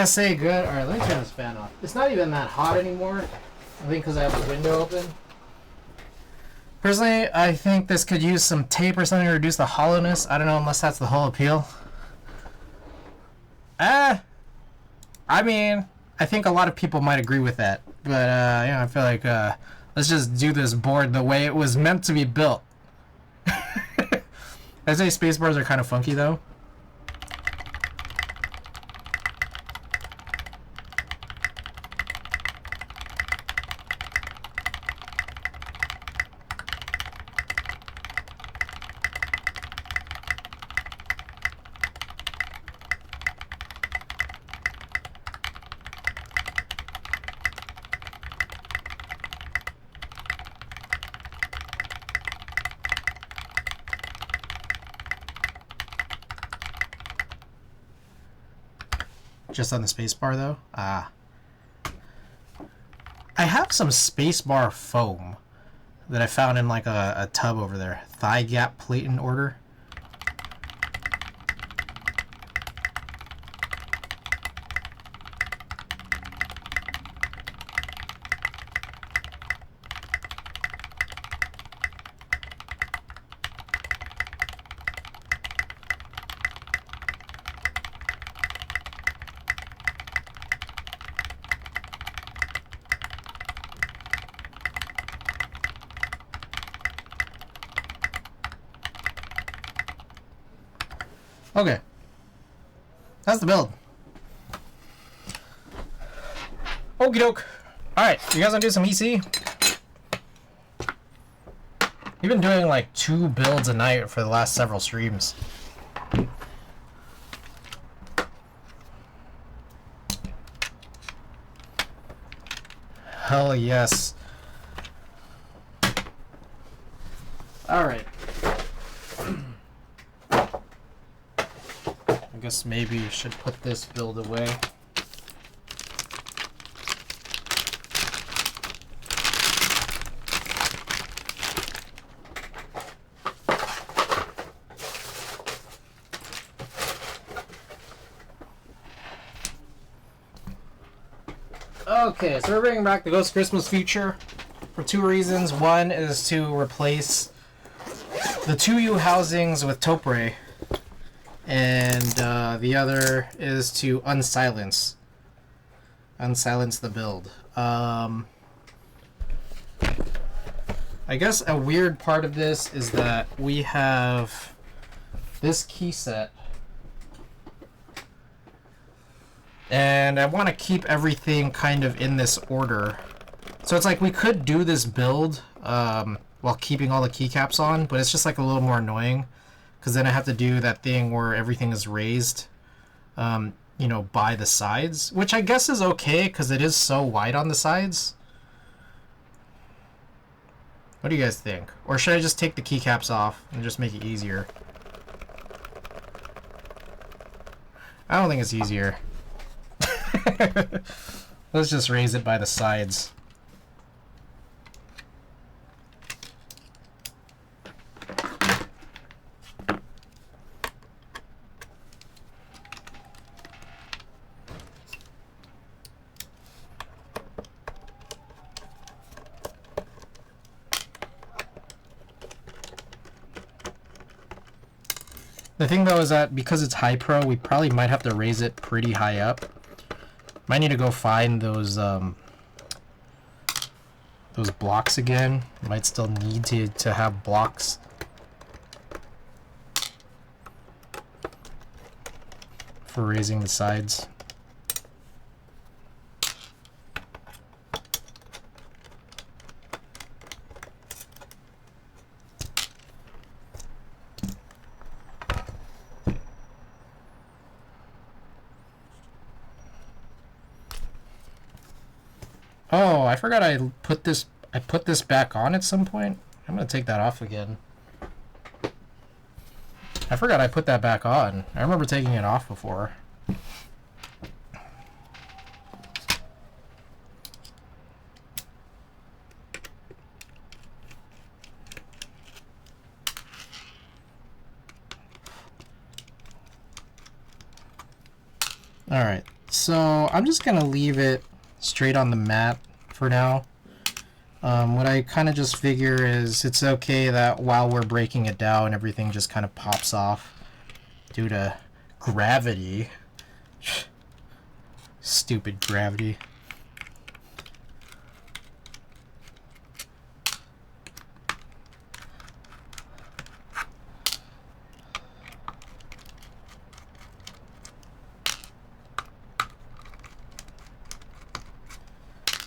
SA good. Alright, let me turn this fan off. It's not even that hot anymore. I think because I have the window open. Personally, I think this could use some tape or something to reduce the hollowness. I don't know, unless that's the whole appeal. I mean, I think a lot of people might agree with that. But, I feel like, let's just do this board the way it was meant to be built. I'd say spacebars are kind of funky, though. Just on the spacebar though? I have some spacebar foam that I found in like a tub over there. Thigh gap plate in order. Okay. That's the build. Okie doke. Alright, you guys wanna do some EC? We've been doing like 2 builds a night for the last several streams. Hell yes. Alright. I guess maybe you should put this build away. Okay, so we're bringing back the Ghost Christmas feature. for two reasons. One is to replace the 2U housings with Topre, and the other is to unsilence the build. I guess a weird part of this is that we have this key set, and I want to keep everything kind of in this order. So it's like we could do this build while keeping all the keycaps on, but it's just like a little more annoying because then I have to do that thing where everything is raised, you know, by the sides, which I guess is okay because it is so wide on the sides. What do you guys think? Or should I just take the keycaps off and just make it easier? I don't think it's easier. Let's just raise it by the sides. The thing though is that because it's high pro, we probably might have to raise it pretty high up. Might need to go find those blocks again. Might still need to have blocks. For raising the sides. Oh, I forgot I put this back on at some point. I'm gonna take that off again. I forgot I put that back on. I remember taking it off before. Alright, so I'm just gonna leave it straight on the mat for now. What I kind of just figure is it's okay that while we're breaking it down, everything just kind of pops off due to gravity. Stupid gravity.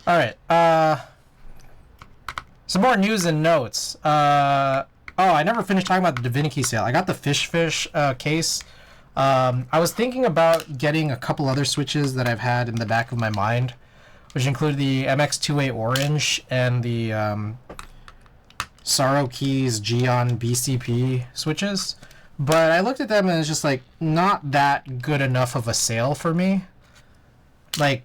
Alright, some more news and notes. Oh, I never finished talking about the Divinity sale. I got the Fish case. I was thinking about getting a couple other switches that I've had in the back of my mind, which include the MX2A Orange and the Sorrow Keys Geon BCP switches. But I looked at them and it's just like not that good enough of a sale for me. Like,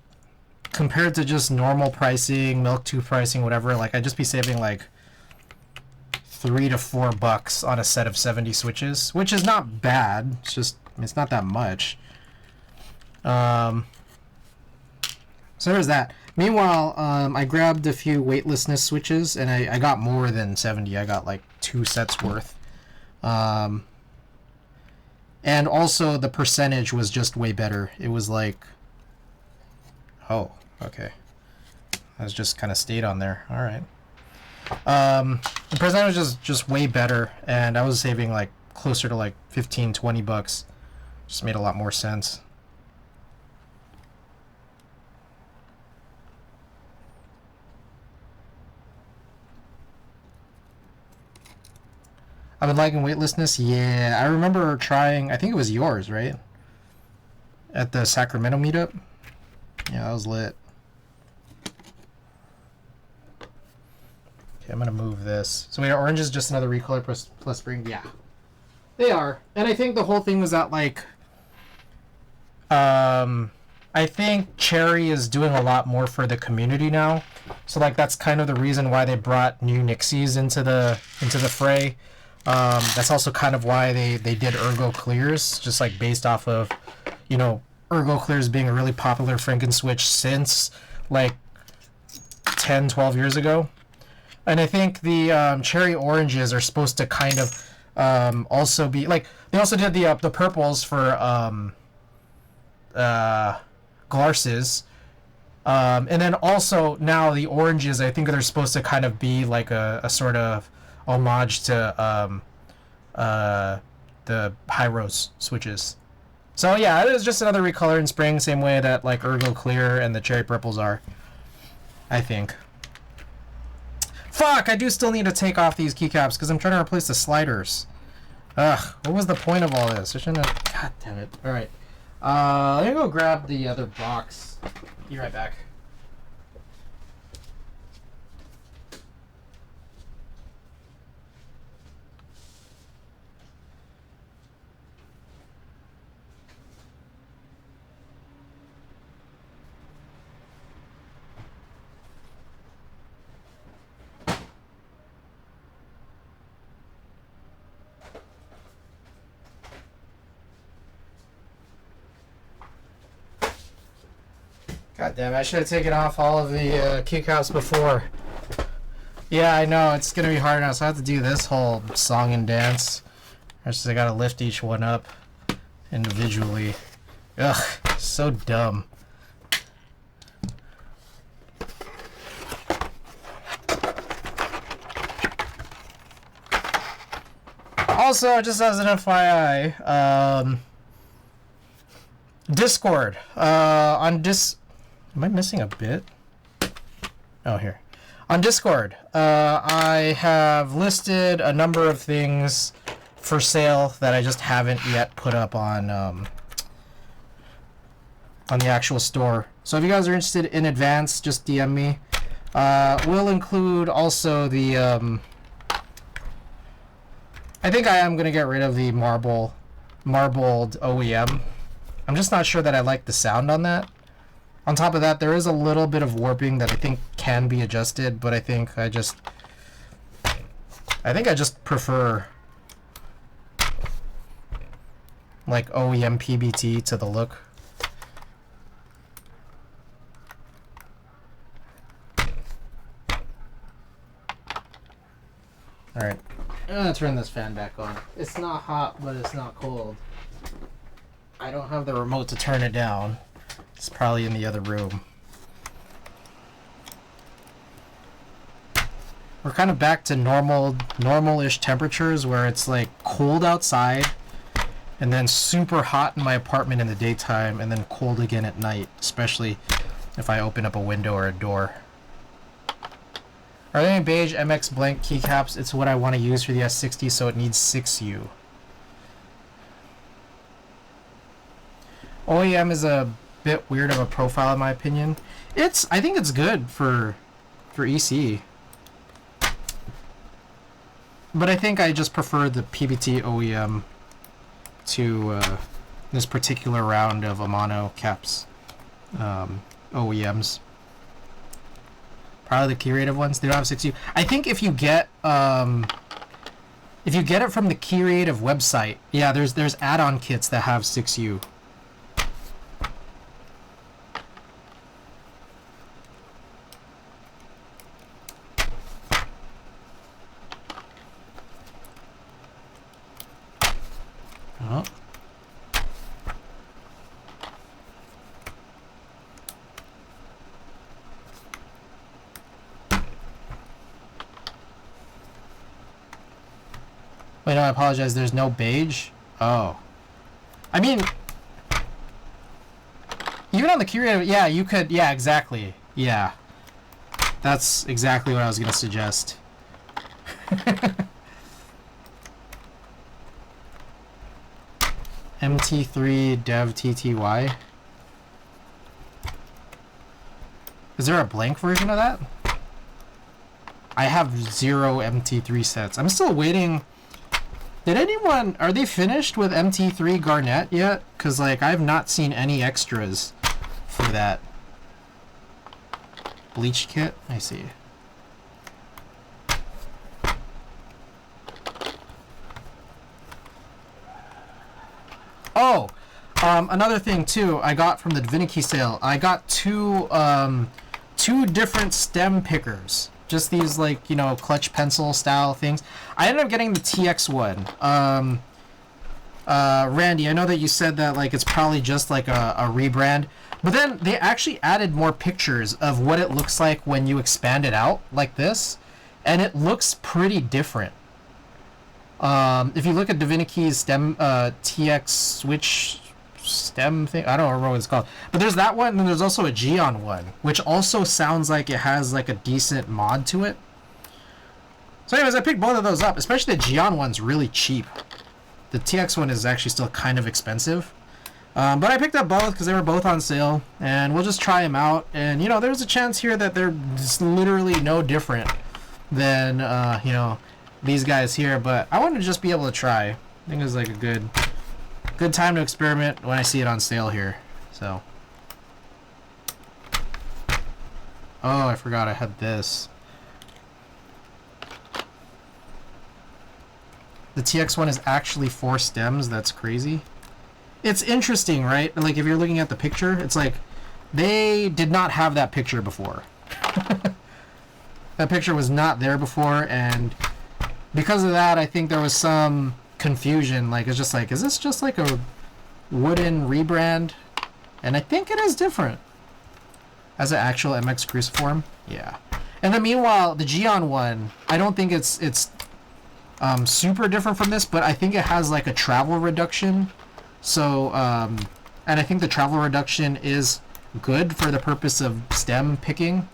compared to just normal pricing, Milk 2 pricing, whatever, like I'd just be saving like $3 to $4 on a set of 70 switches, which is not bad. It's just, it's not that much. So there's that. Meanwhile, I grabbed a few weightlessness switches and I got more than 70. I got like 2 sets worth. And also the percentage was just way better. It was like, oh, okay. That just kind of stayed on there. All right. The percentage was just way better, and I was saving like closer to like $15-20. Just made a lot more sense. I've been liking weightlessness. Yeah, I remember trying. I think it was yours, right? At the Sacramento meetup. Yeah, that was lit. Okay, I'm gonna move this. So wait, orange is just another recolor plus spring. Yeah, they are. And I think the whole thing was that like, I think Cherry is doing a lot more for the community now. So like that's kind of the reason why they brought new Nixies into the fray. That's also kind of why they did Ergo Clears, just like based off of, you know, Ergo Clears being a really popular Franken switch since like 10-12 years ago. And I think the cherry oranges are supposed to kind of also be like, they also did the purples for Glarses. And then also now the oranges, I think they're supposed to kind of be like a sort of homage to the high rose switches. So yeah, it is just another recolor in spring, same way that like Ergo Clear and the cherry purples are, I think. Fuck, I do still need to take off these keycaps because I'm trying to replace the sliders. Ugh, what was the point of all this? I shouldn't have... God damn it. Alright. Let me go grab the other box. Be right back. God damn it, I should have taken off all of the keycaps before. Yeah, I know, it's gonna be hard now, so I have to do this whole song and dance. I gotta lift each one up individually. Ugh, so dumb. Also, just as an FYI, Discord, am I missing a bit? Oh, here. On Discord, I have listed a number of things for sale that I just haven't yet put up on the actual store. So if you guys are interested in advance, just DM me. We'll include also the, I think I am going to get rid of the marbled OEM. I'm just not sure that I like the sound on that. On top of that, there is a little bit of warping that I think can be adjusted, but I think I just prefer like OEM PBT to the look. Alright, I'm gonna turn this fan back on. It's not hot, but it's not cold. I don't have the remote to turn it down. It's probably in the other room. We're kind of back to normal-ish temperatures where it's like cold outside and then super hot in my apartment in the daytime and then cold again at night, especially if I open up a window or a door. Are there any beige MX blank keycaps? It's what I want to use for the S60, so it needs 6U. OEM is a bit weird of a profile in my opinion. I think it's good for EC. But I think I just prefer the PBT OEM to this particular round of Amano caps OEMs. Probably the Keyrative ones. They don't have 6U. I think if you get it from the Keyrative website, yeah, there's add-on kits that have 6U. Oh. Wait, no, I apologize. There's no beige? Oh. I mean, even on the Keyrative, yeah, you could, yeah, exactly. Yeah. That's exactly what I was going to suggest. MT3 dev TTY. Is there a blank version of that? I have 0 MT3 sets. I'm still waiting. Are they finished with MT3 Garnet yet? Because, like, I have not seen any extras for that. Bleach kit? I see. Oh! Another thing, too, I got from the Divinity sale. I got two different stem pickers. just these like, you know, clutch pencil style things. I ended up getting the TX one. Randy, I know that you said that like it's probably just like a rebrand, but then they actually added more pictures of what it looks like when you expand it out like this, and it looks pretty different. If you look at Divinity's stem TX switch stem thing, I don't remember what it's called, but there's that one, and then there's also a Geon one, which also sounds like it has like a decent mod to it. So anyways, I picked both of those up, especially the Geon one's really cheap. The TX one is actually still kind of expensive. But I picked up both because they were both on sale, and we'll just try them out. And, you know, there's a chance here that they're just literally no different than, you know, these guys here. But I want to just be able to try. I think it's like a good time to experiment when I see it on sale here. So. Oh, I forgot I had this. The TX one is actually 4 stems. That's crazy. It's interesting, right? Like, if you're looking at the picture, it's like they did not have that picture before. That picture was not there before, and because of that, I think there was some confusion. Like, it's just like, is this just like a wooden rebrand? And I think it is different. As an actual MX Cruciform? Yeah. And then meanwhile, the Geon one, I don't think it's super different from this, but I think it has like a travel reduction. So, and I think the travel reduction is good for the purpose of stem picking.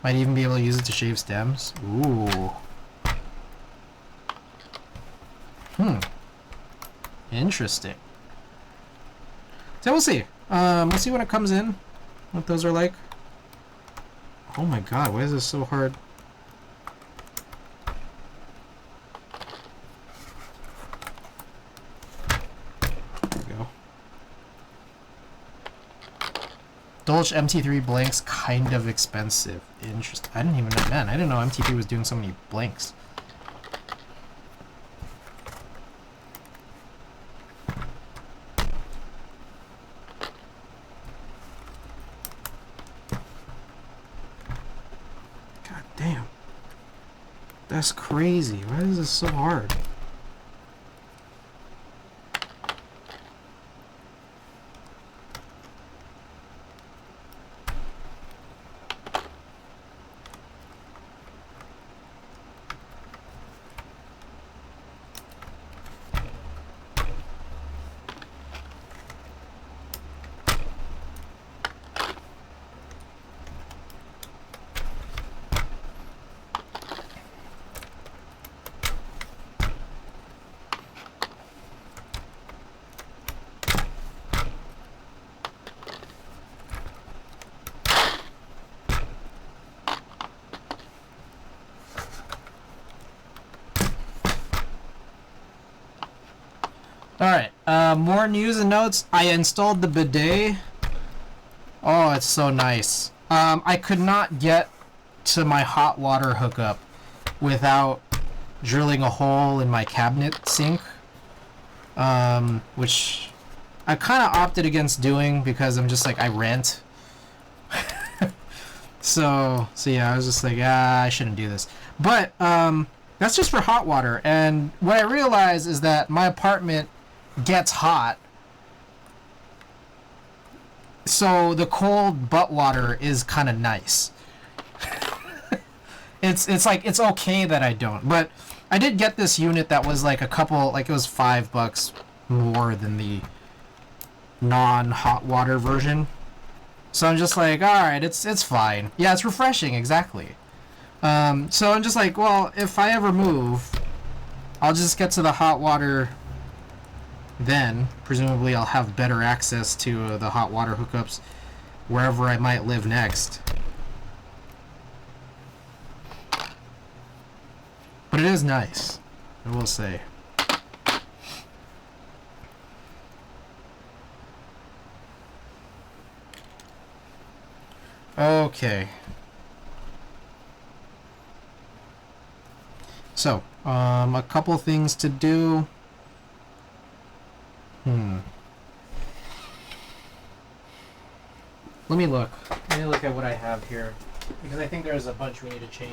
Might even be able to use it to shave stems. Ooh. Interesting. So we'll see. We'll see when it comes in, what those are like. Oh my god, why is this so hard? There we go. Dolch MT3 blanks, kind of expensive. Interesting. I didn't even know, man, I didn't know MT3 was doing so many blanks. Damn. That's crazy. Why is this so hard? Alright, more news and notes. I installed the bidet. Oh, it's so nice. I could not get to my hot water hookup without drilling a hole in my cabinet sink. Which I kind of opted against doing because I'm just like, I rent. So yeah, I was just like, I shouldn't do this. But, that's just for hot water. And what I realized is that my apartment gets hot, so the cold butt water is kind of nice. it's like, it's okay that I don't, but I did get this unit that was like a couple, like it was $5 more than the non-hot water version. So I'm just like, all right, it's fine. Yeah, it's refreshing, exactly. So I'm just like, well, if I ever move, I'll just get to the hot water. Then, presumably, I'll have better access to the hot water hookups wherever I might live next. But it is nice, I will say. Okay. So, a couple things to do. Let me look. Let me look at what I have here. Because I think there's a bunch we need to change.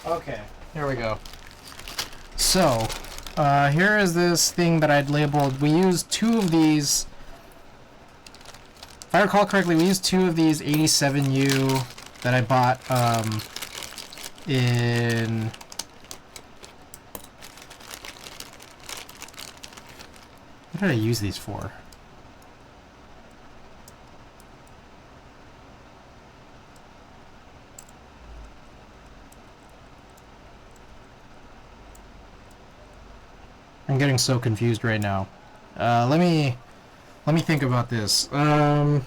Okay, here we go. So, here is this thing that I'd labeled. We used 2 of these. If I recall correctly, we used 2 of these 87U that I bought in... What did I use these for? I'm getting so confused right now. Let me think about this. Oh,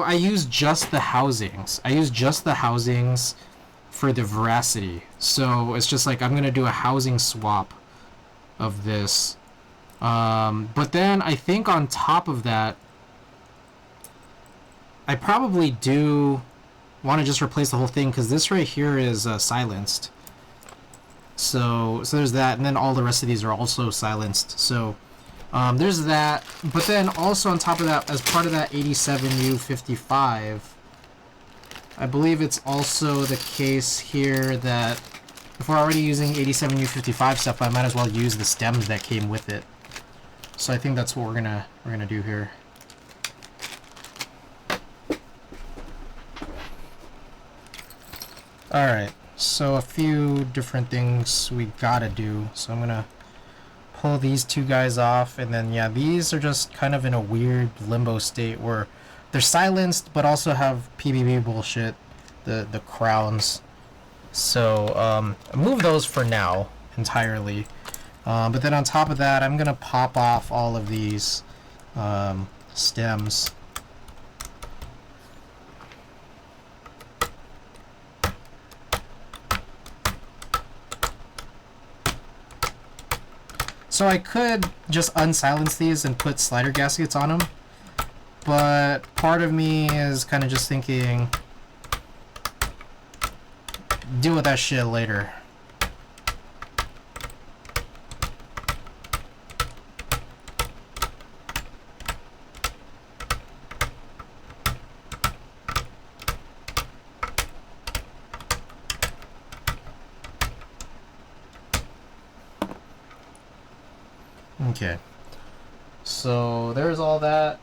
I use just the housings. I use just the housings for the veracity. So it's just like I'm gonna do a housing swap of this. But then I think on top of that, I probably do want to just replace the whole thing, because this right here is silenced. So there's that, and then all the rest of these are also silenced. So there's that. But then also on top of that, as part of that 87U55, I believe it's also the case here that if we're already using 87U55 stuff, I might as well use the stems that came with it. So I think that's what we're gonna do here. Alright, so a few different things we gotta do. So I'm gonna pull these 2 guys off, and then yeah, these are just kind of in a weird limbo state where they're silenced but also have PBB bullshit, the crowns. So move those for now entirely. But then on top of that, I'm gonna pop off all of these stems. So I could just unsilence these and put slider gaskets on them, but part of me is kind of just thinking, deal with that shit later. Okay, so there's all that.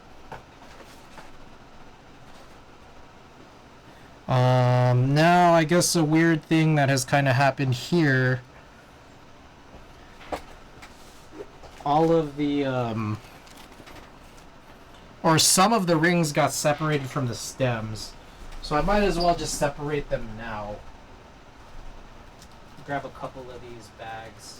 Now I guess a weird thing that has kind of happened here. All of the, or some of the rings got separated from the stems. So I might as well just separate them now. Grab a couple of these bags.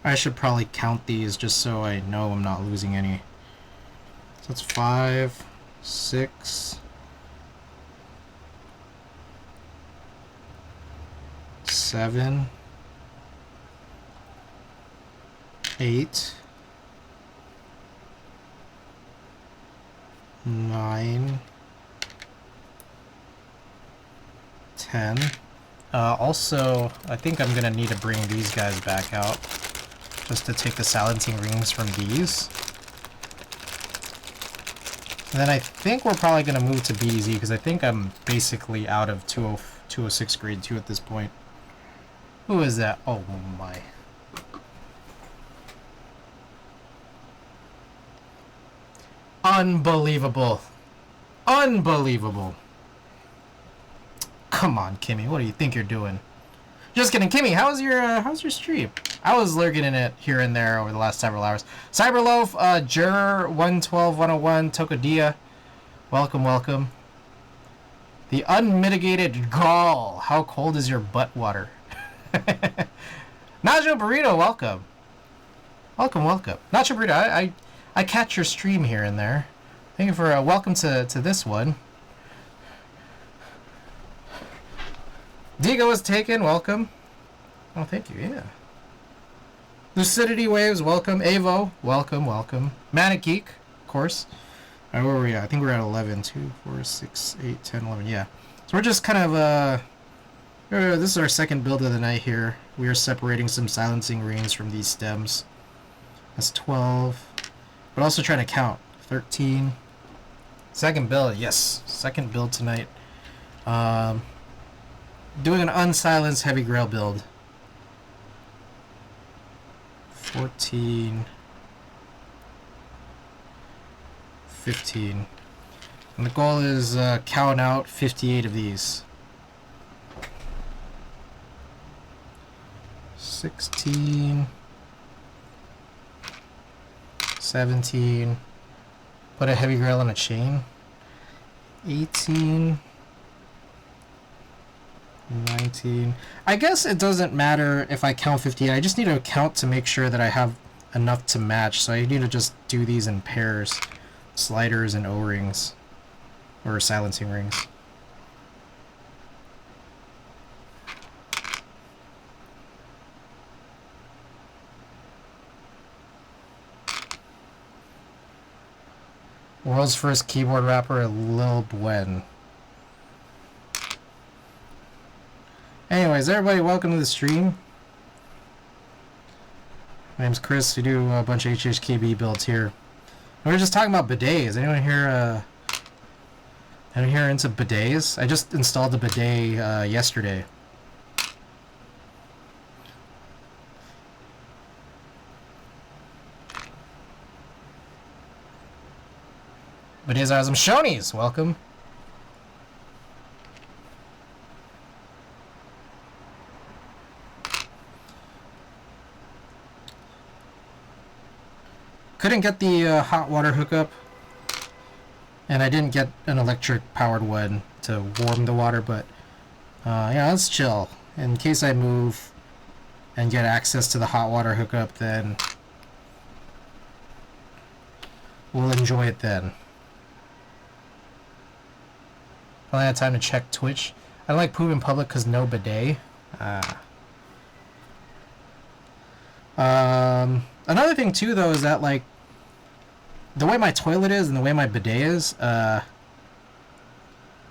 I should probably count these just so I know I'm not losing any. So that's 5, 6, 7, 8, 9, 10. Also, I think I'm gonna need to bring these guys back out just to take the silencing rings from these. And then I think we're probably gonna move to BDZ because I think I'm basically out of 206 grade 2 at this point. Who is that? Oh my. Unbelievable. Unbelievable. Come on, Kimmy. What do you think you're doing? Just kidding. Kimmy, how's your stream? I was lurking in it here and there over the last several hours. Cyberloaf, Jur 112101, Tokodia. Welcome, welcome. The unmitigated gall. How cold is your butt water? Nacho Burrito, welcome. Welcome, welcome. Nacho Burrito, I catch your stream here and there. Thank you for welcome to this one. Diego was taken, welcome. Oh, thank you, yeah. Lucidity Waves, welcome. Avo, welcome, welcome. Manic Geek, of course. Alright, where were we at? I think we're at 11. 2, 4, 6, 8, 10, 11, yeah. So we're just kind of, this is our second build of the night here. We are separating some silencing rings from these stems. That's 12. But also trying to count. 13. Second build, yes. Second build tonight. Doing an unsilenced heavy grail build. 14. 15. And the goal is count out 58 of these. 16. 17. Put a heavy grail on a chain. 18. 19. I guess it doesn't matter if I count 58. I just need to count to make sure that I have enough to match. So I need to just do these in pairs. Sliders and O-rings. Or silencing rings. World's first keyboard rapper, Lil Bwen. Anyways, everybody, welcome to the stream. My name's Chris. We do a bunch of HHKB builds here. We were just talking about bidets. Anyone here into bidets? I just installed the bidet yesterday. Bidets are awesome. Shonies, welcome. Couldn't get the hot water hookup, and I didn't get an electric powered one to warm the water, but yeah, let's chill. In case I move and get access to the hot water hookup, then we'll enjoy it then. I had time to check Twitch. I don't like poop in public because no bidet. Another thing too, though, is that like the way my toilet is and the way my bidet is,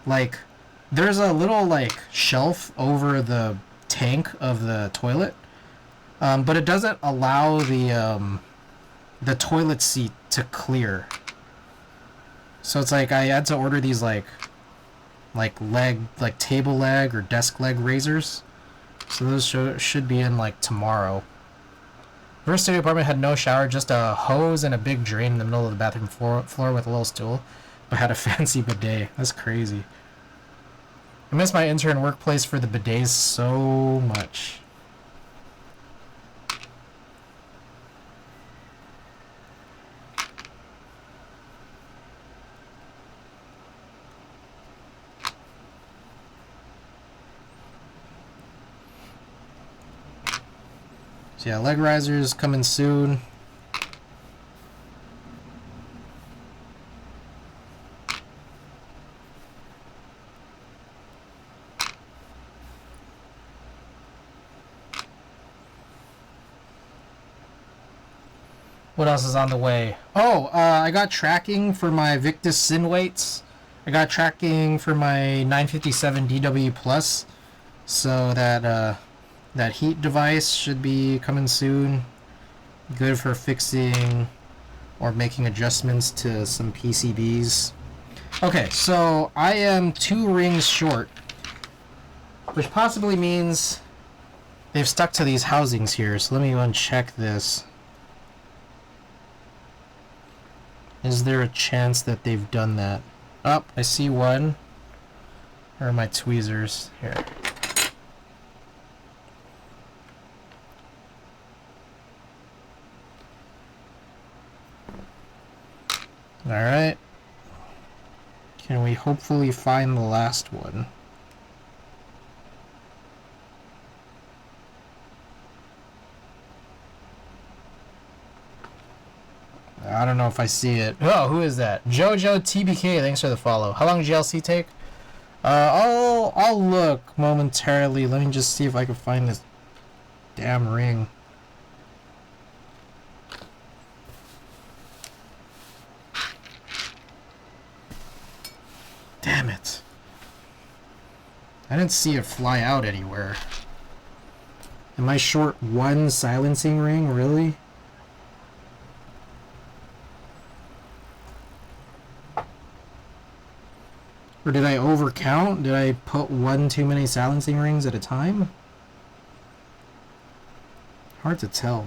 like there's a little like shelf over the tank of the toilet, but it doesn't allow the toilet seat to clear. So it's like I had to order these like table leg or desk leg razors. So those should be in like tomorrow. First studio apartment had no shower, just a hose and a big drain in the middle of the bathroom floor with a little stool, but had a fancy bidet. That's crazy. I miss my intern workplace for the bidets so much. So yeah, leg risers coming soon. What else is on the way? Oh, I got tracking for my Victus Sin weights. I got tracking for my 957 DW Plus. So that heat device should be coming soon. Good for fixing or making adjustments to some PCBs. Okay, so I am 2 rings short, which possibly means they've stuck to these housings here. So let me uncheck this. Is there a chance that they've done that? Oh, I see one. Where are my tweezers? Here. Alright. Can we hopefully find the last one? I don't know if I see it. Oh, who is that? Jojo TBK, thanks for the follow. How long did GLC take? I'll look momentarily. Let me just see if I can find this damn ring. Damn it. I didn't see it fly out anywhere. Am I short 1 silencing ring? Really? Or did I overcount? Did I put 1 too many silencing rings at a time? Hard to tell.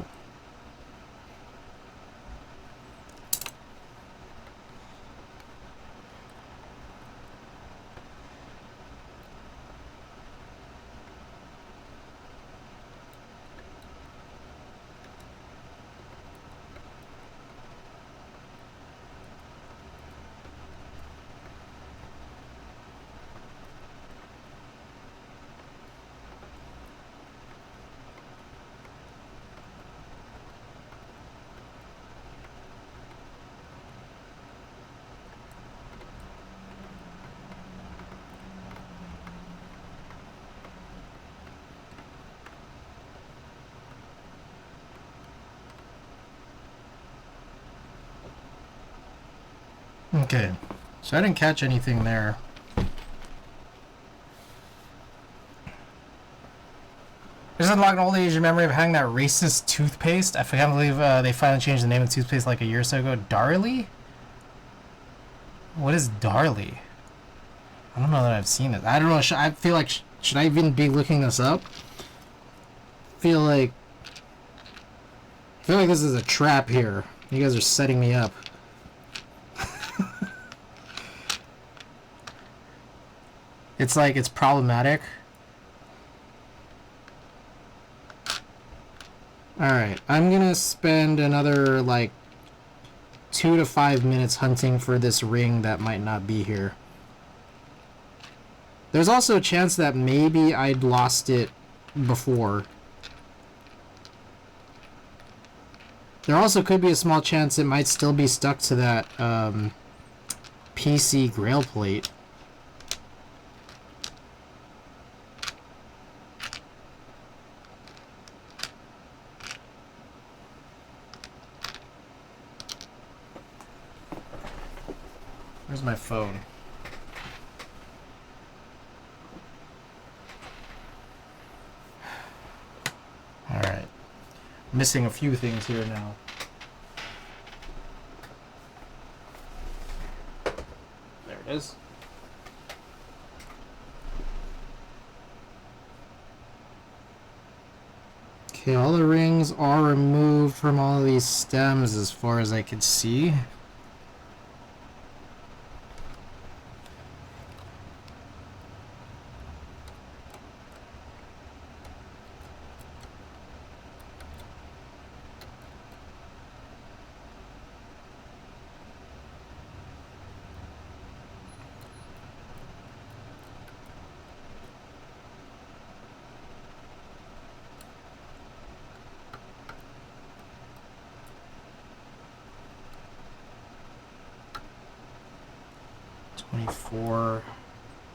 Okay, so I didn't catch anything there. There's unlocked an old age memory of having that racist toothpaste. I can't believe they finally changed the name of the toothpaste like a year or so ago. Darlie? What is Darlie? I don't know that I've seen it. I don't know. I feel like should I even be looking this up? I feel like this is a trap here. You guys are setting me up. It's like it's problematic. Alright, I'm gonna spend another like 2 to 5 minutes hunting for this ring that might not be here. There's also a chance that maybe I'd lost it before. There also could be a small chance it might still be stuck to that PC grail plate. Where's my phone? Alright. Missing a few things here now. There it is. Okay, all the rings are removed from all of these stems as far as I could see.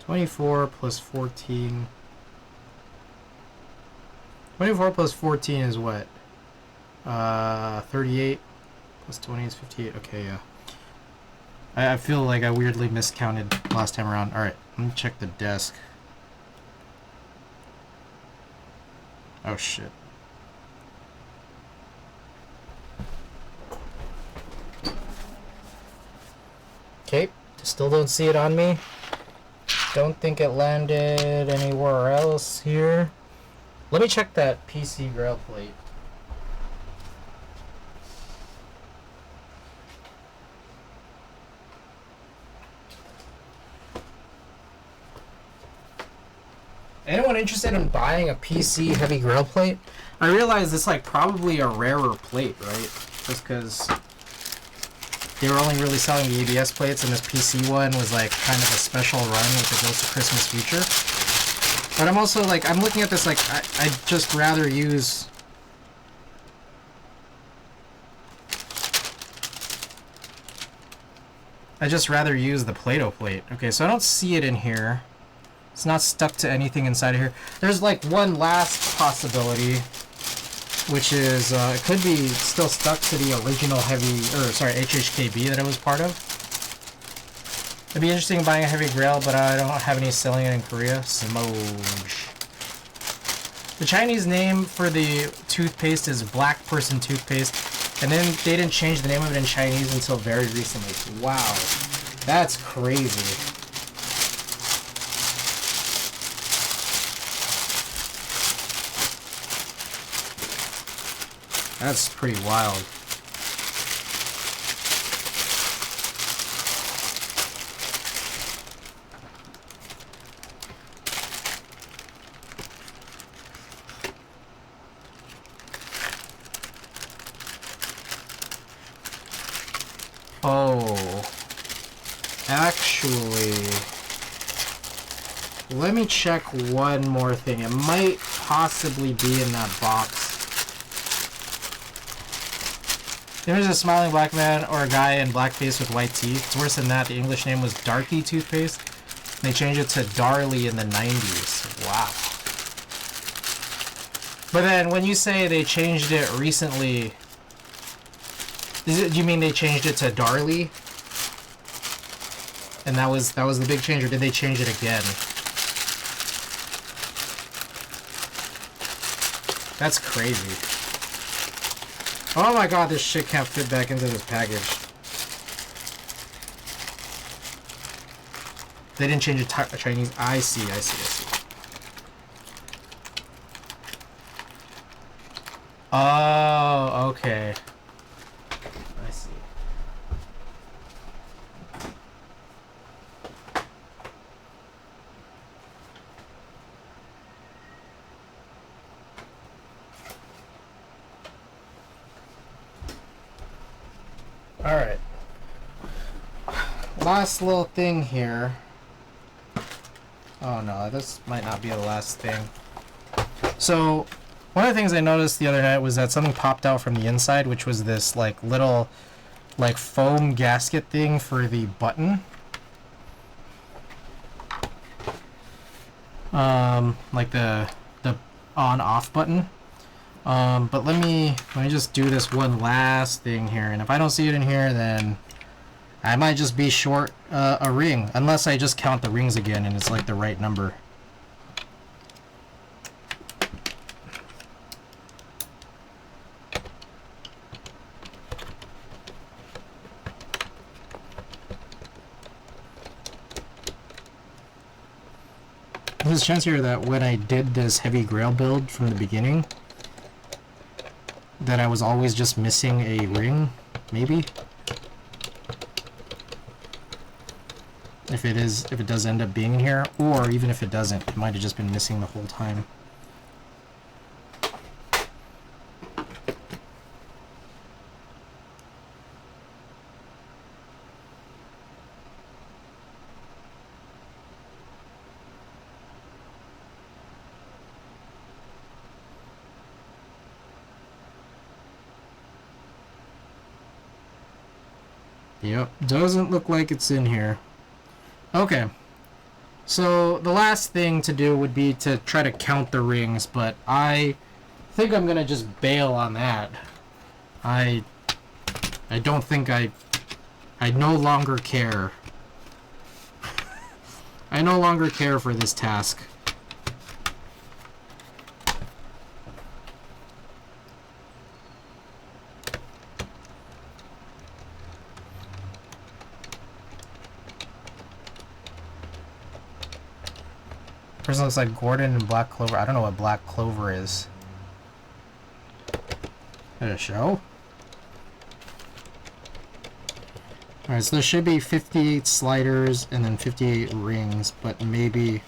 Twenty-four plus 14. 24 plus 14 is what? 38. Plus 20 is 58. Okay, yeah. I feel like I weirdly miscounted last time around. Alright, let me check the desk. Oh shit. Okay, still don't see it on me. Don't think it landed anywhere else here. Let me check that PC grail plate. Anyone interested in buying a PC heavy grill plate? I realize it's like probably a rarer plate, right? Just because they were only really selling the ABS plates, and this PC one was like kind of a special run with the Ghost of Christmas Future. But I'm also like, I'm looking at this like, I'd just rather use... I'd just rather use the Play-Doh plate. Okay, so I don't see it in here. It's not stuck to anything inside of here. There's like one last possibility, which is it could be still stuck to the original HHKB that it was part of. It'd be interesting buying a heavy grail, but I don't have any selling it in Korea. Smoj. The Chinese name for the toothpaste is Black Person Toothpaste, and then they didn't change the name of it in Chinese until very recently. Wow, that's crazy. That's pretty wild. Oh, actually, let me check one more thing. It might possibly be in that box. There's a smiling black man or a guy in blackface with white teeth. It's worse than that. The English name was Darky Toothpaste. They changed it to Darlie in the 90s. Wow. But then when you say they changed it recently, do you mean they changed it to Darlie? And that was the big change, or did they change it again? That's crazy. Oh my god, this shit can't fit back into this package. They didn't change it to Chinese. I see. Oh, okay. I see. Alright. Last little thing here. Oh no, this might not be the last thing. So, one of the things I noticed the other night was that something popped out from the inside, which was this like little like foam gasket thing for the button. Like the on-off button. But let me just do this one last thing here, and if I don't see it in here, then I might just be short a ring, unless I just count the rings again and it's like the right number. There's a chance here that when I did this heavy grail build from the beginning, that I was always just missing a ring, maybe? If it does end up being in here, or even if it doesn't, it might have just been missing the whole time. Yep, doesn't look like it's in here. Okay, so the last thing to do would be to try to count the rings, but I think I'm gonna just bail on that. I I don't think I no longer care. I no longer care for this task. Person looks like Gordon and Black Clover. I don't know what Black Clover is. Is it a show? Alright, so there should be 58 sliders and then 58 rings, but maybe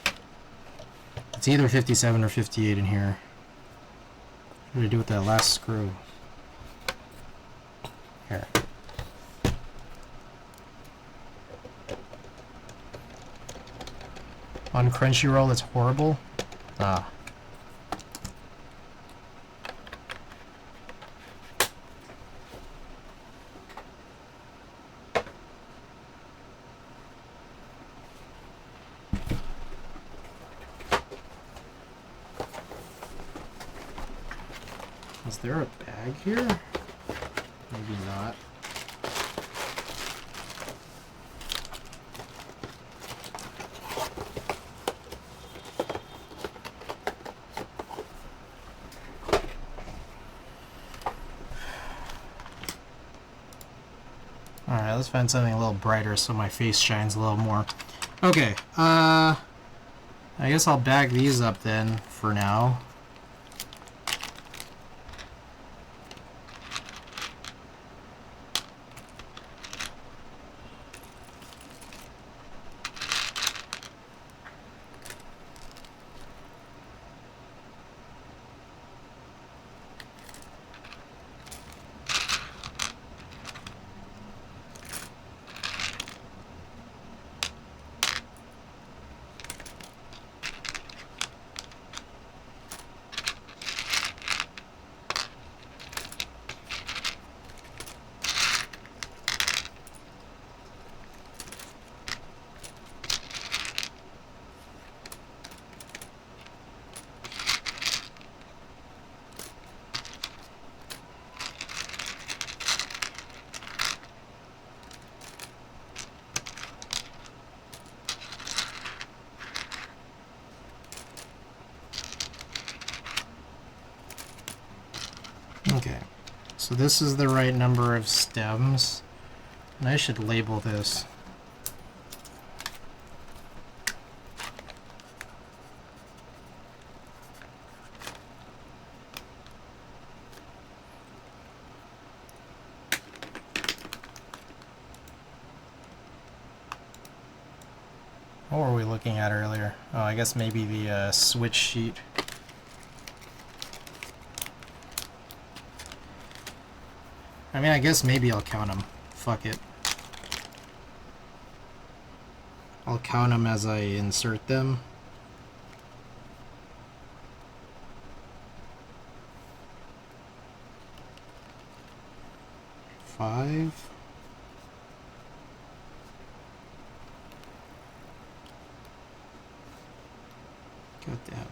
it's either 57 or 58 in here. What do I do with that last screw? Here. On Crunchyroll, it's horrible. Ah. Is there a bag here? Maybe not. Alright, let's find something a little brighter so my face shines a little more. Okay, I guess I'll bag these up then for now. Okay, so this is the right number of stems, and I should label this. What were we looking at earlier? Oh, I guess maybe the switch sheet. I mean, I guess maybe I'll count them. Fuck it. I'll count them as I insert them. Five. Goddamn.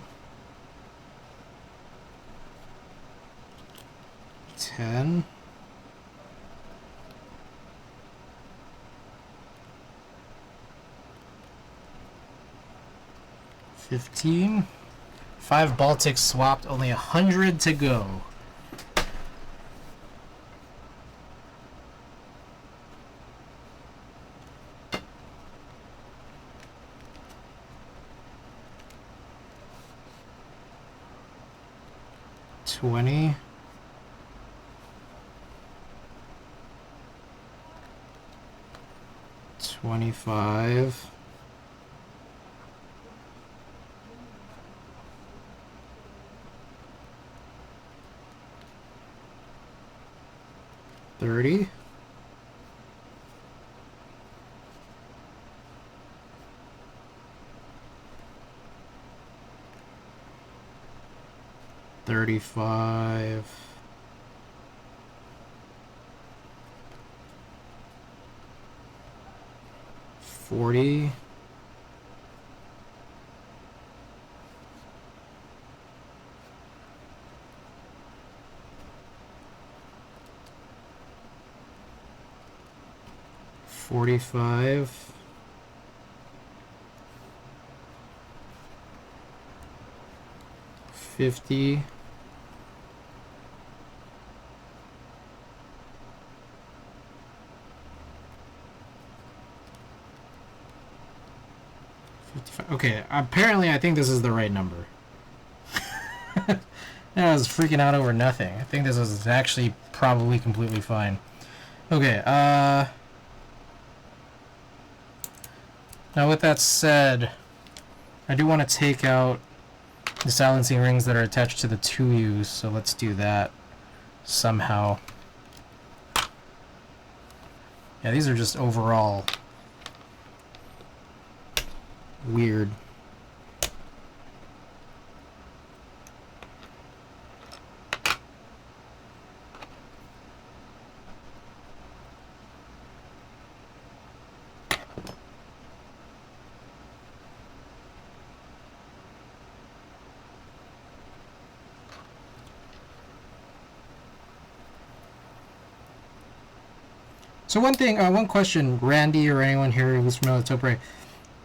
10. 15. 5 Baltics swapped, only 100 to go. $20. 25. 30. 35. 40. 50. 45. 50. 55. Okay, apparently I think this is the right number. I was freaking out over nothing. I think this is actually probably completely fine. Okay, now with that said, I do want to take out the silencing rings that are attached to the 2Us, so let's do that somehow. Yeah, these are just overall weird. So one question, Randy or anyone here who's familiar with Topre,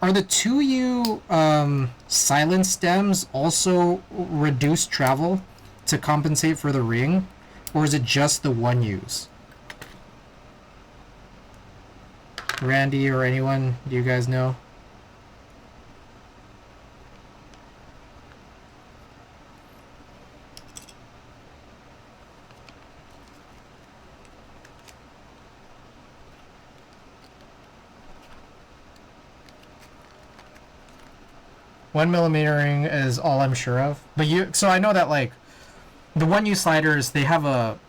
are the 2U silent stems also reduced travel to compensate for the ring, or is it just the 1Us? Randy or anyone, do you guys know? One millimetering is all I'm sure of. But so I know that like the 1U sliders, they have a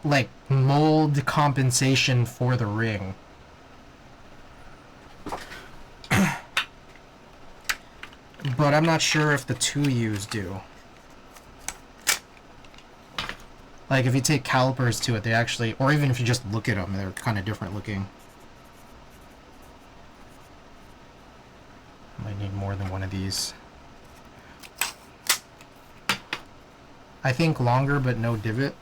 like mold compensation for the ring. But I'm not sure if the 2Us do. Like if you take calipers to it, they actually, or even if you just look at them, they're kind of different looking. Might need more than one of these. I think longer but no divot.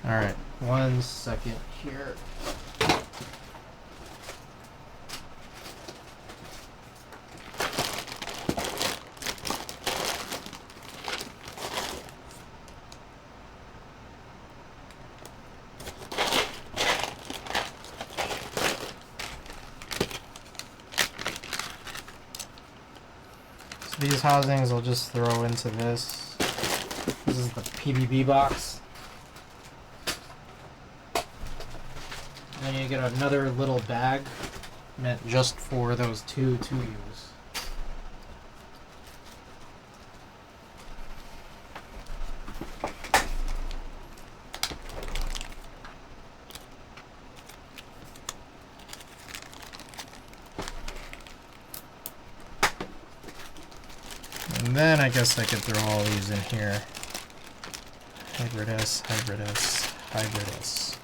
Alright, 1 second here. These housings I'll just throw into this. This is the PBB box. And then you get another little bag meant just for those two 2Us. And then I guess I could throw all these in here. Hybrid S, Hybrid S, Hybrid S.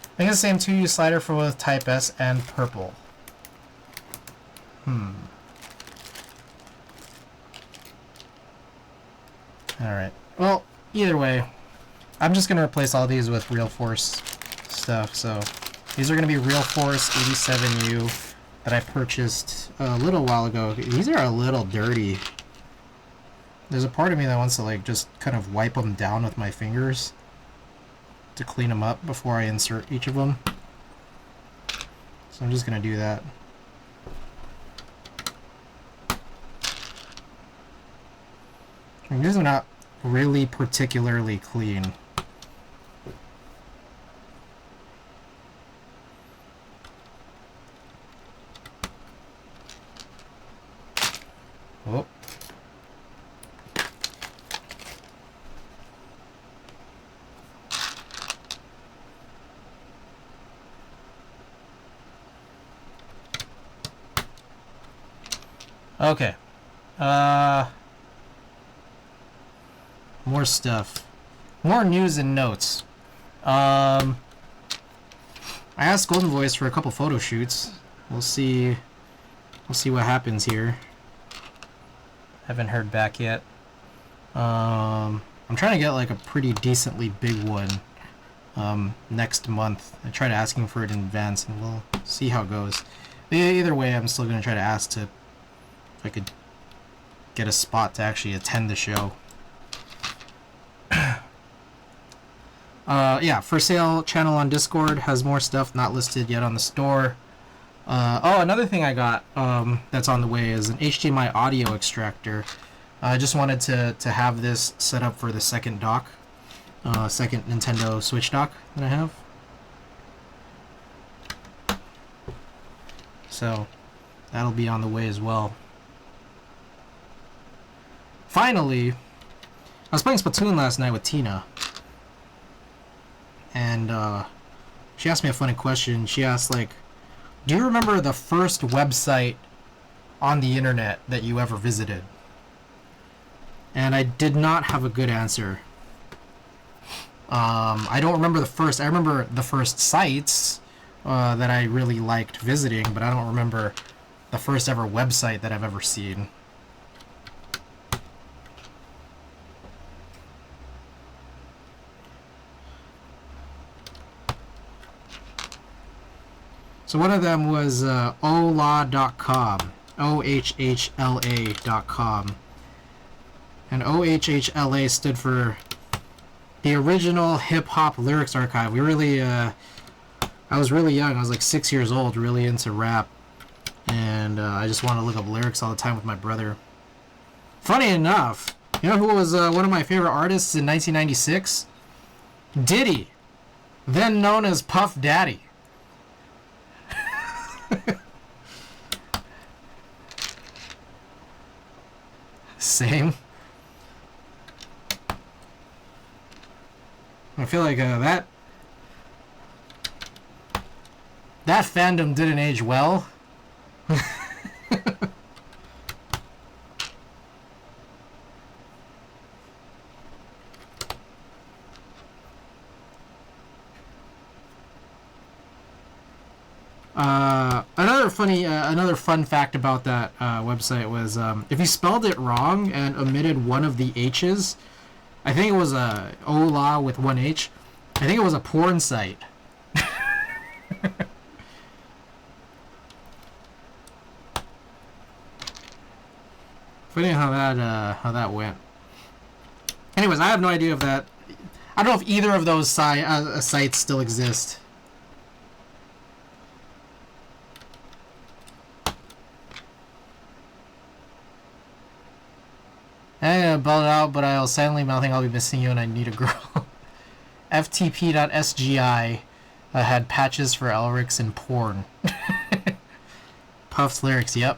I think it's the same 2U slider for both Type S and purple. Alright. Well, either way, I'm just going to replace all these with Real Force stuff. So these are going to be Real Force 87U that I purchased a little while ago. These are a little dirty. There's a part of me that wants to like just kind of wipe them down with my fingers to clean them up before I insert each of them. So I'm just going to do that. I mean, these are not really particularly clean. Oh. Okay. More stuff. More news and notes. I asked Golden Voice for a couple photo shoots. We'll see We'll see what happens here. Haven't heard back yet. I'm trying to get like a pretty decently big one next month. I tried asking for it in advance, and we'll see how it goes. Either way, I'm still gonna try to ask if I could get a spot to actually attend the show. Yeah, for sale channel on Discord has more stuff not listed yet on the store. Oh, another thing I got that's on the way is an HDMI audio extractor. I just wanted to have this set up for the second dock, second Nintendo Switch dock that I have. So that'll be on the way as well. Finally, I was playing Splatoon last night with Tina, and she asked me a funny question. She asked, like, do you remember the first website on the internet that you ever visited? And I did not have a good answer. I don't remember the first. I remember the first sites that I really liked visiting, but I don't remember the first ever website that I've ever seen. So one of them was ohhla.com, ohhla.com. And OHHLA stood for the Original Hip Hop Lyrics Archive. We really, I was really young. I was like 6 years old, really into rap. And I just wanted to look up lyrics all the time with my brother. Funny enough, you know who was one of my favorite artists in 1996? Diddy, then known as Puff Daddy. Same. I feel like that fandom didn't age well. Another fun fact about that website was if you spelled it wrong and omitted one of the H's, I think it was a Ola with one H. I think it was a porn site. Funny how that went. Anyways, I have no idea if that. I don't know if either of those sites still exist. I'm gonna belt it out, but I'll silently mouthing I'll be missing you and I need a girl. FTP.sgi had patches for Elrics and porn. Puff's lyrics, yep.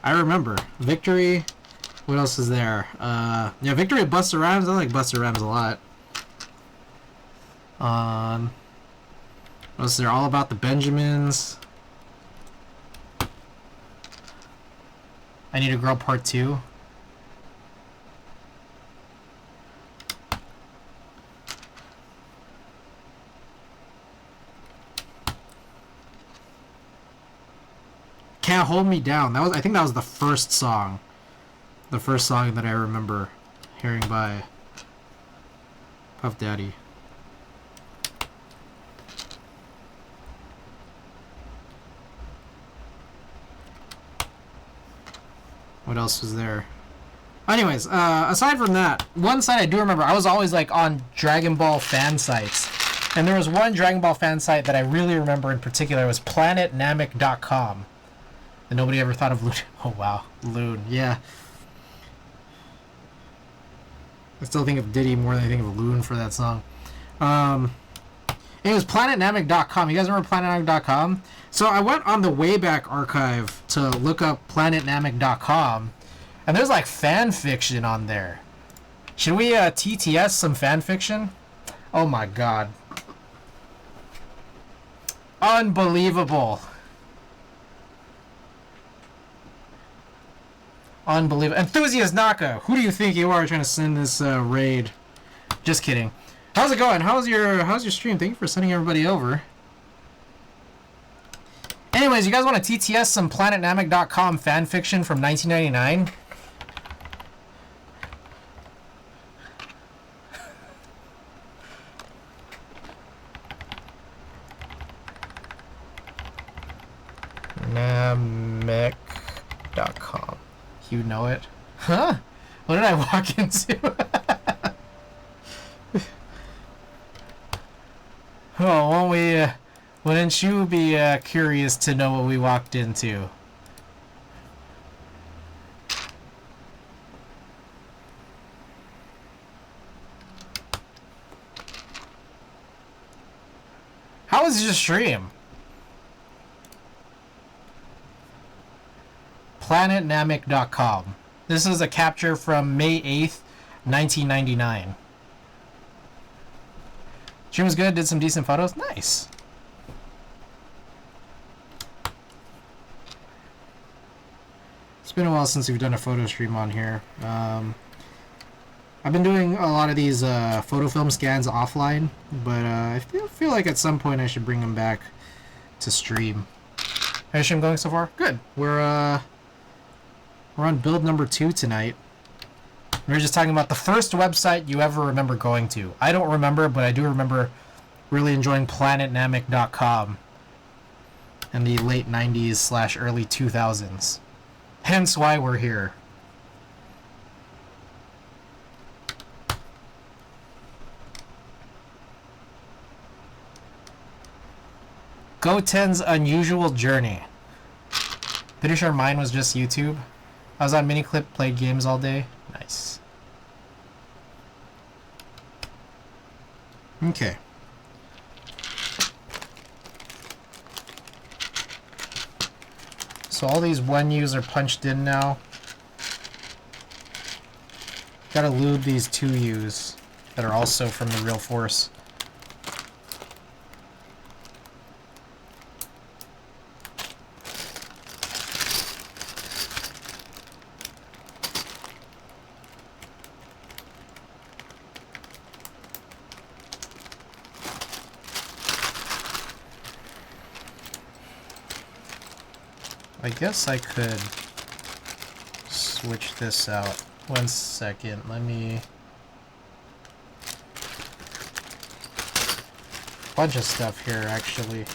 I remember. Victory. What else is there? Yeah, Victory of Busta Rhymes. I like Busta Rhymes a lot. What else is there? All About the Benjamins. I Need a Girl Part 2. Can't Hold Me Down. I think that was the first song. The first song that I remember hearing by Puff Daddy. What else was there? Anyways, aside from that, one site I do remember, I was always like on Dragon Ball fan sites. And there was one Dragon Ball fan site that I really remember in particular. It was planetnamek.com. And nobody ever thought of Loon. Oh, wow. Loon, yeah. I still think of Diddy more than I think of Loon for that song. It was planetnamek.com. You guys remember planetnamek.com? So I went on the Wayback Archive to look up planetnamek.com. And there's like fan fiction on there. Should we TTS some fan fiction? Oh my god. Unbelievable. Unbelievable. Enthusiast Naka, who do you think you are trying to send this raid? Just kidding. How's it going? How's your stream? Thank you for sending everybody over. Anyways, Anyways, you guys want to TTS some planetnamek.com fanfiction from 1999? Namek.com. You know it? Huh? What did I walk into? Oh, won't we, wouldn't you be curious to know what we walked into? How was your stream? Planetnamek.com. This is a capture from May 8th, 1999. Stream was good, did some decent photos. Nice. It's been a while since we've done a photo stream on here. I've been doing a lot of these photo film scans offline, but I feel like at some point I should bring them back to stream. How's stream going so far? Good. We're on build number 2 tonight. We were just talking about the first website you ever remember going to. I don't remember, but I do remember really enjoying planetnamek.com in the late 90s / early 2000s. Hence why we're here. Goten's Unusual Journey. Pretty sure mine was just YouTube. I was on Miniclip, played games all day. Nice. Okay. So all these 1Us are punched in now. Gotta lube these 2Us that are also from the real force. I guess I could switch this out. 1 second, let me... Bunch of stuff here, actually.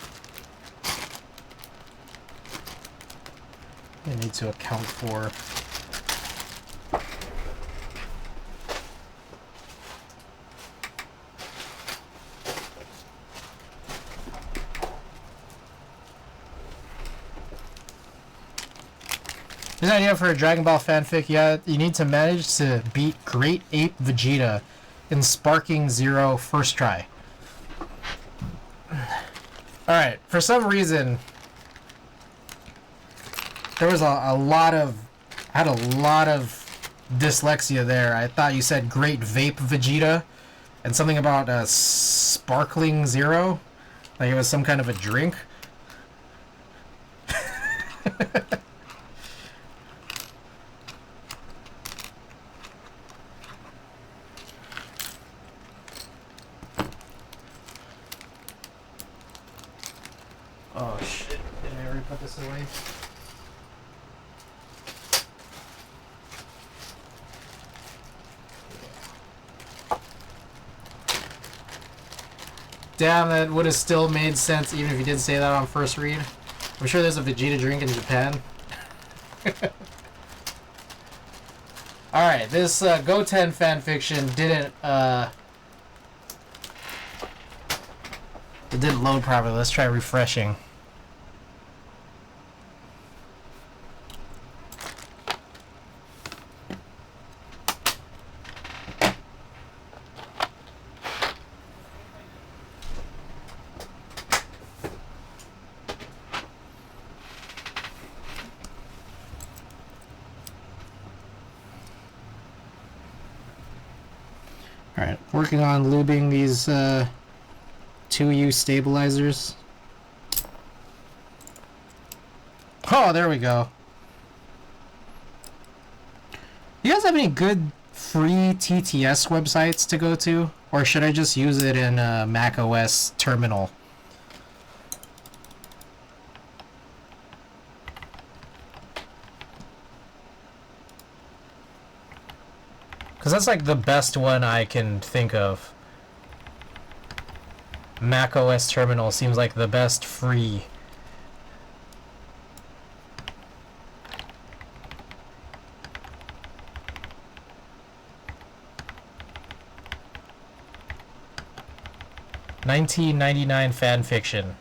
I need to account for. Here's an idea for a Dragon Ball fanfic. Yeah, you need to manage to beat Great Ape Vegeta in Sparking Zero first try. Alright, for some reason, there was a lot of... I had a lot of dyslexia there. I thought you said Great Vape Vegeta and something about Sparkling Zero. Like it was some kind of a drink. Oh shit, did I already put this away? Damn, that would have still made sense even if you did say that on first read. I'm sure there's a Vegeta drink in Japan. Alright, this Goten fanfiction didn't, it didn't load properly. Let's try refreshing. Alright, working on lubing these 2U stabilizers. Oh, there we go. You guys have any good free TTS websites to go to? Or should I just use it in Mac OS terminal? Because that's like the best one I can think of. Mac OS Terminal seems like the best free. $19.99 fan fiction.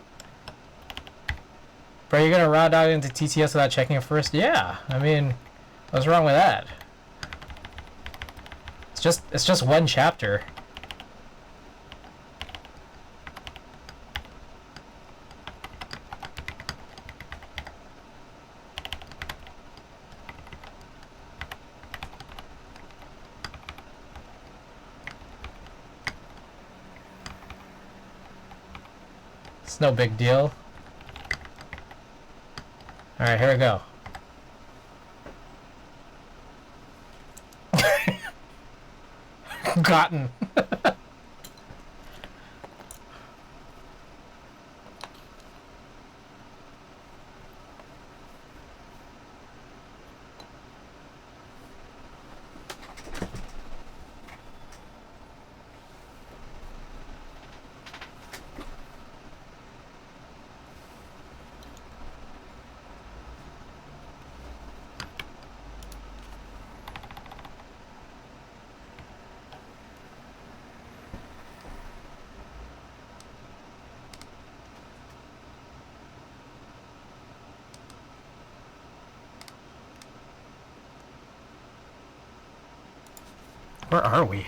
Bro, you're gonna route out into TTS without checking it first? Yeah, I mean, what's wrong with that? It's just one chapter. It's no big deal. Alright, here we go. Gotten. Where are we?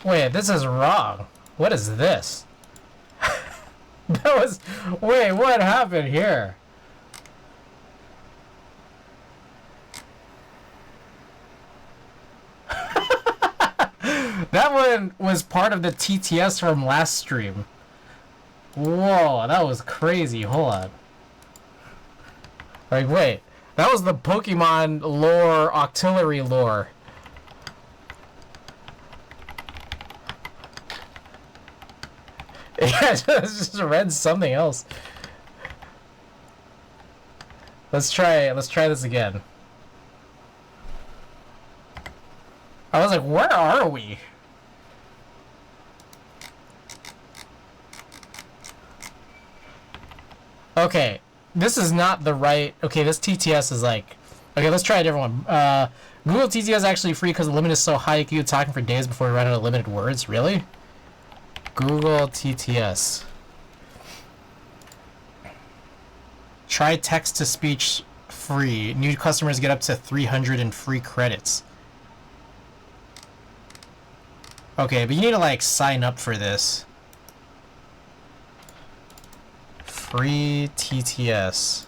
Wait, this is wrong. What is this? That was... Wait, what happened here? That one was part of the TTS from last stream. Whoa, that was crazy. Hold on. Like, wait. That was the Pokemon lore, auxiliary lore. Yeah, I just read something else. Let's try this again. I was like, where are we? Okay, this is not the right... Okay, this TTS is like... Okay, let's try a different one. Google TTS is actually free because the limit is so high you can keep talking for days before we run out of limited words. Really? Google TTS. Try text-to-speech free. New customers get up to 300 in free credits. Okay, but you need to, like, sign up for this. Free TTS.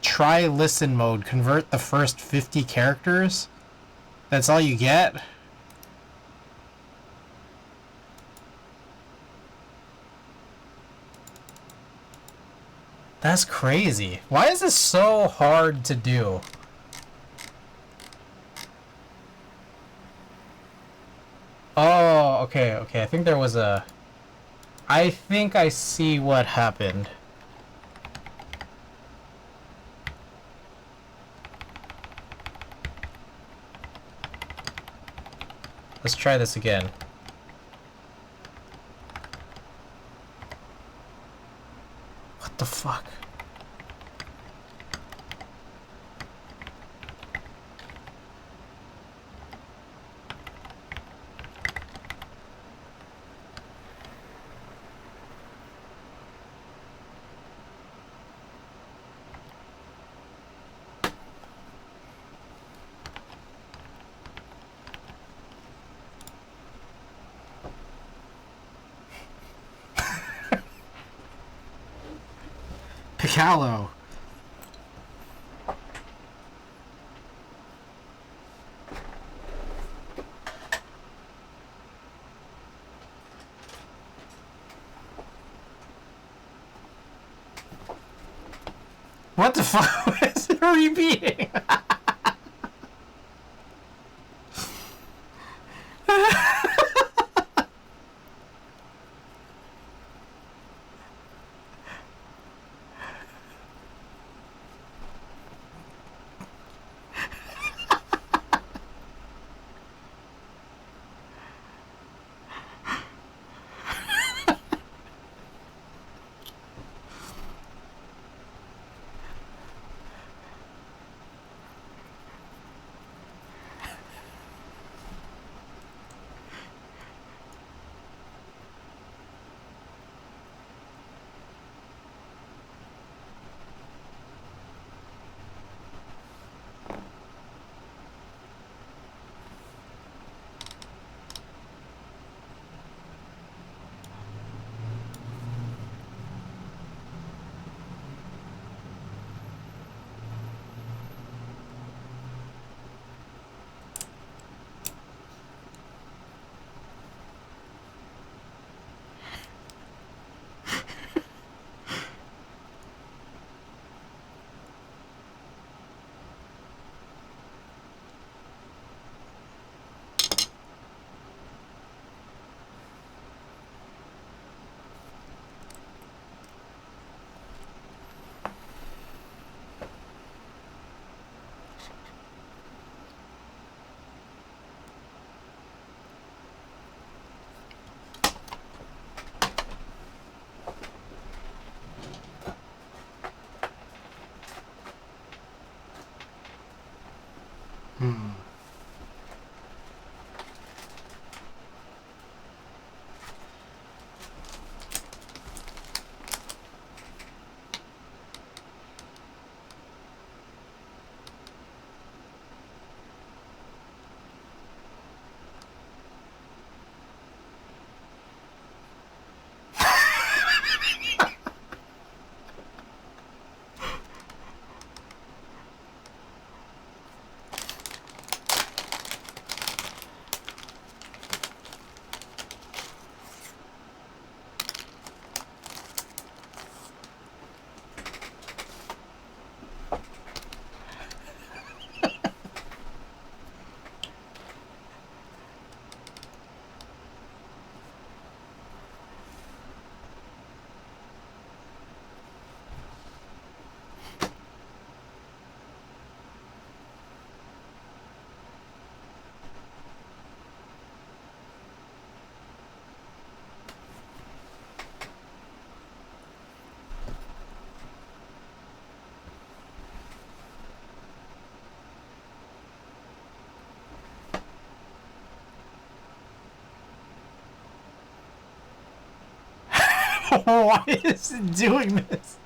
Try listen mode. Convert the first 50 characters? That's all you get? That's crazy. Why is this so hard to do? Oh, okay, okay. I think there was a... I think I see what happened. Let's try this again. What the fuck? Picalo. What the fuck is it repeating? Hmm. Why is it doing this?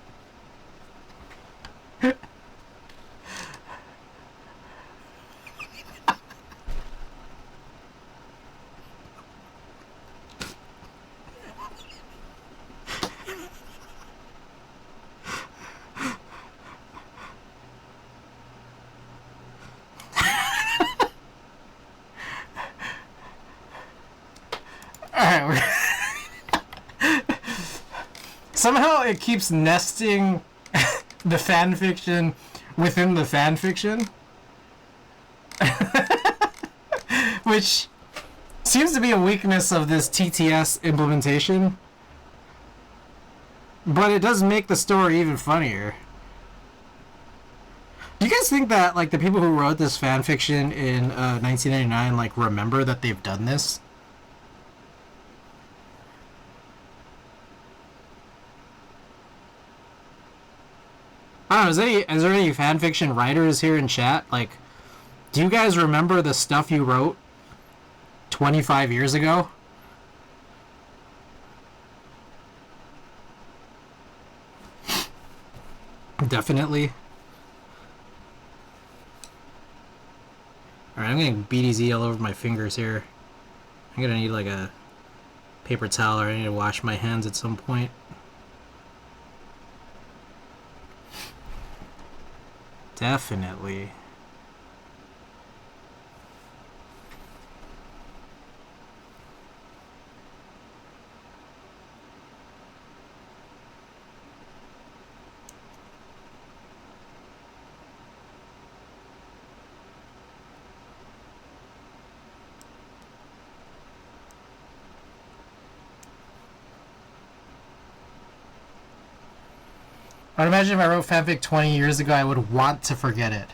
Alright, somehow it keeps nesting the fan fiction within the fan fiction. Which seems to be a weakness of this TTS implementation. But it does make the story even funnier. Do you guys think that, like, the people who wrote this fan fiction in 1999, like, remember that they've done this? I don't know, is there any fan fiction writers here in chat? Like, do you guys remember the stuff you wrote 25 years ago? Definitely. Alright, I'm getting BDZ all over my fingers here. I'm gonna need like a paper towel, or I need to wash my hands at some point. Definitely. I'd imagine if I wrote fanfic 20 years ago, I would want to forget it.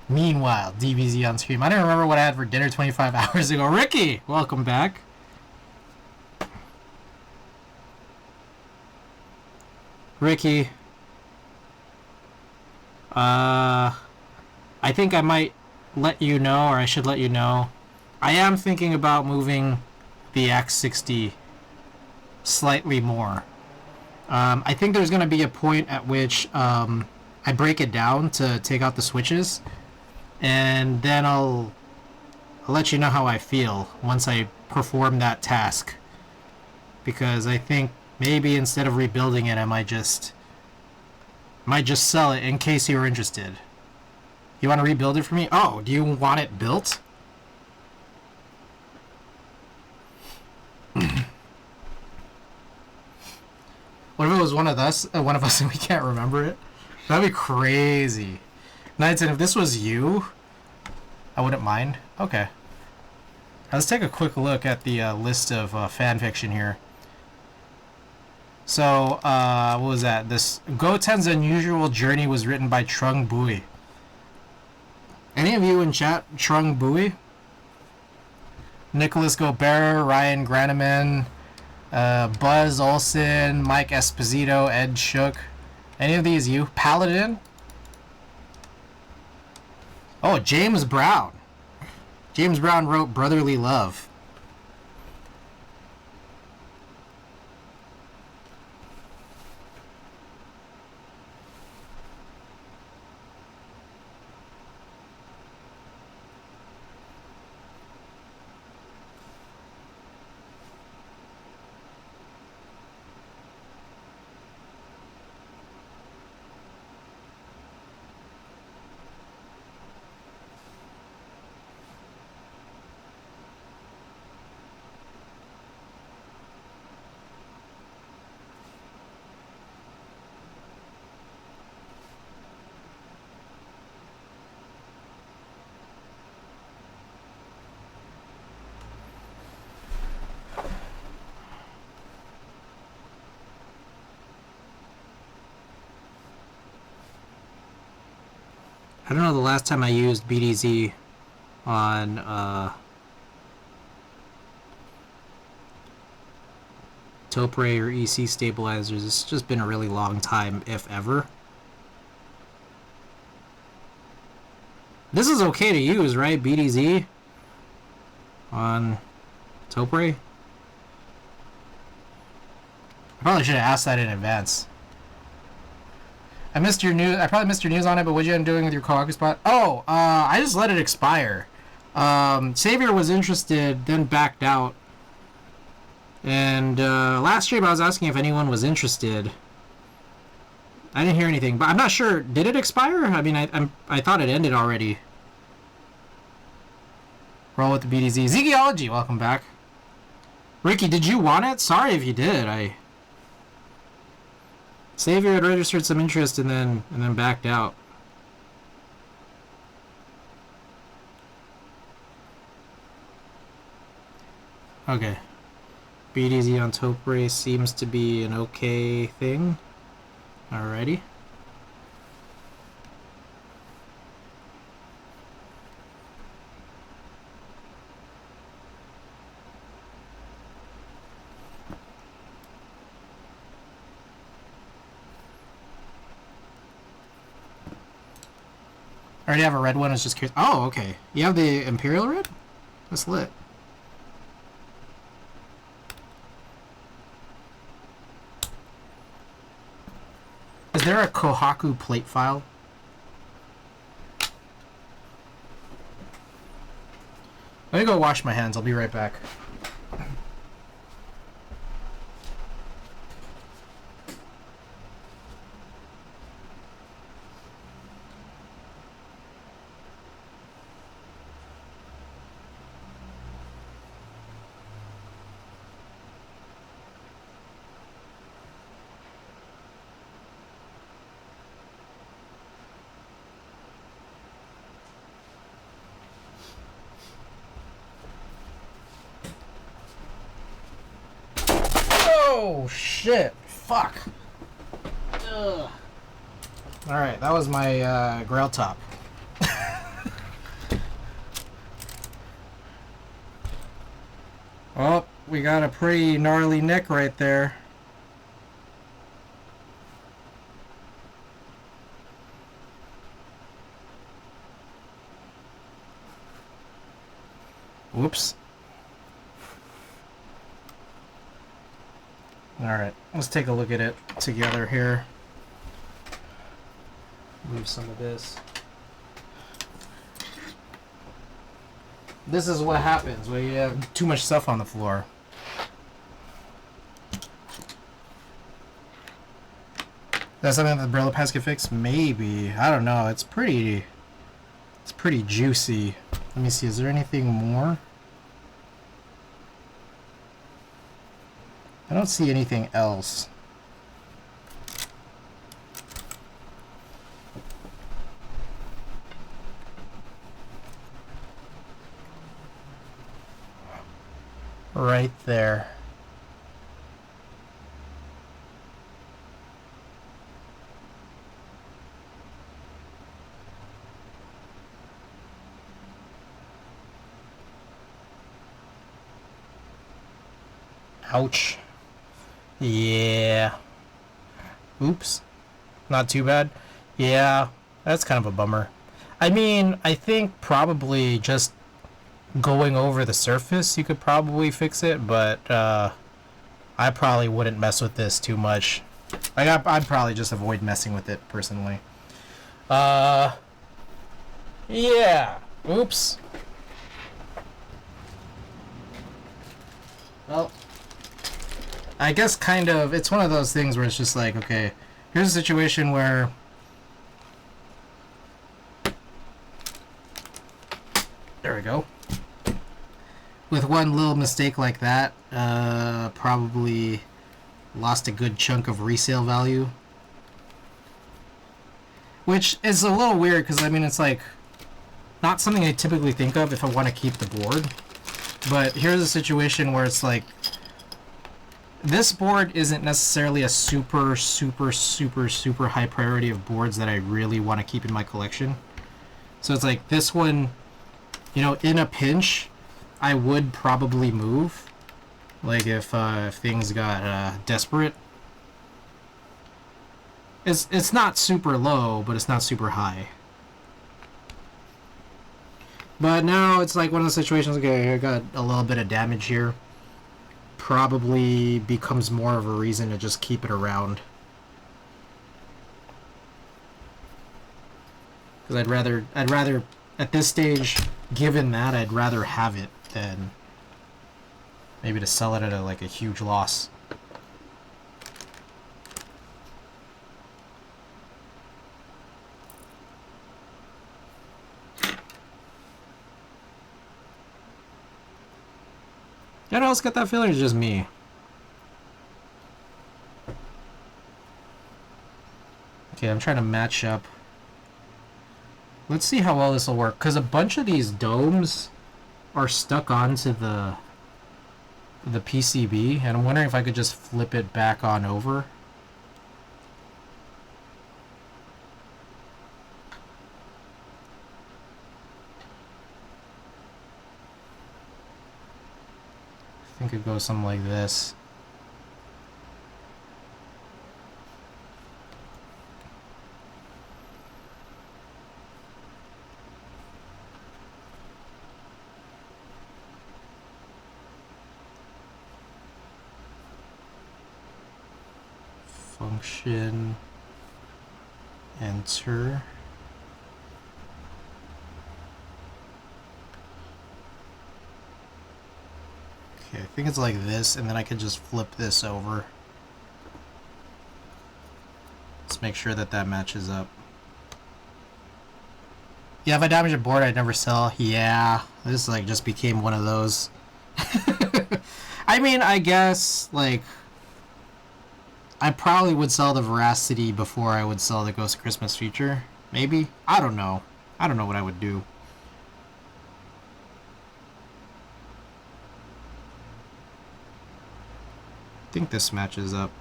Meanwhile, DBZ on stream. I don't remember what I had for dinner 25 hours ago. Ricky, welcome back. Ricky. I think I might let you know, or I should let you know. I am thinking about moving the X60 slightly more. I think there's going to be a point at which I break it down to take out the switches, and then I'll let you know how I feel once I perform that task. Because I think maybe instead of rebuilding it, I might just sell it in case you're interested. You want to rebuild it for me? Oh, do you want it built? What if it was one of us and we can't remember it? That'd be crazy. Knighton, if this was you, I wouldn't mind. Okay. Let's take a quick look at the list of fanfiction here. So, what was that? This Goten's Unusual Journey was written by Trung Bui. Any of you in chat, Trung Bui? Nicholas Gobert, Ryan Graneman, Buzz Olsen, Mike Esposito, Ed Shook. Any of these you? Paladin? Oh, Oh, James Brown. James Brown wrote Brotherly Love. I don't know the last time I used BDZ on Topre or EC stabilizers. It's just been a really long time, if ever. This is okay to use, right? BDZ on Topre. I probably should have asked that in advance. I missed your news. I probably missed your news on it, but what you end up doing with your Kohaku spot? Oh, I just let it expire. Savior was interested, then backed out. And last stream I was asking if anyone was interested. I didn't hear anything, but I'm not sure. Did it expire? I mean, I thought it ended already. Roll with the BDZ. Zegeology, welcome back. Ricky, did you want it? Sorry if you did. Savior had registered some interest and then backed out. Okay. BDZ on Topre seems to be an okay thing. Alrighty. I already have a red one. I was just curious. Oh, okay. You have the Imperial Red? That's lit. Is there a Kohaku plate file? Let me go wash my hands. I'll be right back. Oh, shit. Fuck. Ugh. Alright, that was my Grail top. Oh, we got a pretty gnarly nick right there. Whoops. Alright, let's take a look at it together here. Move some of this. This is what happens when you have too much stuff on the floor. That's something that the Brillo Pass can fix? Maybe. I don't know. It's pretty juicy. Let me see, is there anything more? I don't see anything else. Right there. Ouch. Yeah. Oops. Not too bad. Yeah, that's kind of a bummer. I mean, I think probably just going over the surface, you could probably fix it, but I probably wouldn't mess with this too much. Like, I'd probably just avoid messing with it personally. Uh, yeah. Oops. Well, I guess kind of, it's one of those things where it's just like, okay, here's a situation where there we go. With one little mistake like that, probably lost a good chunk of resale value. Which is a little weird because, I mean, it's like not something I typically think of if I want to keep the board. But here's a situation where it's like this board isn't necessarily a super high priority of boards that I really want to keep in my collection. So it's like this one, you know, in a pinch, I would probably move. Like if things got desperate. It's not super low, but it's not super high. But now it's like one of the situations, okay, I got a little bit of damage here. Probably becomes more of a reason to just keep it around. Because I'd rather, at this stage, given that, I'd rather have it than maybe to sell it at like a huge loss. Anyone else get that feeling, or just me? Okay, I'm trying to match up. Let's see how well this will work, because a bunch of these domes are stuck onto the PCB, and I'm wondering if I could just flip it back on over. I think it goes something like this. Function, enter. Okay, I think it's like this, and then I can just flip this over. Let's make sure that that matches up. Yeah, if I damage a board I'd never sell. Yeah, this like just became one of those. I mean, I guess, like, I probably would sell the Veracity before I would sell the Ghost of Christmas Future. Maybe? I don't know. I don't know what I would do. I think this matches up.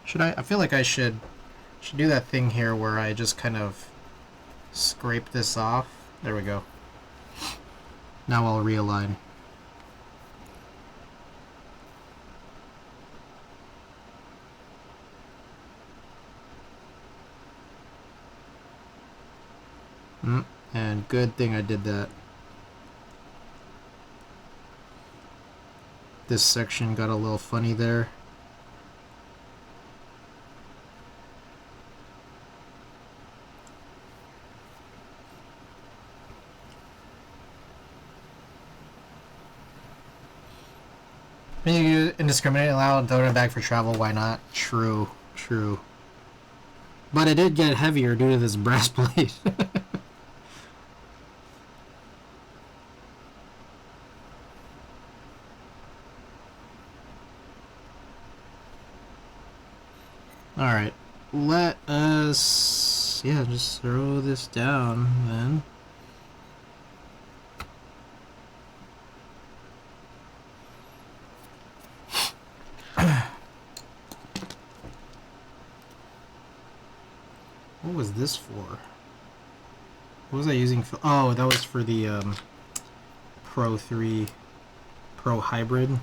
Should I feel like I should do that thing here where I just kind of scrape this off. There we go. Now I'll realign. And good thing I did that. This section got a little funny there. You indiscriminate, allow throw it back for travel, why not? True, true. But it did get heavier due to this brass plate. Alright, let us, yeah, just throw this down then. What was this for? What was I using for? Oh, that was for the Pro 3 Pro Hybrid.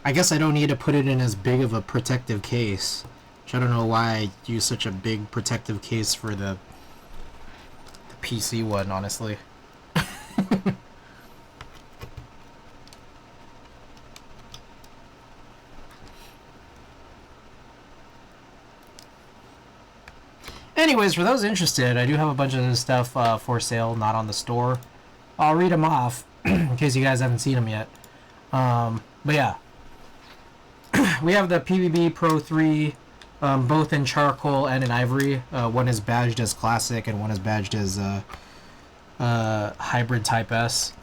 I guess I don't need to put it in as big of a protective case. Which I don't know why I use such a big protective case for the PC one, honestly. Anyways, for those interested, I do have a bunch of this stuff for sale, not on the store. I'll read them off in case you guys haven't seen them yet. But yeah, we have the PVB Pro 3, both in charcoal and in ivory. One is badged as classic and one is badged as hybrid Type S.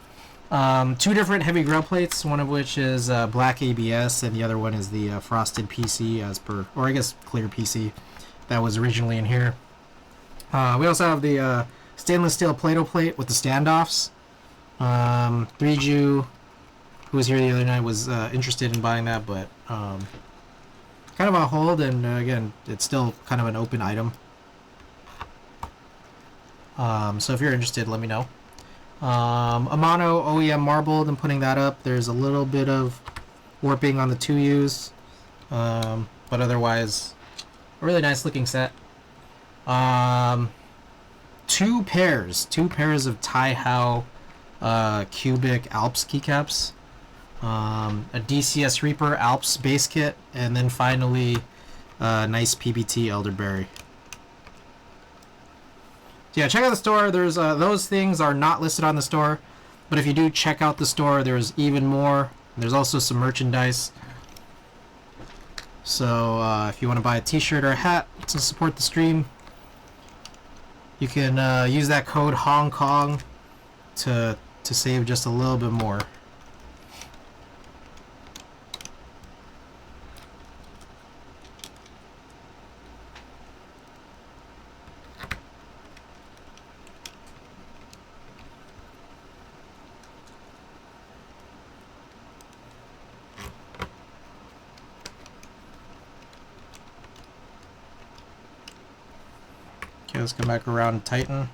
Two different heavy grub plates, one of which is black ABS and the other one is the frosted PC as per, or I guess clear PC that was originally in here. We also have the stainless steel Play-Doh plate with the standoffs. 3Ju, who was here the other night, was interested in buying that, but kind of on hold, and again, it's still kind of an open item. So if you're interested, let me know. Amano OEM marbled, and putting that up. There's a little bit of warping on the 2Us, but otherwise, a really nice looking set. Two pairs of Tai-Hao cubic Alps keycaps, a DCS Reaper Alps base kit, and then finally nice PBT elderberry. So yeah, check out the store. There's those things are not listed on the store, but if you do check out the store, there's even more. There's also some merchandise. So if you want to buy a t-shirt or a hat to support the stream, you can use that code Hong Kong to save just a little bit more. Okay, let's come back around and tighten.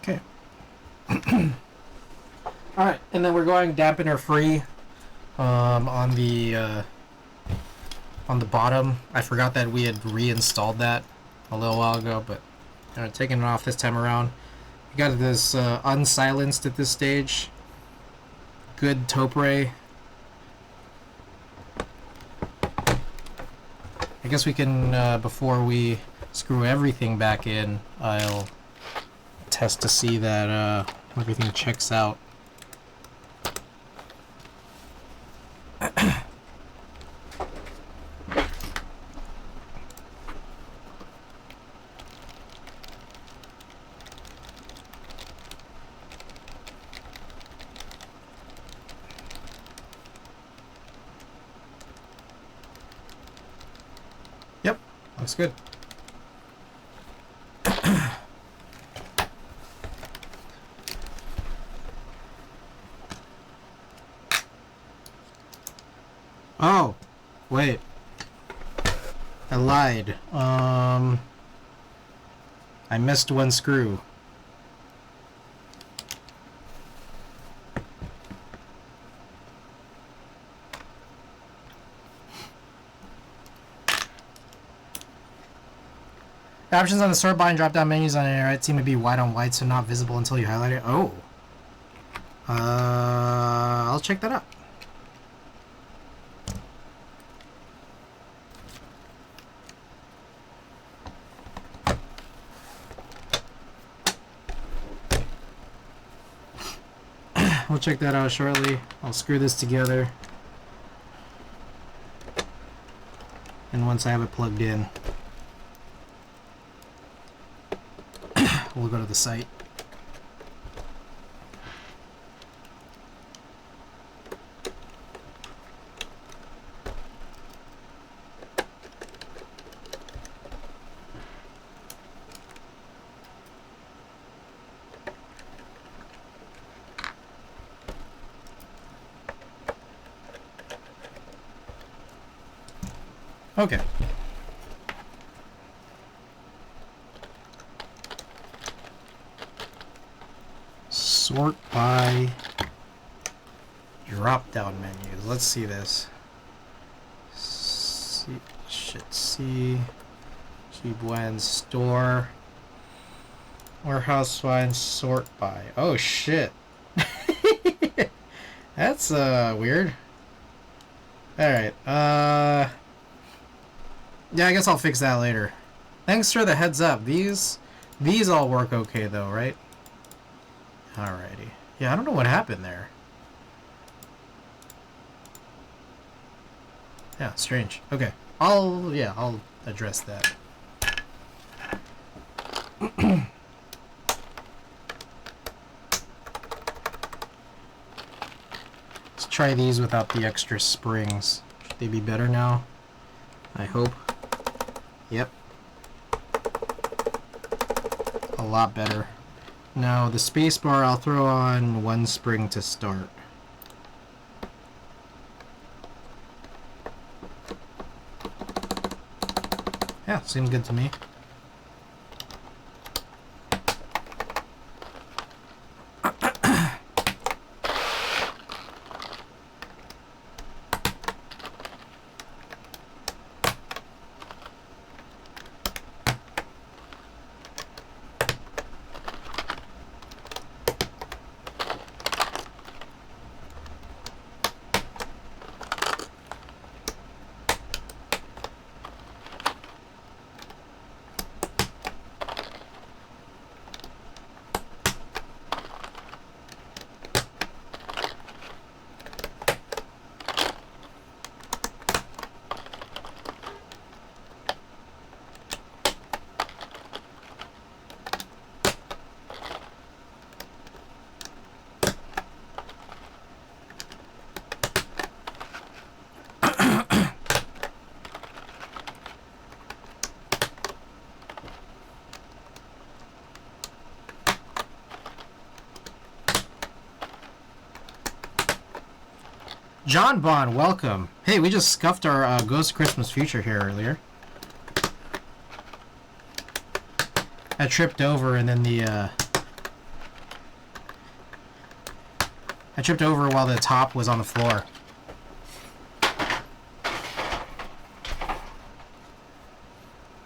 Okay. Alright, and then we're going dampener free on the bottom. I forgot that we had reinstalled that a little while ago, but taking it off this time around. We got this unsilenced at this stage. Good taupe ray. I guess we can, before we screw everything back in, I'll test to see that everything checks out. Yep, looks good. Oh, wait. I lied. I missed one screw. The options on the sort by and drop down menus on the right seem to be white on white, so not visible until you highlight it. Oh. I'll check that out. We'll check that out shortly. I'll screw this together. And once I have it plugged in, we'll go to the site. Okay. Sort by drop-down menus. Let's see this. C Blend store. Warehouse find sort by. Oh shit. That's weird. Alright, yeah, I guess I'll fix that later. Thanks for the heads up. These all work okay though, right? Alrighty. Yeah, I don't know what happened there. Yeah, strange. Okay. I'll address that. Let's try these without the extra springs. Should they be better now? I hope. Yep. A lot better. Now the spacebar, I'll throw on one spring to start. Yeah, seems good to me. John Bond, welcome. Hey, we just scuffed our Ghost Christmas Future here earlier. I tripped over and then I tripped over while the top was on the floor.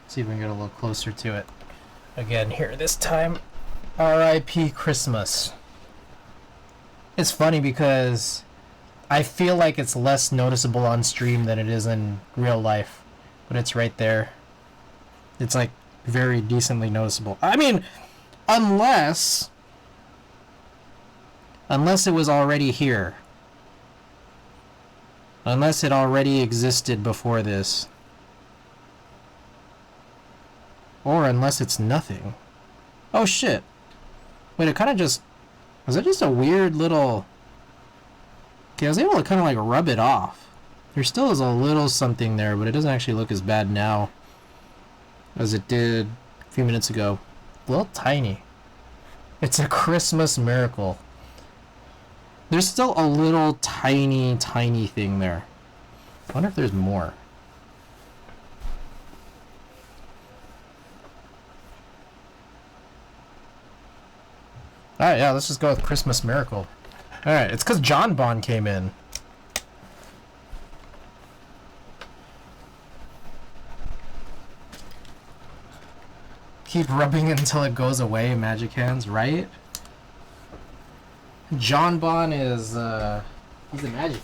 See if we can get a little closer to it. Again here this time. R.I.P. Christmas. It's funny because I feel like it's less noticeable on stream than it is in real life, but it's right there. It's like very decently noticeable. I mean, unless it was already here. Unless it already existed before this. Or unless it's nothing. Oh shit. Wait, it kind of just... Was it just a weird little... Okay, I was able to kind of like rub it off. There still is a little something there, but it doesn't actually look as bad now as it did a few minutes ago. A little tiny. It's a Christmas miracle. There's still a little tiny thing there. I wonder if there's more. Alright, yeah, let's just go with Christmas miracle. Alright, it's because John Bond came in. Keep rubbing it until it goes away, magic hands, right? John Bond is, he's a magic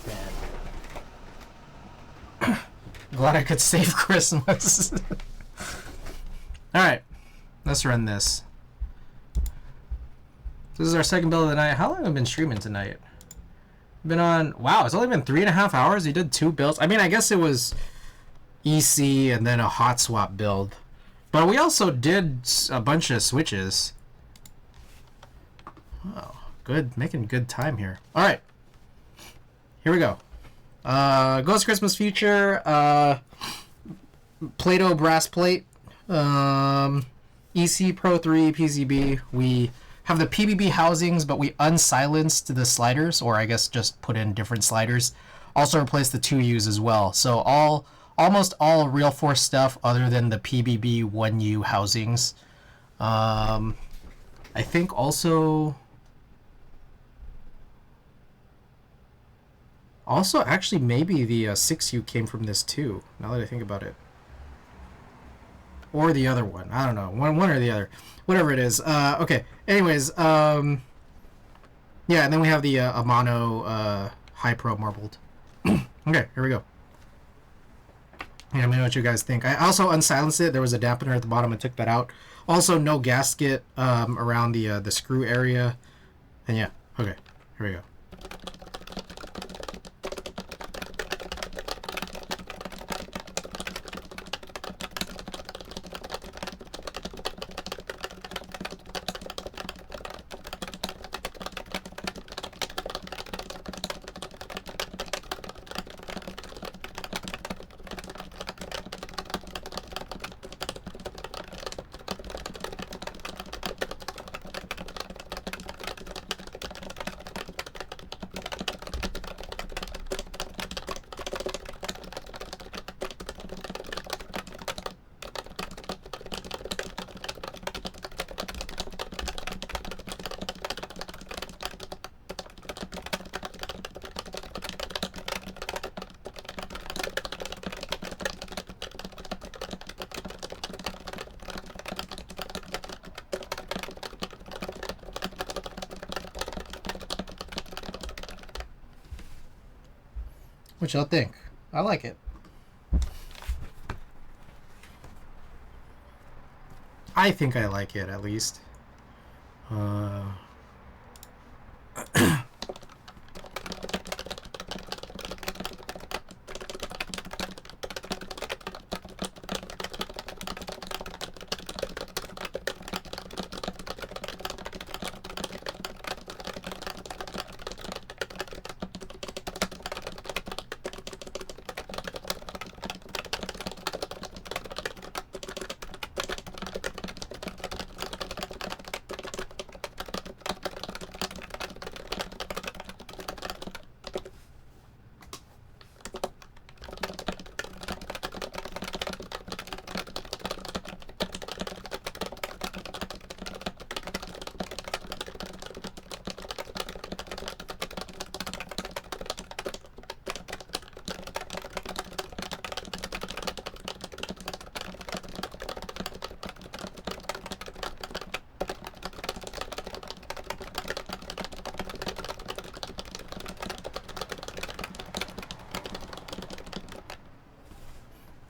man. Glad I could save Christmas. Alright, let's run this. This is our second build of the night. How long have I been streaming tonight? Been on... Wow, it's only been 3.5 hours. You did 2 builds. I mean, I guess it was... EC, and then a hot swap build. But we also did a bunch of switches. Oh, good. Making good time here. Alright. Here we go. Ghost Christmas Future. Play-Doh brass plate. EC Pro 3 PCB. We have the PBB housings, but we unsilenced the sliders, or I guess just put in different sliders. Also replaced the 2Us as well. So almost all Real Force stuff other than the PBB 1U housings. I think also actually maybe the 6U came from this too, now that I think about it. Or the other one. I don't know. One or the other. Whatever it is. Okay. Anyways, yeah, and then we have the Amano High Pro marbled. Okay, here we go. Yeah, let me know what you guys think. I also unsilenced it. There was a dampener at the bottom. I took that out. Also, no gasket around the screw area. And yeah, okay, here we go. What y'all think? I like it. I think I like it, at least.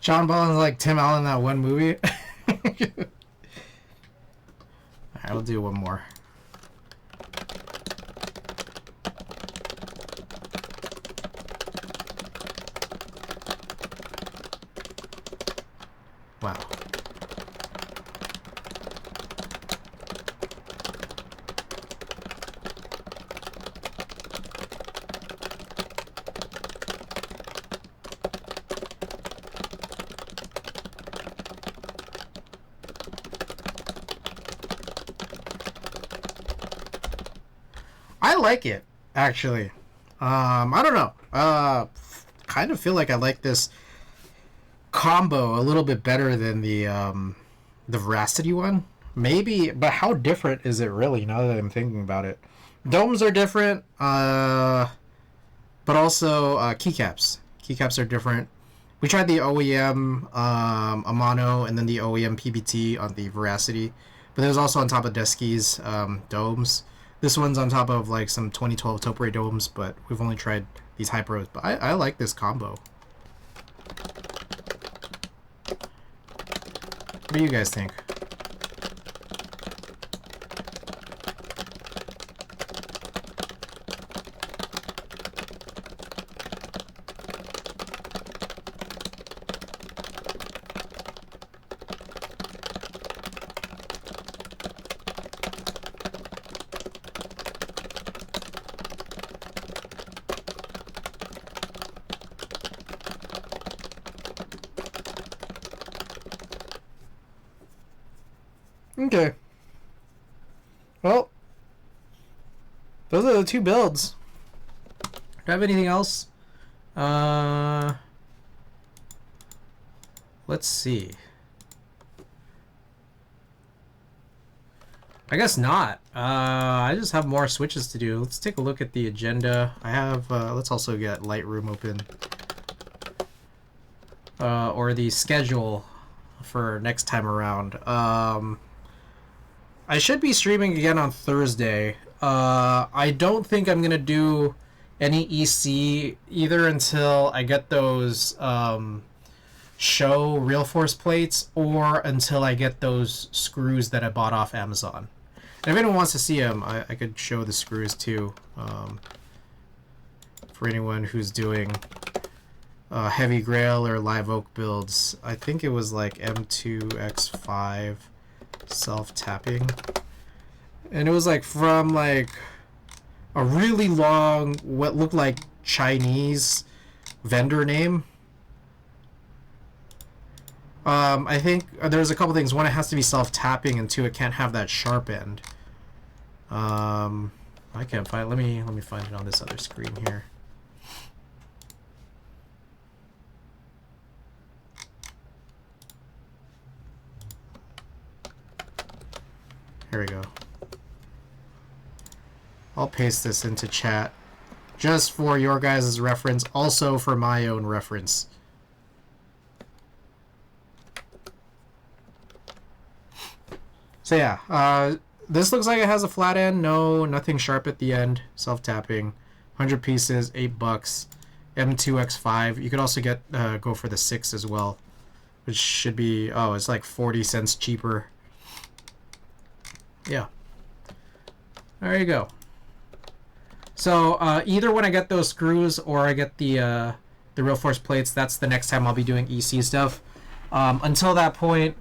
John Bolton's like Tim Allen in that one movie. Alright, we'll do one more. Wow. I like it, actually. I don't know. Kind of feel like I like this combo a little bit better than the Veracity one. Maybe, but how different is it really now that I'm thinking about it? Domes are different, but also keycaps. Keycaps are different. We tried the OEM Amano and then the OEM PBT on the Veracity, but it was also on top of Desky's domes. This one's on top of like some 2012 Topiary domes, but we've only tried these high pros. But I like this combo. What do you guys think? Okay. Well, those are the two builds. Do I have anything else? Let's see. I guess not. I just have more switches to do. Let's take a look at the agenda. I have, let's also get Lightroom open. Or the schedule for next time around. I should be streaming again on Thursday. I don't think I'm going to do any EC either until I get those show Real Force plates or until I get those screws that I bought off Amazon. And if anyone wants to see them, I could show the screws too. For anyone who's doing heavy grail or live oak builds. I think it was like M2X5 self-tapping. And it was like from like a really long, what looked like Chinese vendor name. I think there's a couple things. One, it has to be self-tapping, and two, it can't have that sharp end. I can't find. Let me find it on this other screen here. Here we go. I'll paste this into chat just for your guys' reference, also for my own reference. So yeah, this looks like it has a flat end. No, nothing sharp at the end. Self-tapping. 100 pieces, $8. M2X5. You could also get go for the 6 as well, which should be, oh, it's like 40 cents cheaper. Yeah. There you go. So either when I get those screws or I get the Real Force plates, that's the next time I'll be doing EC stuff. Until that point,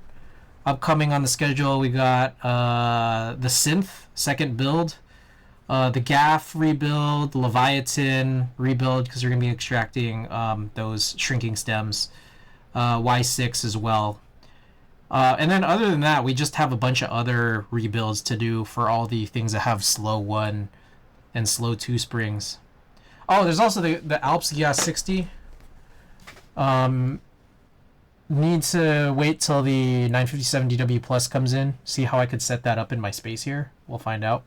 upcoming on the schedule, we got the Synth second build, the Gaff rebuild, Leviathan rebuild because we're gonna be extracting those shrinking stems, Y6 as well. And then other than that, we just have a bunch of other rebuilds to do for all the things that have slow 1 and slow 2 springs. Oh, there's also the Alps Gas 60. Need to wait till the 957 DW Plus comes in. See how I could set that up in my space here. We'll find out.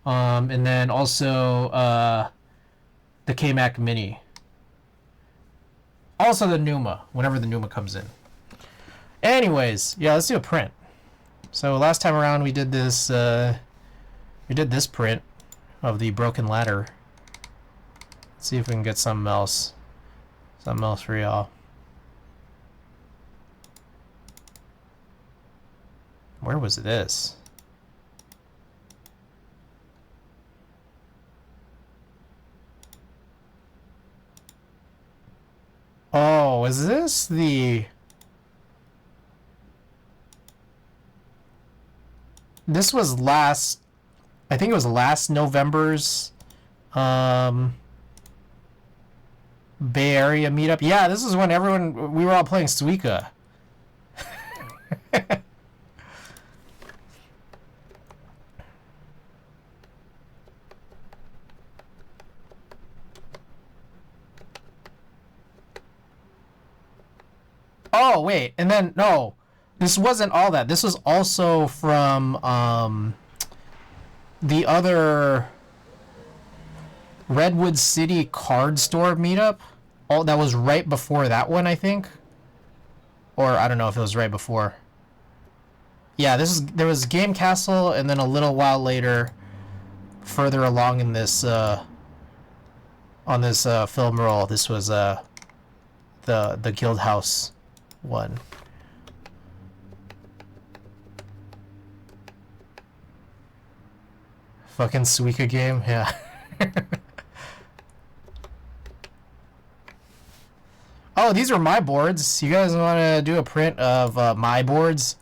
And then also the KMAC Mini. Also the Numa, whenever the Numa comes in. Anyways, yeah, let's do a print. So last time around we did this print of the broken ladder. Let's see if we can get something else for y'all. Where was this? Oh, is this the... This was last... I think it was last November's Bay Area meetup. Yeah, this is when we were all playing Suica. Oh, wait, and then, no, this wasn't all that. This was also from the other Redwood City card store meetup. Oh, that was right before that one, I think. Or I don't know if it was right before. Yeah, there was Game Castle, and then a little while later, further along in this on this film roll, this was the Guild House one. Fucking Suica game, yeah. Oh, these are my boards. You guys want to do a print of my boards?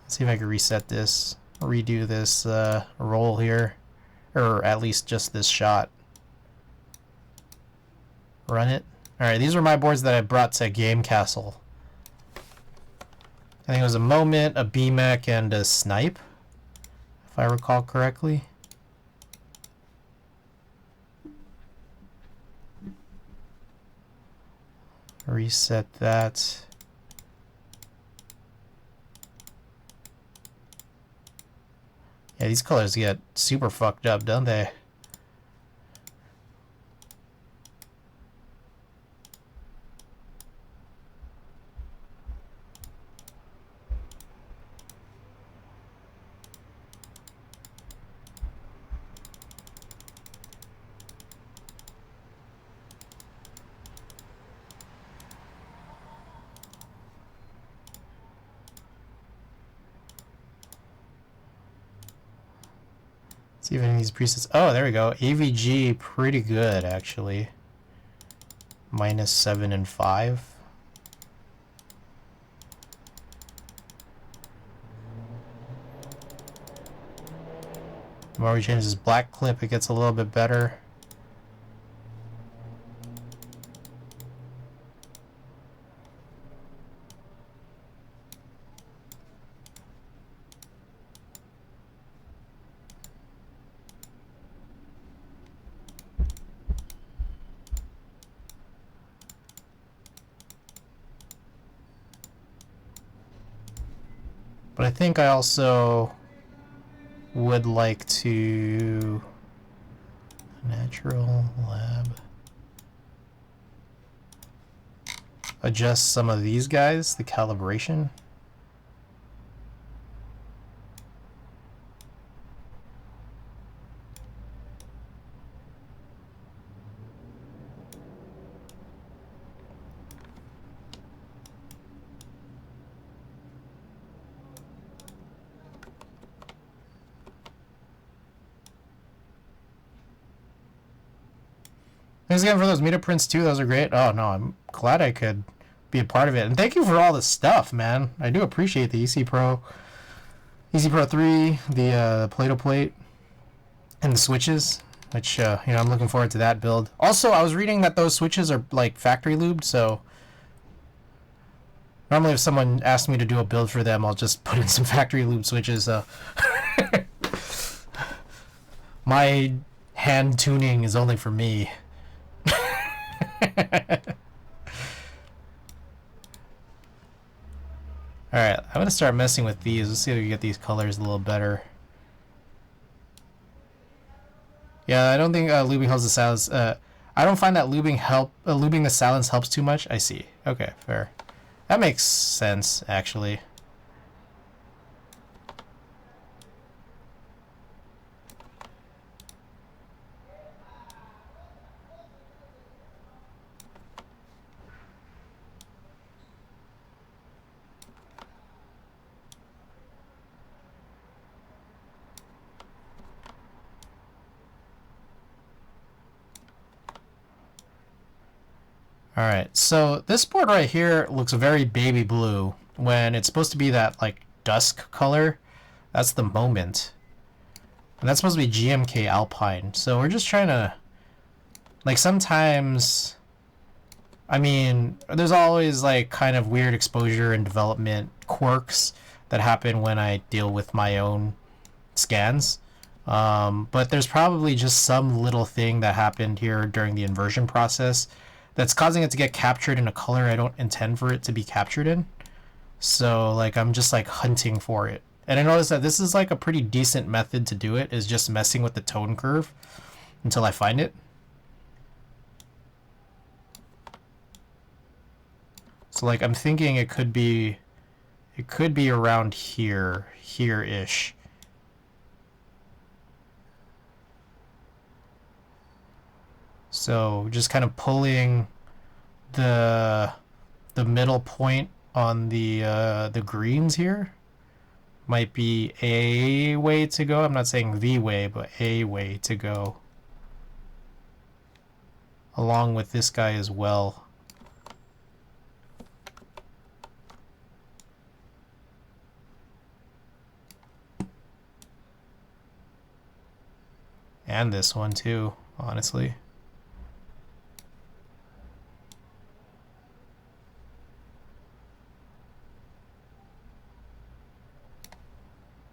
Let's see if I can reset this, redo this roll here, or at least just this shot. Run it. All right, these are my boards that I brought to Game Castle. I think it was a moment, a BMEC, and a snipe, if I recall correctly. Reset that. Yeah, these colors get super fucked up, don't they? See if any of these presets. Oh, there we go. AVG, pretty good actually. -7 and 5. The more we change this black clip, it gets a little bit better. But I think I also would like to natural lab adjust some of these guys, the calibration. Thanks again for those meetup prints too. Those are great. Oh no, I'm glad I could be a part of it. And thank you for all the stuff, man. I do appreciate the EC Pro 3, the Play-Doh plate, and the switches, which I'm looking forward to that build. Also, I was reading that those switches are like factory lubed, so normally if someone asks me to do a build for them, I'll just put in some factory lube switches. My hand tuning is only for me. Alright, I'm going to start messing with these. Let's see if we can get these colors a little better. Yeah, I don't think lubing helps the silence. I don't find that lubing the silence helps too much. I see. Okay, fair. That makes sense, actually. Alright, so this board right here looks very baby blue when it's supposed to be that like dusk color. That's the moment. And that's supposed to be GMK Alpine. So we're just trying to, like, sometimes, I mean, there's always like kind of weird exposure and development quirks that happen when I deal with my own scans. But there's probably just some little thing that happened here during the inversion process that's causing it to get captured in a color I don't intend for it to be captured in. So like I'm just like hunting for it. And I noticed that this is like a pretty decent method to do it, is just messing with the tone curve until I find it. So like I'm thinking it could be around here-ish. So just kind of pulling the middle point on the greens here might be a way to go. I'm not saying the way, but a way to go. Along with this guy as well. And this one too, honestly.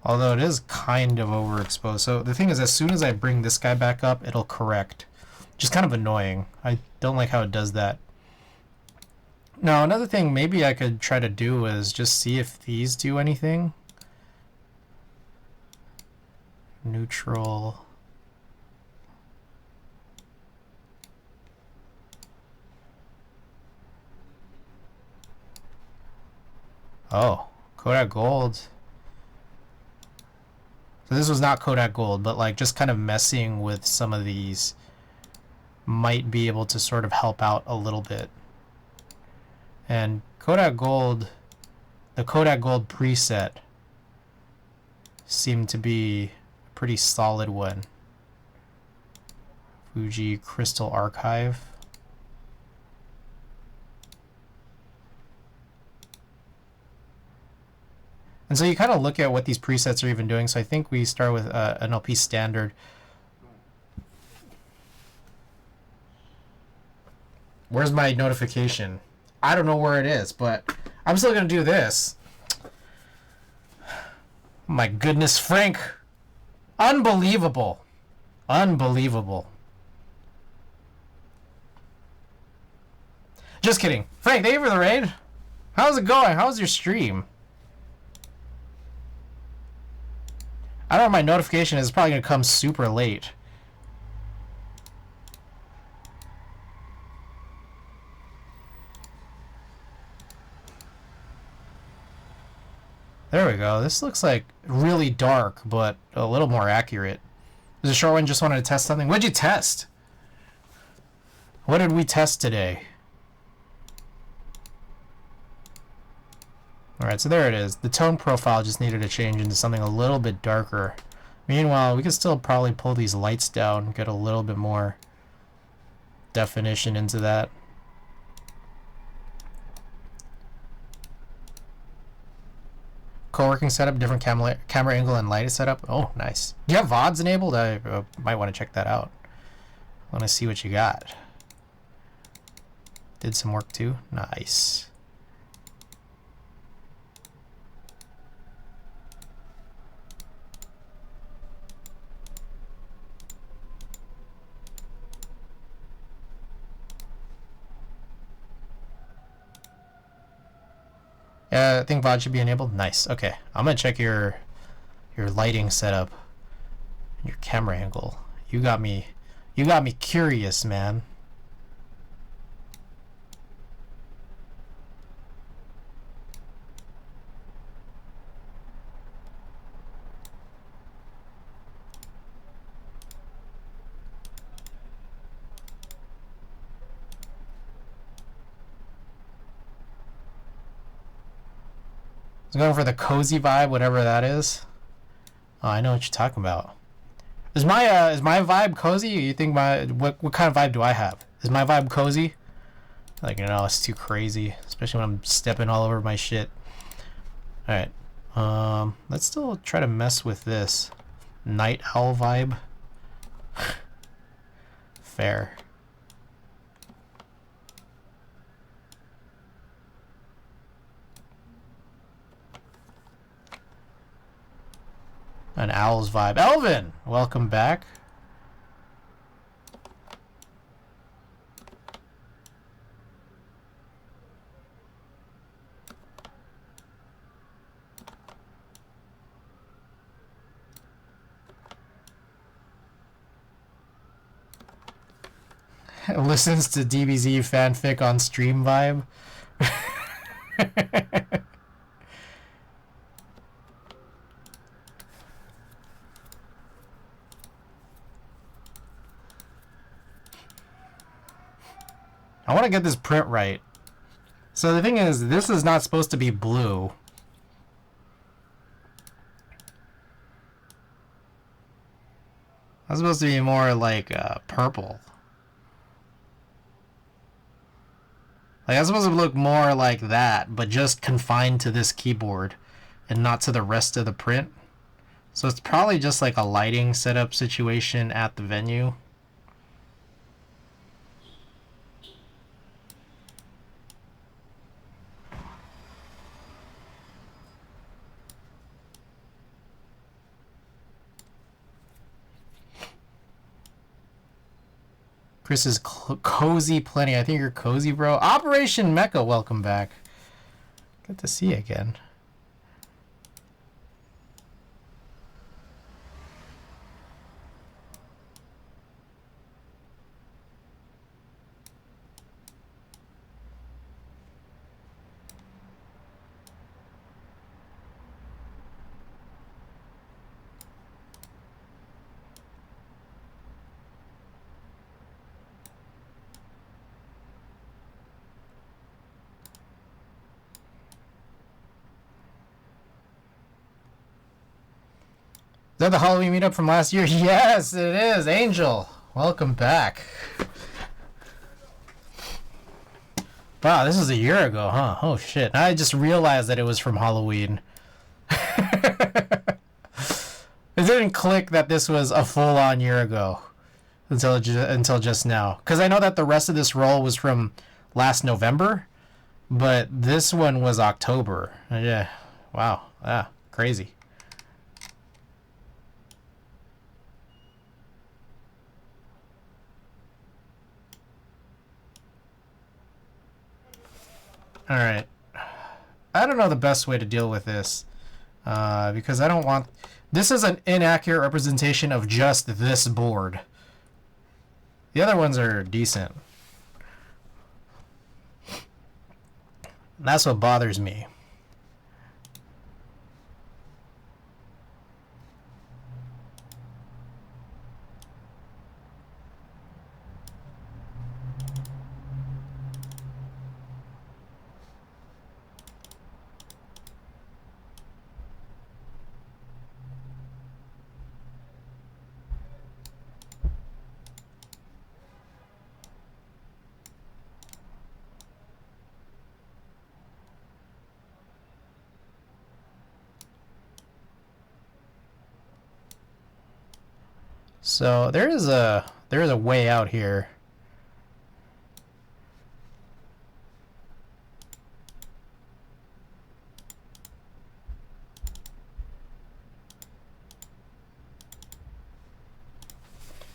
Although it is kind of overexposed. So the thing is, as soon as I bring this guy back up, it'll correct. Just kind of annoying. I don't like how it does that. Now, another thing maybe I could try to do is just see if these do anything. Neutral. Oh, Kodak Gold. So this was not Kodak Gold, but like just kind of messing with some of these might be able to sort of help out a little bit. And Kodak Gold, the Kodak Gold preset seemed to be a pretty solid one. Fuji Crystal Archive. And so you kind of look at what these presets are even doing. So I think we start with NLP standard. Where's my notification? I don't know where it is, but I'm still going to do this. My goodness, Frank. Unbelievable. Unbelievable. Just kidding. Frank, thank you for the raid. How's it going? How's your stream? I don't know, my notification is probably going to come super late. There we go. This looks like really dark, but a little more accurate. Is a short one just wanted to test something? What'd you test? What did we test today? Alright, so there it is. The tone profile just needed to change into something a little bit darker. Meanwhile, we could still probably pull these lights down, get a little bit more definition into that. Co-working setup, different camera angle and light setup. Oh, nice. Do you have VODs enabled? I might want to check that out. I want to see what you got. Did some work too. Nice. I think VOD should be enabled. Nice. Okay, I'm gonna check your lighting setup, your camera angle. You got me curious, man. I was going for the cozy vibe, whatever that is. Oh, I know what you're talking about. Is my vibe cozy? You think what kind of vibe do I have? Is my vibe cozy? Like, you know, it's too crazy, especially when I'm stepping all over my shit. All right, let's still try to mess with this night owl vibe. Fair. An owl's vibe. Elvin, welcome back. Listens to DBZ fanfic on stream vibe. I want to get this print right. So the thing is, this is not supposed to be blue. It's supposed to be more like purple. Like, it's supposed to look more like that, but just confined to this keyboard and not to the rest of the print. So it's probably just like a lighting setup situation at the venue. Chris is cozy plenty. I think you're cozy, bro. Operation Mecha, welcome back. Good to see you again. Is that the Halloween meetup from last year? Yes, it is. Angel, welcome back. Wow, this was a year ago, huh? Oh shit. I just realized that it was from Halloween. It didn't click that this was a full-on year ago until just now. Because I know that the rest of this roll was from last November, but this one was October. Yeah. Wow. Ah, crazy. Alright. I don't know the best way to deal with this. Because I don't want... This is an inaccurate representation of just this board. The other ones are decent. That's what bothers me. So there is a way out here.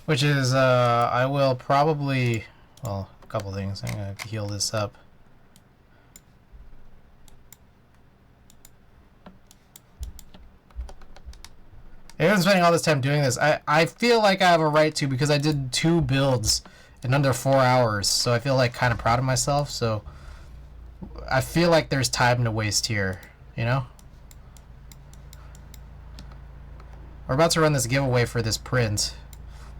Which is I will probably, well, a couple things. I'm gonna heal this up. I'm spending all this time doing this. I feel like I have a right to, because I did 2 builds in under 4 hours, so I feel like kind of proud of myself. So I feel like there's time to waste here, you know? We're about to run this giveaway for this print,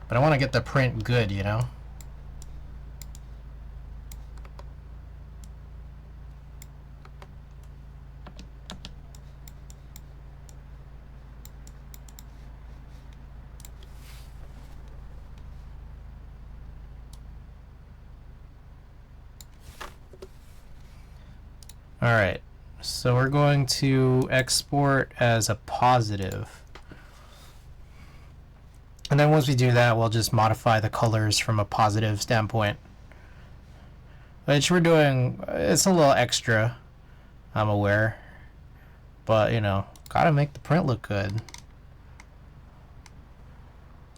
but I want to get the print good, you know? Alright, so we're going to export as a positive. And then once we do that, we'll just modify the colors from a positive standpoint. Which we're doing, it's a little extra, I'm aware. But, you know, gotta make the print look good.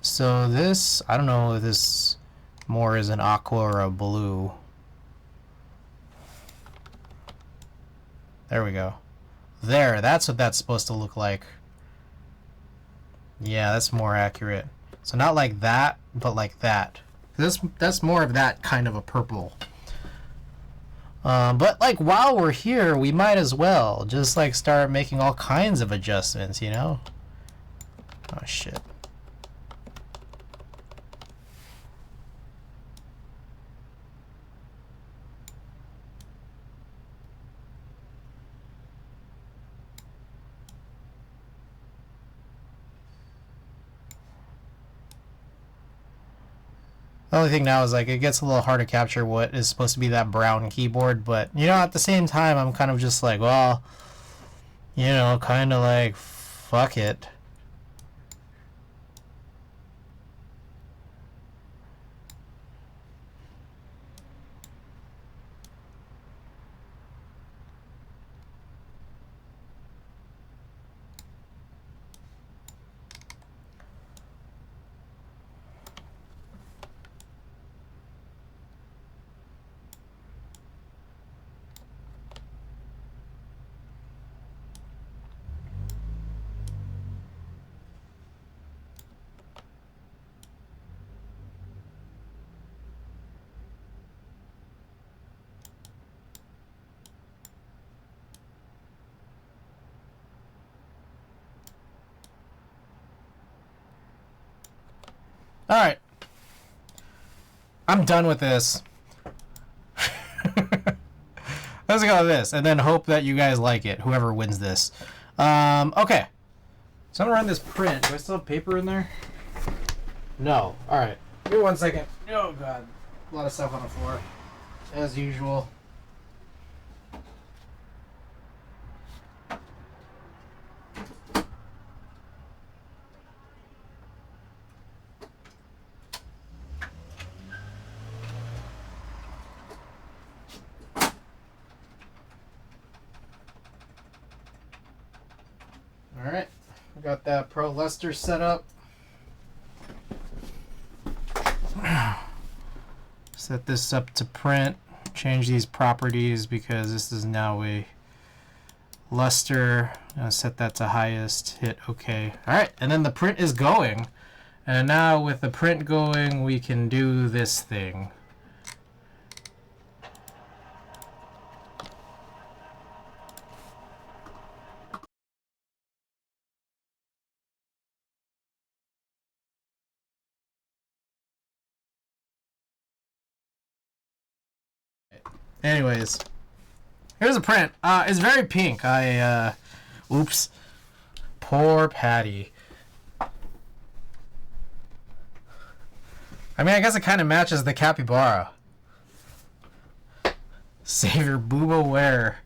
So this, I don't know if this more is an aqua or a blue. There we go. There, that's what that's supposed to look like. Yeah, that's more accurate. So not like that, but like that. That's more of that kind of a purple. But like while we're here, we might as well just like start making all kinds of adjustments, you know? Oh shit. The only thing now is like it gets a little hard to capture what is supposed to be that brown keyboard, but you know, at the same time I'm kind of just like, well, you know, kind of like fuck it. Alright. I'm done with this. Let's go with this, and then hope that you guys like it, whoever wins this. Okay. So I'm gonna run this print. Do I still have paper in there? No. Alright. Give me 1 second. Oh, God. A lot of stuff on the floor. As usual. Alright, got that Pro Luster set up. Set this up to print. Change these properties because this is now a luster. Set that to highest. Hit OK. Alright, and then the print is going. And now with the print going, we can do this thing. Anyways, here's a print. It's very pink. Oops. Poor Patty. I mean, I guess it kind of matches the capybara. Savior Booba Ware.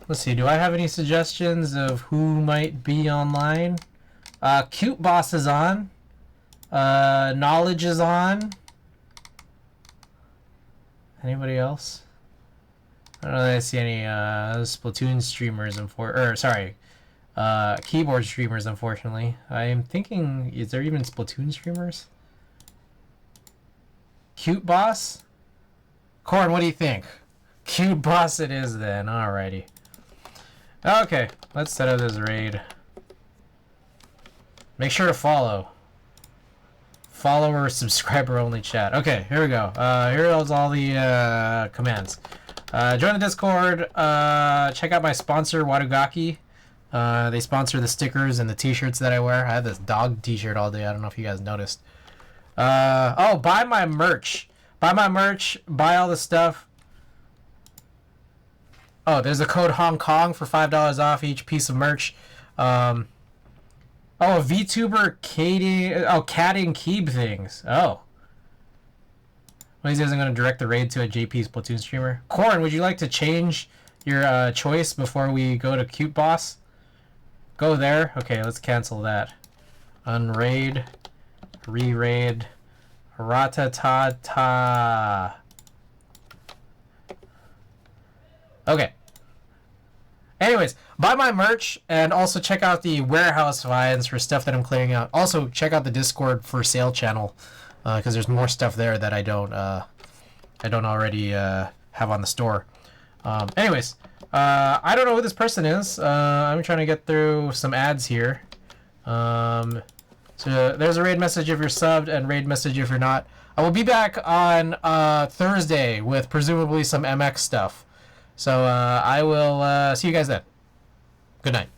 Let's see, do I have any suggestions of who might be online? Cute Boss is on. Knowledge is on. Anybody else? I don't know that I see any Splatoon streamers, keyboard streamers, unfortunately. I am thinking, is there even Splatoon streamers? Cute Boss? Corn, what do you think? Cute Boss it is then, alrighty. Okay, let's set up this raid. Make sure to follow. Follower, subscriber only chat. Okay, here we go. Here are all the commands. Join the Discord. Check out my sponsor, Wadugaki. They sponsor the stickers and the t-shirts that I wear. I have this dog t-shirt all day. I don't know if you guys noticed. Oh, buy my merch. Buy my merch. Buy all the stuff. Oh, there's a code Hong Kong for $5 off each piece of merch. Oh, a VTuber catting Keeb things. Oh. Well, he isn't going to direct the raid to a JP Splatoon streamer. Corn, would you like to change your choice before we go to Cute Boss? Go there. Okay, let's cancel that. Unraid. Re-raid. Ratatata. Okay. Anyways, buy my merch and also check out the warehouse finds for stuff that I'm clearing out. Also, check out the Discord for sale channel because there's more stuff there that I don't already have on the store. Anyways, I don't know who this person is. I'm trying to get through some ads here. So there's a raid message if you're subbed and raid message if you're not. I will be back on Thursday with presumably some MX stuff. So I will see you guys then. Good night.